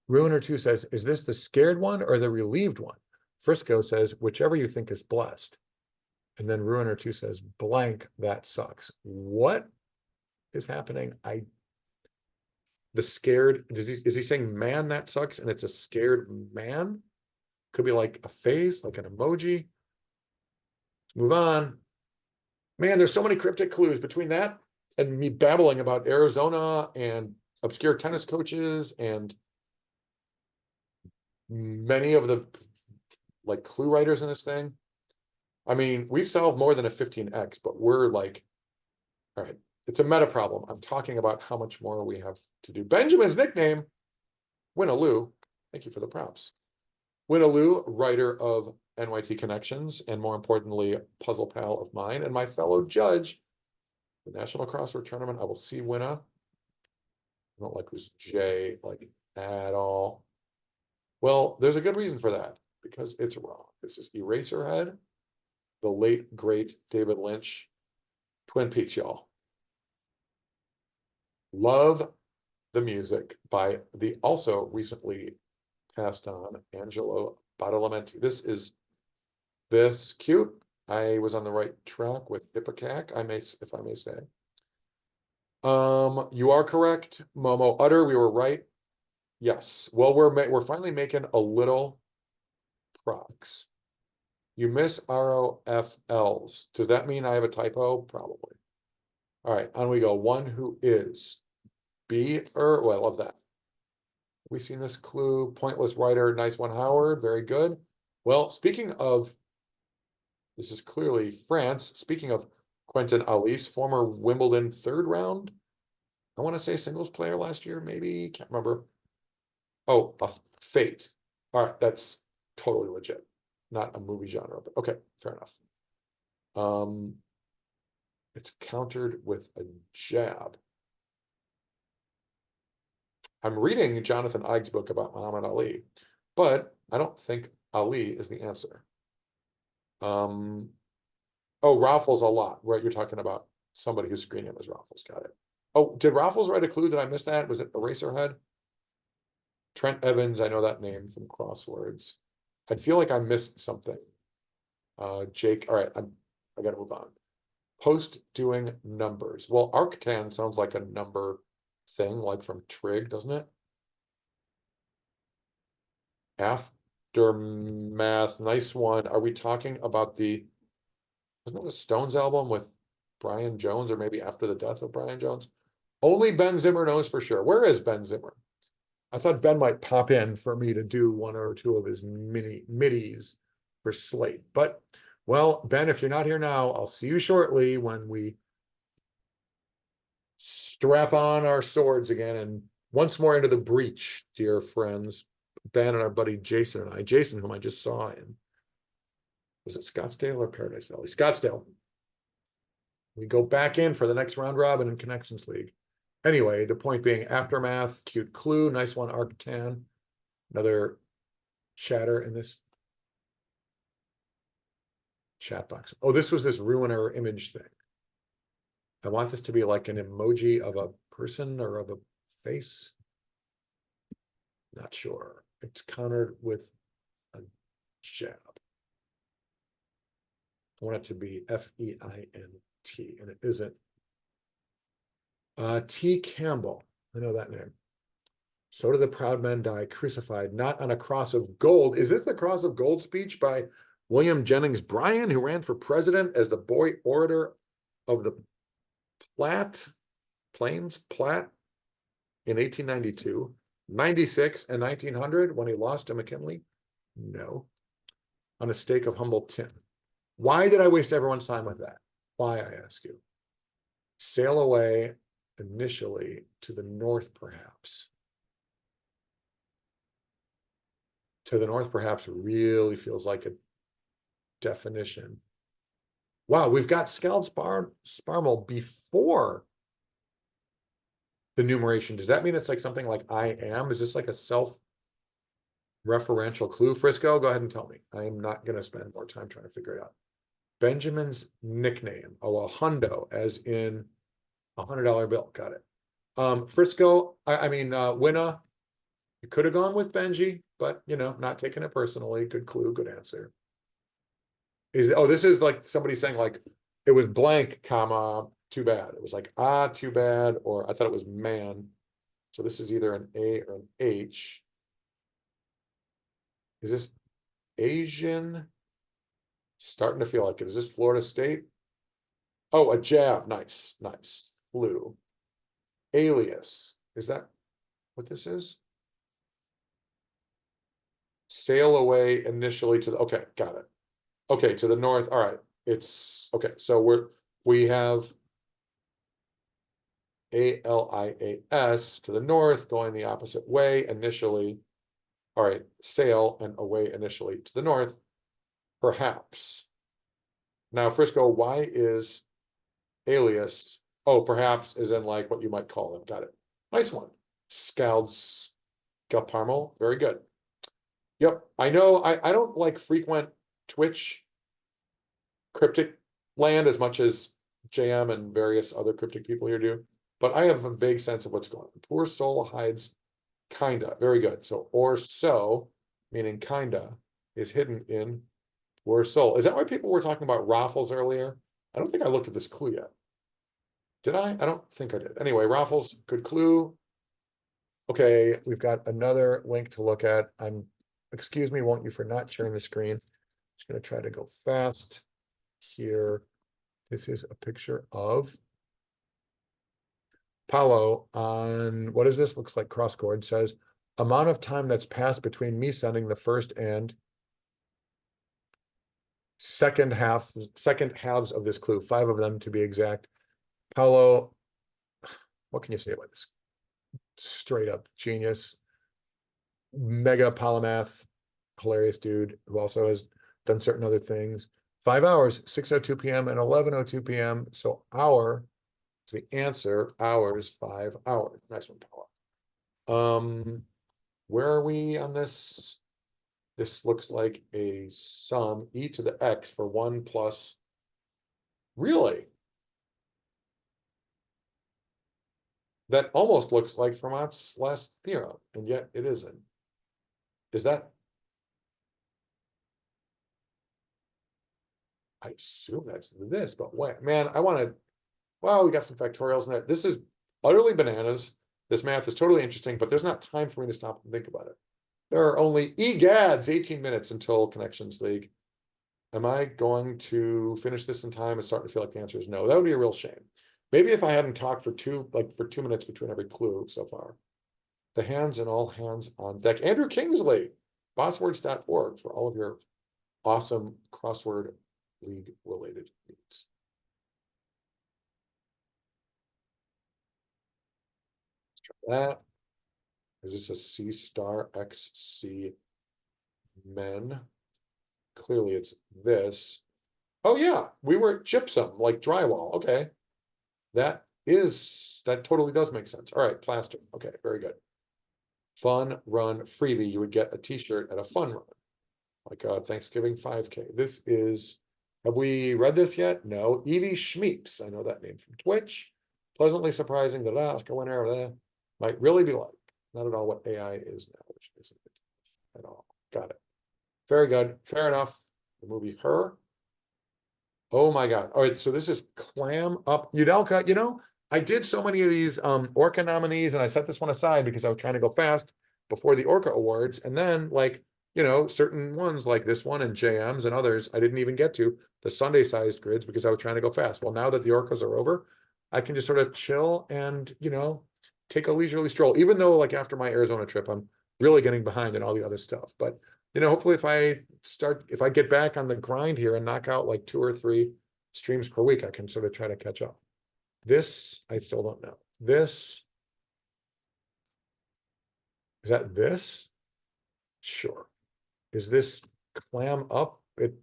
Ruiner2 says, is this the scared one or the relieved one? Frisco says, whichever you think is blessed. And then Ruiner2 says, blank, that sucks. What is happening? The scared, is he saying, man, that sucks? And it's a scared man? Could be like a face, like an emoji. Let's move on. Man, there's so many cryptic clues between that and me babbling about Arizona and obscure tennis coaches and many of the like clue writers in this thing. I mean, we've solved more than a 15x, but we're like, all right, it's a meta problem. I'm talking about how much more we have to do. Benjamin's nickname, Winaloo. Thank you for the props. Winaloo, writer of NYT Connections, and more importantly, puzzle pal of mine, and my fellow judge, the National Crossword Tournament. I will see Winna. I don't like this J like at all. Well, there's a good reason for that, because it's wrong. This is Eraserhead. the late, great David Lynch. Twin Peaks, y'all. Love the music by the also recently passed on Angelo Badalamenti. This cute. I was on the right track with Ipecac, if I may say. You are correct, Momo Utter. We were right. Yes. Well, we're finally making a little progress. You miss ROFLs. Does that mean I have a typo? Probably. All right, on we go. One who is well, I love that. We seen this clue. Pointless writer. Nice one, Howard. Very good. Well, speaking of, this is clearly France. Speaking of Quentin Alice, former Wimbledon third round. I want to say singles player last year, maybe. Can't remember. Oh, a Fate. All right, that's totally legit. Not a movie genre, but okay, fair enough. It's countered with a jab. I'm reading Jonathan Ives' book about Muhammad Ali, but I don't think Ali is the answer. Oh, Raffles a lot, right? You're talking about somebody who's screening him as Raffles. Got it. Oh, did Raffles write a clue? Did I miss that? Was it Eraserhead? Trent Evans, I know that name from Crosswords. I feel like I missed something. Jake, all right, I gotta move on. Post doing numbers. Well, Arctan sounds like a number thing, like from Trig, doesn't it? Aftermath, nice one. Are we talking about wasn't it the Stones album with Brian Jones, or maybe after the death of Brian Jones? Only Ben Zimmer knows for sure. Where is Ben Zimmer? I thought Ben might pop in for me to do one or two of his middies for Slate. But, well, Ben, if you're not here now, I'll see you shortly when we strap on our swords again and once more into the breach, dear friends. Ben and our buddy Jason and I. Jason, whom I just saw in, was it Scottsdale or Paradise Valley? Scottsdale. We go back in for the next round robin in Connections League. Anyway, the point being, Aftermath, cute clue, nice one, Arctan. Another chatter in this chat box. Oh, this was this ruiner image thing. I want this to be like an emoji of a person or of a face. Not sure. It's countered with a jab. I want it to be F-E-I-N-T, and it isn't. T. Campbell, I know that name. So do the proud men die crucified, not on a cross of gold. Is this the cross of gold speech by William Jennings Bryan, who ran for president as the boy orator of the Plains in 1892, 96, and 1900 when he lost to McKinley? No. On a stake of humble tin. Why did I waste everyone's time with that? Why, I ask you? Sail away initially to the north, perhaps. To the north, perhaps, really feels like a definition. Wow, we've got Scald Sparmal before the numeration. Does that mean it's like something like I am? Is this like a self-referential clue? Frisco, go ahead and tell me. I am not going to spend more time trying to figure it out. Benjamin's nickname. Oh, a hundo, as in $100 bill. Got it. Frisco, Winna, you could have gone with Benji, but not taking it personally. Good clue, good answer. This is like somebody saying like it was blank, comma, too bad. It was like, too bad, or I thought it was man. So this is either an A or an H. Is this Asian? Starting to feel like it. Is this Florida State? Oh, a jab. Nice, nice. Blue. Alias. Is that what this is? Sail away initially to the, okay, got it. Okay, to the north. All right. It's okay. So we have ALIAS to the north, going the opposite way initially. All right, sail and away initially to the north, perhaps. Now, Frisco, why is alias? Oh, perhaps is in like what you might call them. Got it. Nice one. Scouts Gaparmo. Very good. Yep. I know I don't like frequent Twitch cryptic land as much as JM and various other cryptic people here do, but I have a vague sense of what's going on. Poor soul hides kinda, very good. So, or so, meaning kinda, is hidden in poor soul. Is that why people were talking about raffles earlier? I don't think I looked at this clue yet. Did I? I don't think I did. Anyway, raffles, good clue. Okay, we've got another link to look at. Excuse me, won't you, for not sharing the screen. Just gonna try to go fast here. This is a picture of Paulo on, what is this? Looks like crosscord. Says, amount of time that's passed between me sending the first and second halves of this clue, 5 of them to be exact. Paulo, what can you say about this? Straight up genius, mega polymath, hilarious dude who also has done certain other things. 5 hours, 6:02 p.m. and 11:02 p.m. So hour is the answer. Hours, 5 hours. Nice one, Paula. Where are we on this? This looks like a sum e to the x for 1 plus. Really? That almost looks like Fermat's last theorem, and yet it isn't. Is that? I assume that's this, but what, man, I want to, well, we got some factorials in it. This is utterly bananas. This math is totally interesting, but there's not time for me to stop and think about it. There are only egads 18 minutes until Connections League. Am I going to finish this in time? It's starting to feel like the answer is no. That would be a real shame. Maybe if I hadn't talked for 2 minutes between every clue so far. The hands and all hands on deck. Andrew Kingsley, bosswords.org for all of your awesome crossword league related needs. Let's try that. Is this a C star XC men? Clearly it's this. Oh yeah, we were gypsum, like drywall. Okay. That totally does make sense. All right, plaster. Okay, very good. Fun run freebie. You would get a t-shirt at a fun run, like a Thanksgiving 5K. This is, have we read this yet? No. Evie Schmeeps. I know that name from Twitch. Pleasantly surprising that Oscar winner might really be like. Not at all what AI is now, which isn't it at all. Got it. Very good. Fair enough. The movie Her. Oh my God. All right. So this is Clam Up. Udelka, you know, I did so many of these Orca nominees and I set this one aside because I was trying to go fast before the Orca Awards. And then like, you know, certain ones like this one and JMs and others, I didn't even get to the Sunday sized grids because I was trying to go fast. Well, now that the Orcas are over, I can just sort of chill and, you know, take a leisurely stroll, even though like after my Arizona trip, I'm really getting behind in all the other stuff. But you know, hopefully if I get back on the grind here and knock out like 2 or 3 streams per week, I can sort of try to catch up. This, I still don't know. This, is that this? Sure. Is this clam up? It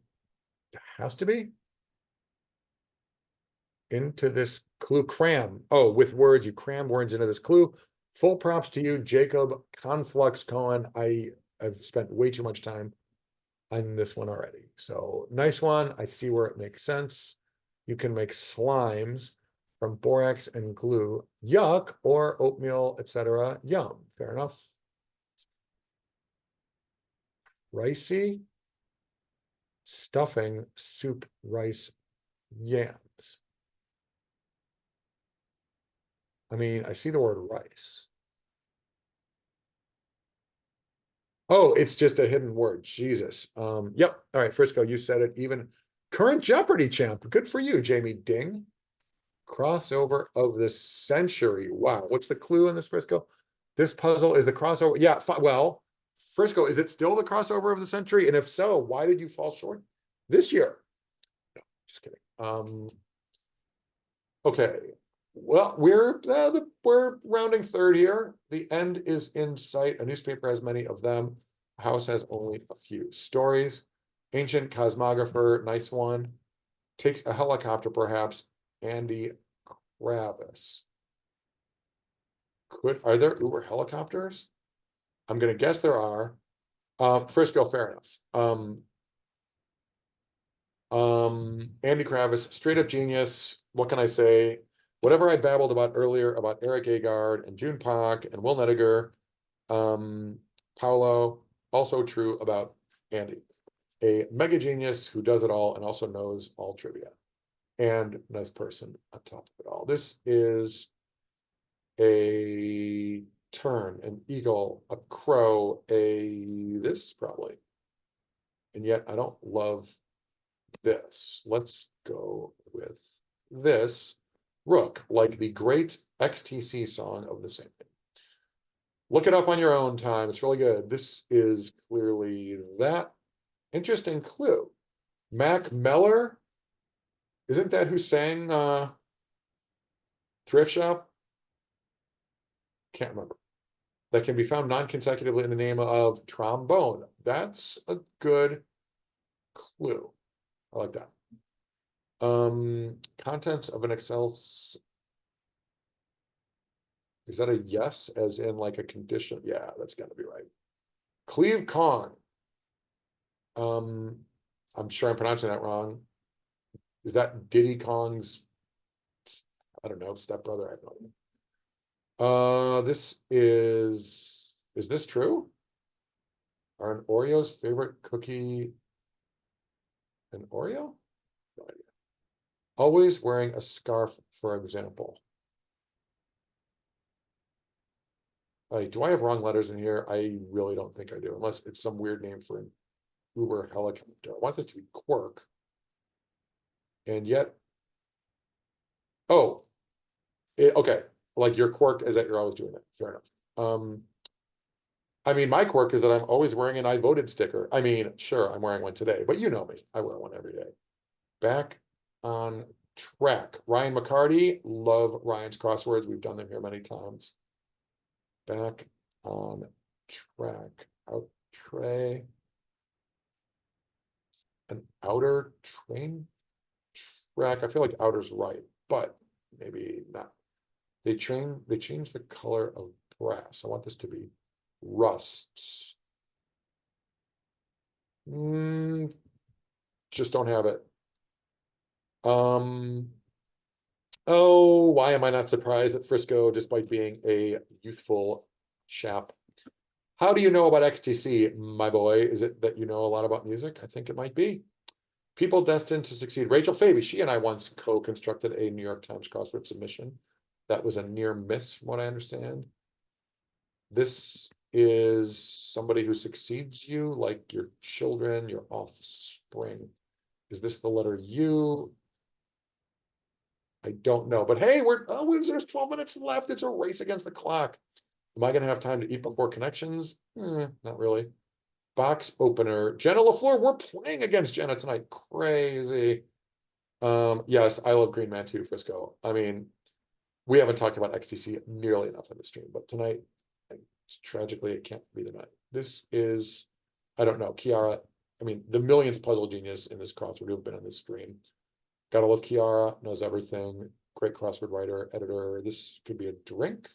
has to be. Into this clue, cram. Oh, with words, you cram words into this clue. Full props to you, Jacob Conflux Cohen. I've spent way too much time on this one already. So nice one. I see where it makes sense. You can make slimes from borax and glue. Yuck, or oatmeal, etc. Yum. Fair enough. Ricey. Stuffing, soup, rice, yams. I mean, I see the word rice. Oh, it's just a hidden word. Jesus. Yep. All right, Frisco, you said it. Even current Jeopardy champ. Good for you, Jamie Ding. Crossover of the century. Wow. What's the clue in this, Frisco? This puzzle is the crossover. Yeah. Well, Frisco, is it still the crossover of the century? And if so, why did you fall short this year? No, just kidding. Okay. Well, we're rounding third here. The end is in sight. A newspaper has many of them. A house has only a few. Stories. Ancient cosmographer, nice one. Takes a helicopter, perhaps. Andy Kravis. Are there Uber helicopters? I'm gonna guess there are. Frisco, fair enough. Andy Kravis, straight up genius. What can I say? Whatever I babbled about earlier about Eric Agard and June Pak and Will Nediger, Paolo, also true about Andy. A mega genius who does it all and also knows all trivia. And nice person on top of it all. This is a tern, an eagle, a crow, a this probably. And yet I don't love this. Let's go with this rook, like the great XTC song of the same name. Look it up on your own time. It's really good. This is clearly that. Interesting clue. Mac Meller, isn't that who sang Thrift Shop? Can't remember. That can be found non-consecutively in the name of trombone. That's a good clue. I like that. Contents of an Excel. Is that a yes, as in like a condition? Yeah, that's gotta be right. Cleve Kong. I'm sure I'm pronouncing that wrong. Is that Diddy Kong's, I don't know, stepbrother? I have no idea. This is this true? Are an Oreo's favorite cookie an Oreo? No idea. Always wearing a scarf, for example. Like, do I have wrong letters in here? I really don't think I do, unless it's some weird name for an Uber helicopter. I want this to be Quirk. And yet, oh, okay. Like your quirk is that you're always doing it. Fair enough. I mean, my quirk is that I'm always wearing an I voted sticker. I mean, sure, I'm wearing one today, but you know me. I wear one every day. Back on track. Ryan McCarty, love Ryan's crosswords. We've done them here many times. Back on track. Out tray. An outer train track. I feel like outer's right, but maybe not. They changed the color of brass. I want this to be rusts. Just don't have it. Oh, why am I not surprised that Frisco, despite being a youthful chap? How do you know about XTC, my boy? Is it that you know a lot about music? I think it might be. People destined to succeed. Rachel Faby, she and I once co-constructed a New York Times crossword submission. That was a near miss, from what I understand. This is somebody who succeeds you, like your children, your offspring. Is this the letter U? I don't know, but hey, there's 12 minutes left. It's a race against the clock. Am I gonna have time to eat before connections? Not really. Box opener. Jenna LaFleur, we're playing against Jenna tonight. Crazy. Yes, I love Green Man too, Frisco. I mean, we haven't talked about XTC nearly enough in the stream, but tonight, tragically, it can't be the night. This is, I don't know, Kiara. I mean, the millionth puzzle genius in this crossword who've been on this stream. Gotta love Kiara, knows everything. Great crossword writer, editor. This could be a drink.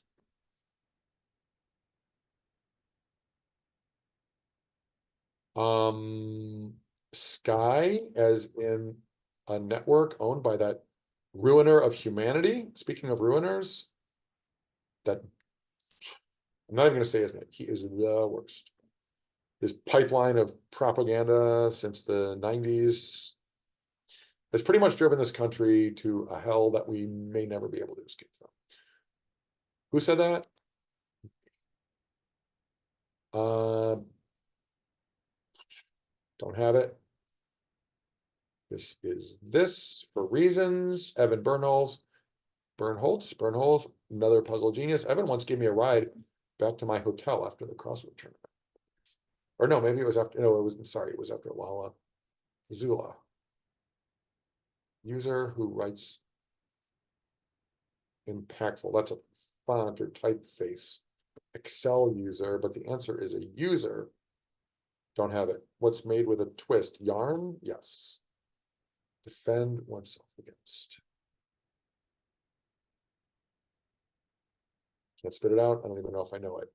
Sky, as in a network owned by that ruiner of humanity. Speaking of ruiners, that I'm not even gonna say his name. He is the worst. His pipeline of propaganda since the 90s has pretty much driven this country to a hell that we may never be able to escape from. Who said that? Don't have it. This is this for reasons. Evan Bernholz, another puzzle genius. Evan once gave me a ride back to my hotel after the crossword tournament. Or no, maybe it was after, no, it was, sorry, it was after Lala Zula. User who writes impactful. That's a font or typeface. Excel user, but the answer is a user. Don't have it. What's made with a twist? Yarn? Yes. Defend oneself against. Can't spit it out. I don't even know if I know it.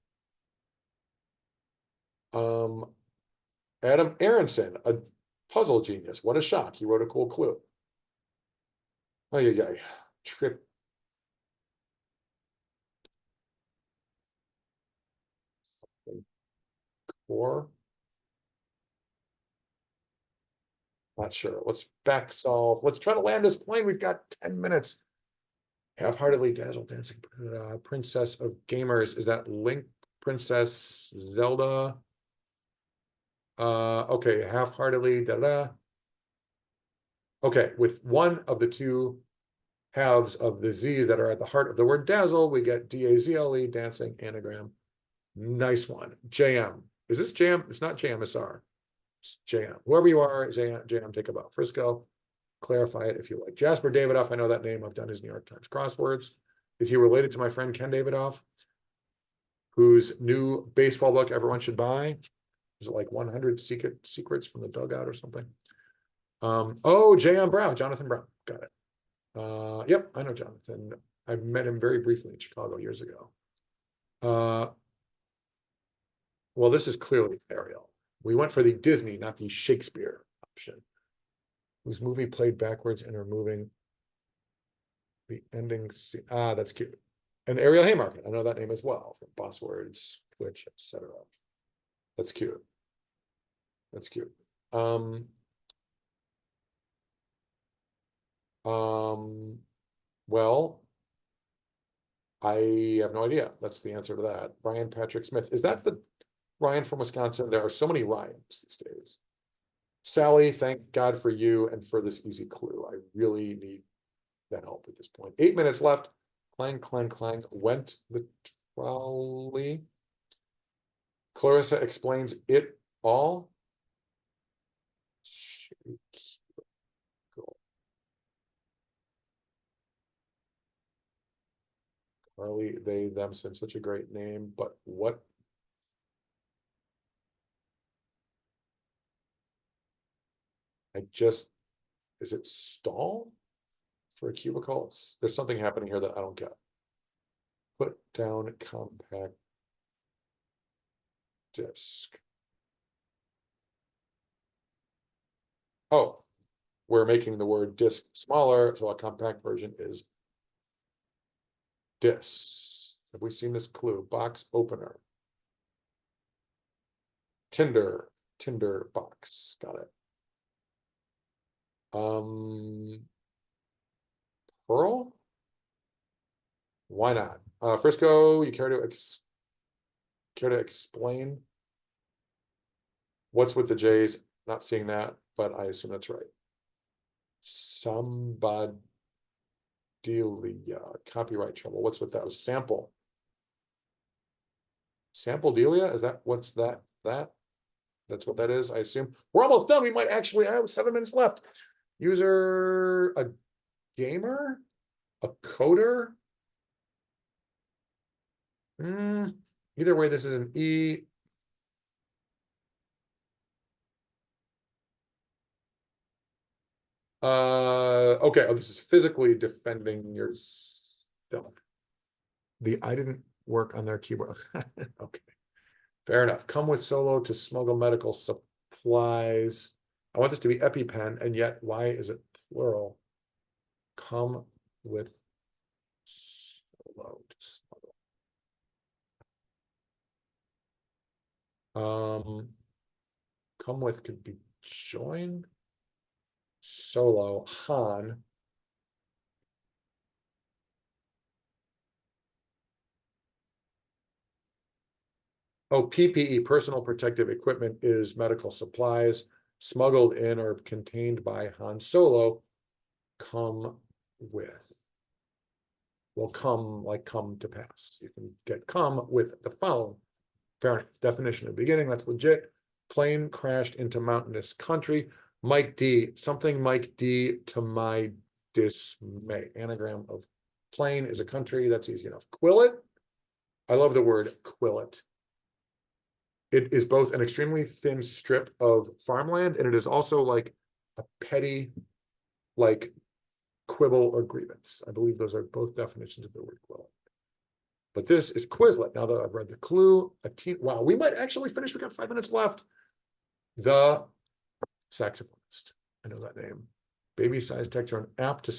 Adam Aronson, a Puzzle genius. What a shock. He wrote a cool clue. Oh, yeah. Trip. Or not sure. Let's back solve. Let's try to land this plane. We've got 10 minutes. Half-heartedly dazzle dancing princess of gamers. Is that Link, Princess Zelda? Okay, half-heartedly da. Okay, with one of the two halves of the Z's that are at the heart of the word dazzle, we get DAZLE, dancing anagram. Nice one. JM. Is this JM? It's not JMSR. It's JM. Whoever you are, JM, take a bow. Frisco. Clarify it if you like. Jasper Davidoff, I know that name. I've done his New York Times crosswords. Is he related to my friend Ken Davidoff, whose new baseball book everyone should buy? Is it like 100 Secrets from the Dugout or something? Oh, J.M. Brown, Jonathan Brown. Got it. Yep, I know Jonathan. I met him very briefly in Chicago years ago. Well, this is clearly Ariel. We went for the Disney, not the Shakespeare option. Whose movie played backwards and removing the ending. That's cute. And Ariel Haymarket, I know that name as well from Bosswords, Twitch, etc. That's cute. That's cute. Well, I have no idea. That's the answer to that. Brian Patrick Smith. Is that the Ryan from Wisconsin? There are so many Ryans these days. Sally, thank God for you and for this easy clue. I really need that help at this point. 8 minutes left. Clang, clang, clang. Went the trolley. Clarissa explains it all. Carly, they, them, sim, such a great name, but what? Is it stall for a cubicle? There's something happening here that I don't get. Put down compact disk. Oh, we're making the word disk smaller, so a compact version is disk. Have we seen this clue? Box opener. Tinder box. Got it. Pearl? Why not? Frisco, you care to explain what's with the J's? Not seeing that, but I assume that's right. Somebody copyright trouble. What's with that? Sample Delia? Is that what's that? That's what that is, I assume. We're almost done. We might actually have 7 minutes left. User, a gamer, a coder. Either way, this is an E. Okay. Oh, this is physically defending yourself. I didn't work on their keyboard. Okay. Fair enough. Come with Solo to smuggle medical supplies. I want this to be EpiPen, and yet why is it plural? Come with Solo to smuggle. Come with could be join. Solo, Han. Oh, PPE, personal protective equipment, is medical supplies smuggled in or contained by Han Solo. Come with. Will come to pass. You can get come with the following. Fair enough. Definition at the beginning, that's legit. Plane crashed into mountainous country. Mike D, something Mike D to my dismay. Anagram of plane is a country, that's easy enough. Quillet, I love the word quillet. It is both an extremely thin strip of farmland, and it is also like a petty, like quibble or grievance. I believe those are both definitions of the word quillet. But this is Quizlet. Now that I've read the clue, wow, we might actually finish. We got 5 minutes left. The saxophonist. I know that name. Baby size texture on app to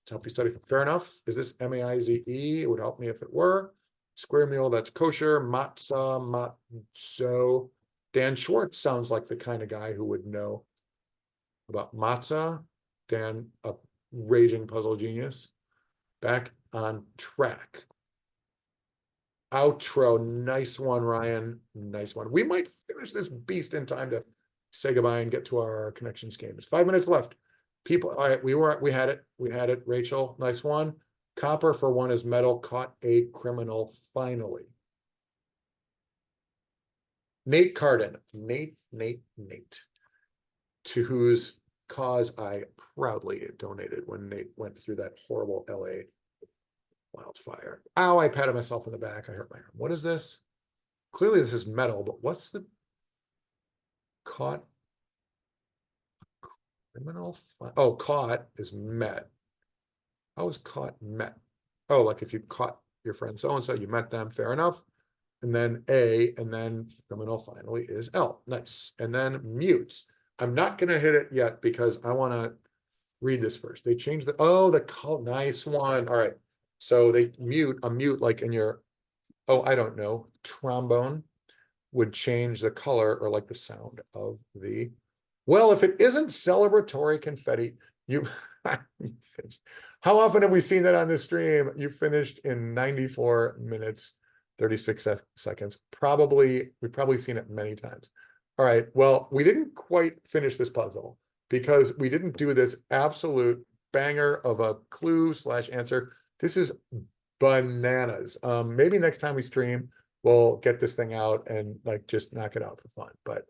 help you study. Fair enough. Is this M-A-I-Z-E? It would help me if it were. Square meal, that's kosher. Matzah, matzo. Dan Schwartz sounds like the kind of guy who would know about matzah. Dan, a raging puzzle genius. Back on track. Outro, nice one, Ryan. Nice one. We might finish this beast in time to say goodbye and get to our connections game. There's 5 minutes left. People, all right, we had it. Rachel, nice one. Copper for one is metal, caught a criminal finally. Nate Carden, Nate, to whose cause I proudly donated when Nate went through that horrible LA wildfire. Ow, I patted myself in the back. I hurt my arm. What is this? Clearly this is metal, but what's the caught? Criminal? Oh, caught is met. How is caught met? Oh, like if you caught your friend so-and-so, you met them, fair enough. And then A, and then criminal finally is L. Nice. And then mutes. I'm not going to hit it yet because I want to read this first. They changed the, oh, the call. Nice one. All right. So they mute, a mute like in your, oh, I don't know, trombone would change the color or like the sound of the, well, if it isn't celebratory confetti, you, how often have we seen that on this stream? You finished in 94 minutes, 36 seconds. We've probably seen it many times. All right, well, we didn't quite finish this puzzle because we didn't do this absolute banger of a clue / answer. This is bananas. Maybe next time we stream, we'll get this thing out and like just knock it out for fun. But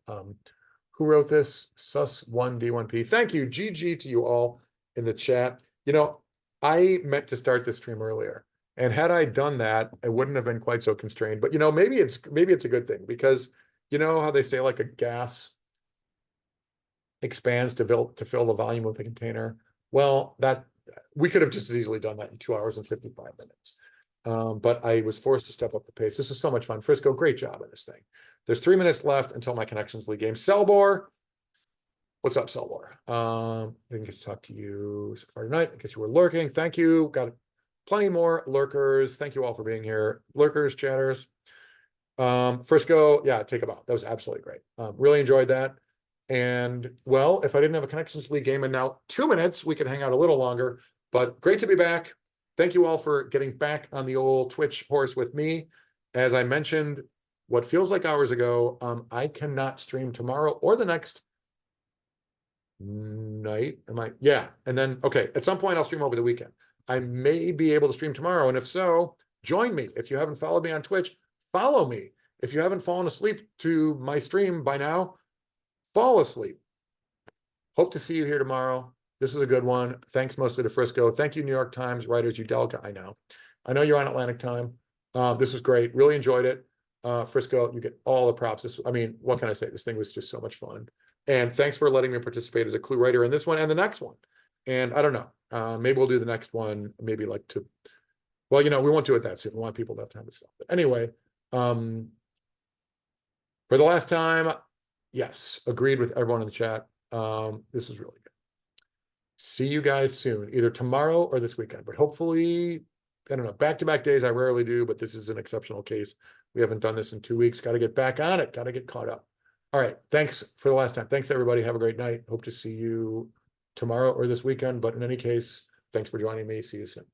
who wrote this? Sus1D1P. Thank you, GG to you all in the chat. You know, I meant to start this stream earlier, and had I done that, I wouldn't have been quite so constrained. But you know, maybe it's a good thing because you know how they say like a gas expands to fill the volume of the container. Well, that we could have just as easily done that in 2 hours and 55 minutes. But I was forced to step up the pace. This is so much fun. Frisco, great job on this thing. There's 3 minutes left until my Connections League game. Selbor, what's up, Selbor? I didn't get to talk to you so far tonight. I guess you were lurking. Thank you. Got plenty more lurkers. Thank you all for being here. Lurkers, chatters. Frisco, yeah, take a bow. That was absolutely great. Really enjoyed that. And well, if I didn't have a Connections League game in now 2 minutes, we could hang out a little longer. But great to be back. Thank you all for getting back on the old Twitch horse with me. As I mentioned, what feels like hours ago, I cannot stream tomorrow or the next night. Yeah. And then, okay, at some point I'll stream over the weekend. I may be able to stream tomorrow. And if so, join me. If you haven't followed me on Twitch, follow me. If you haven't fallen asleep to my stream by now, fall asleep. Hope to see you here tomorrow. This is a good one. Thanks mostly to Frisco. Thank you, New York Times writers, Udelka. I know you're on Atlantic time. This was great. Really enjoyed it. Frisco, you get all the props. I mean, what can I say? This thing was just so much fun. And thanks for letting me participate as a clue writer in this one and the next one. And I don't know, maybe we'll do the next one, maybe like well, you know, we won't do it that soon. We want people to have time to stop. But anyway, for the last time, yes, agreed with everyone in the chat. This was really good. See you guys soon, either tomorrow or this weekend, but hopefully, I don't know, back-to-back days I rarely do, but this is an exceptional case. We haven't done this in 2 weeks. Got to get back on it. Got to get caught up. All right. Thanks for the last time. Thanks, everybody. Have a great night. Hope to see you tomorrow or this weekend. But in any case, thanks for joining me. See you soon.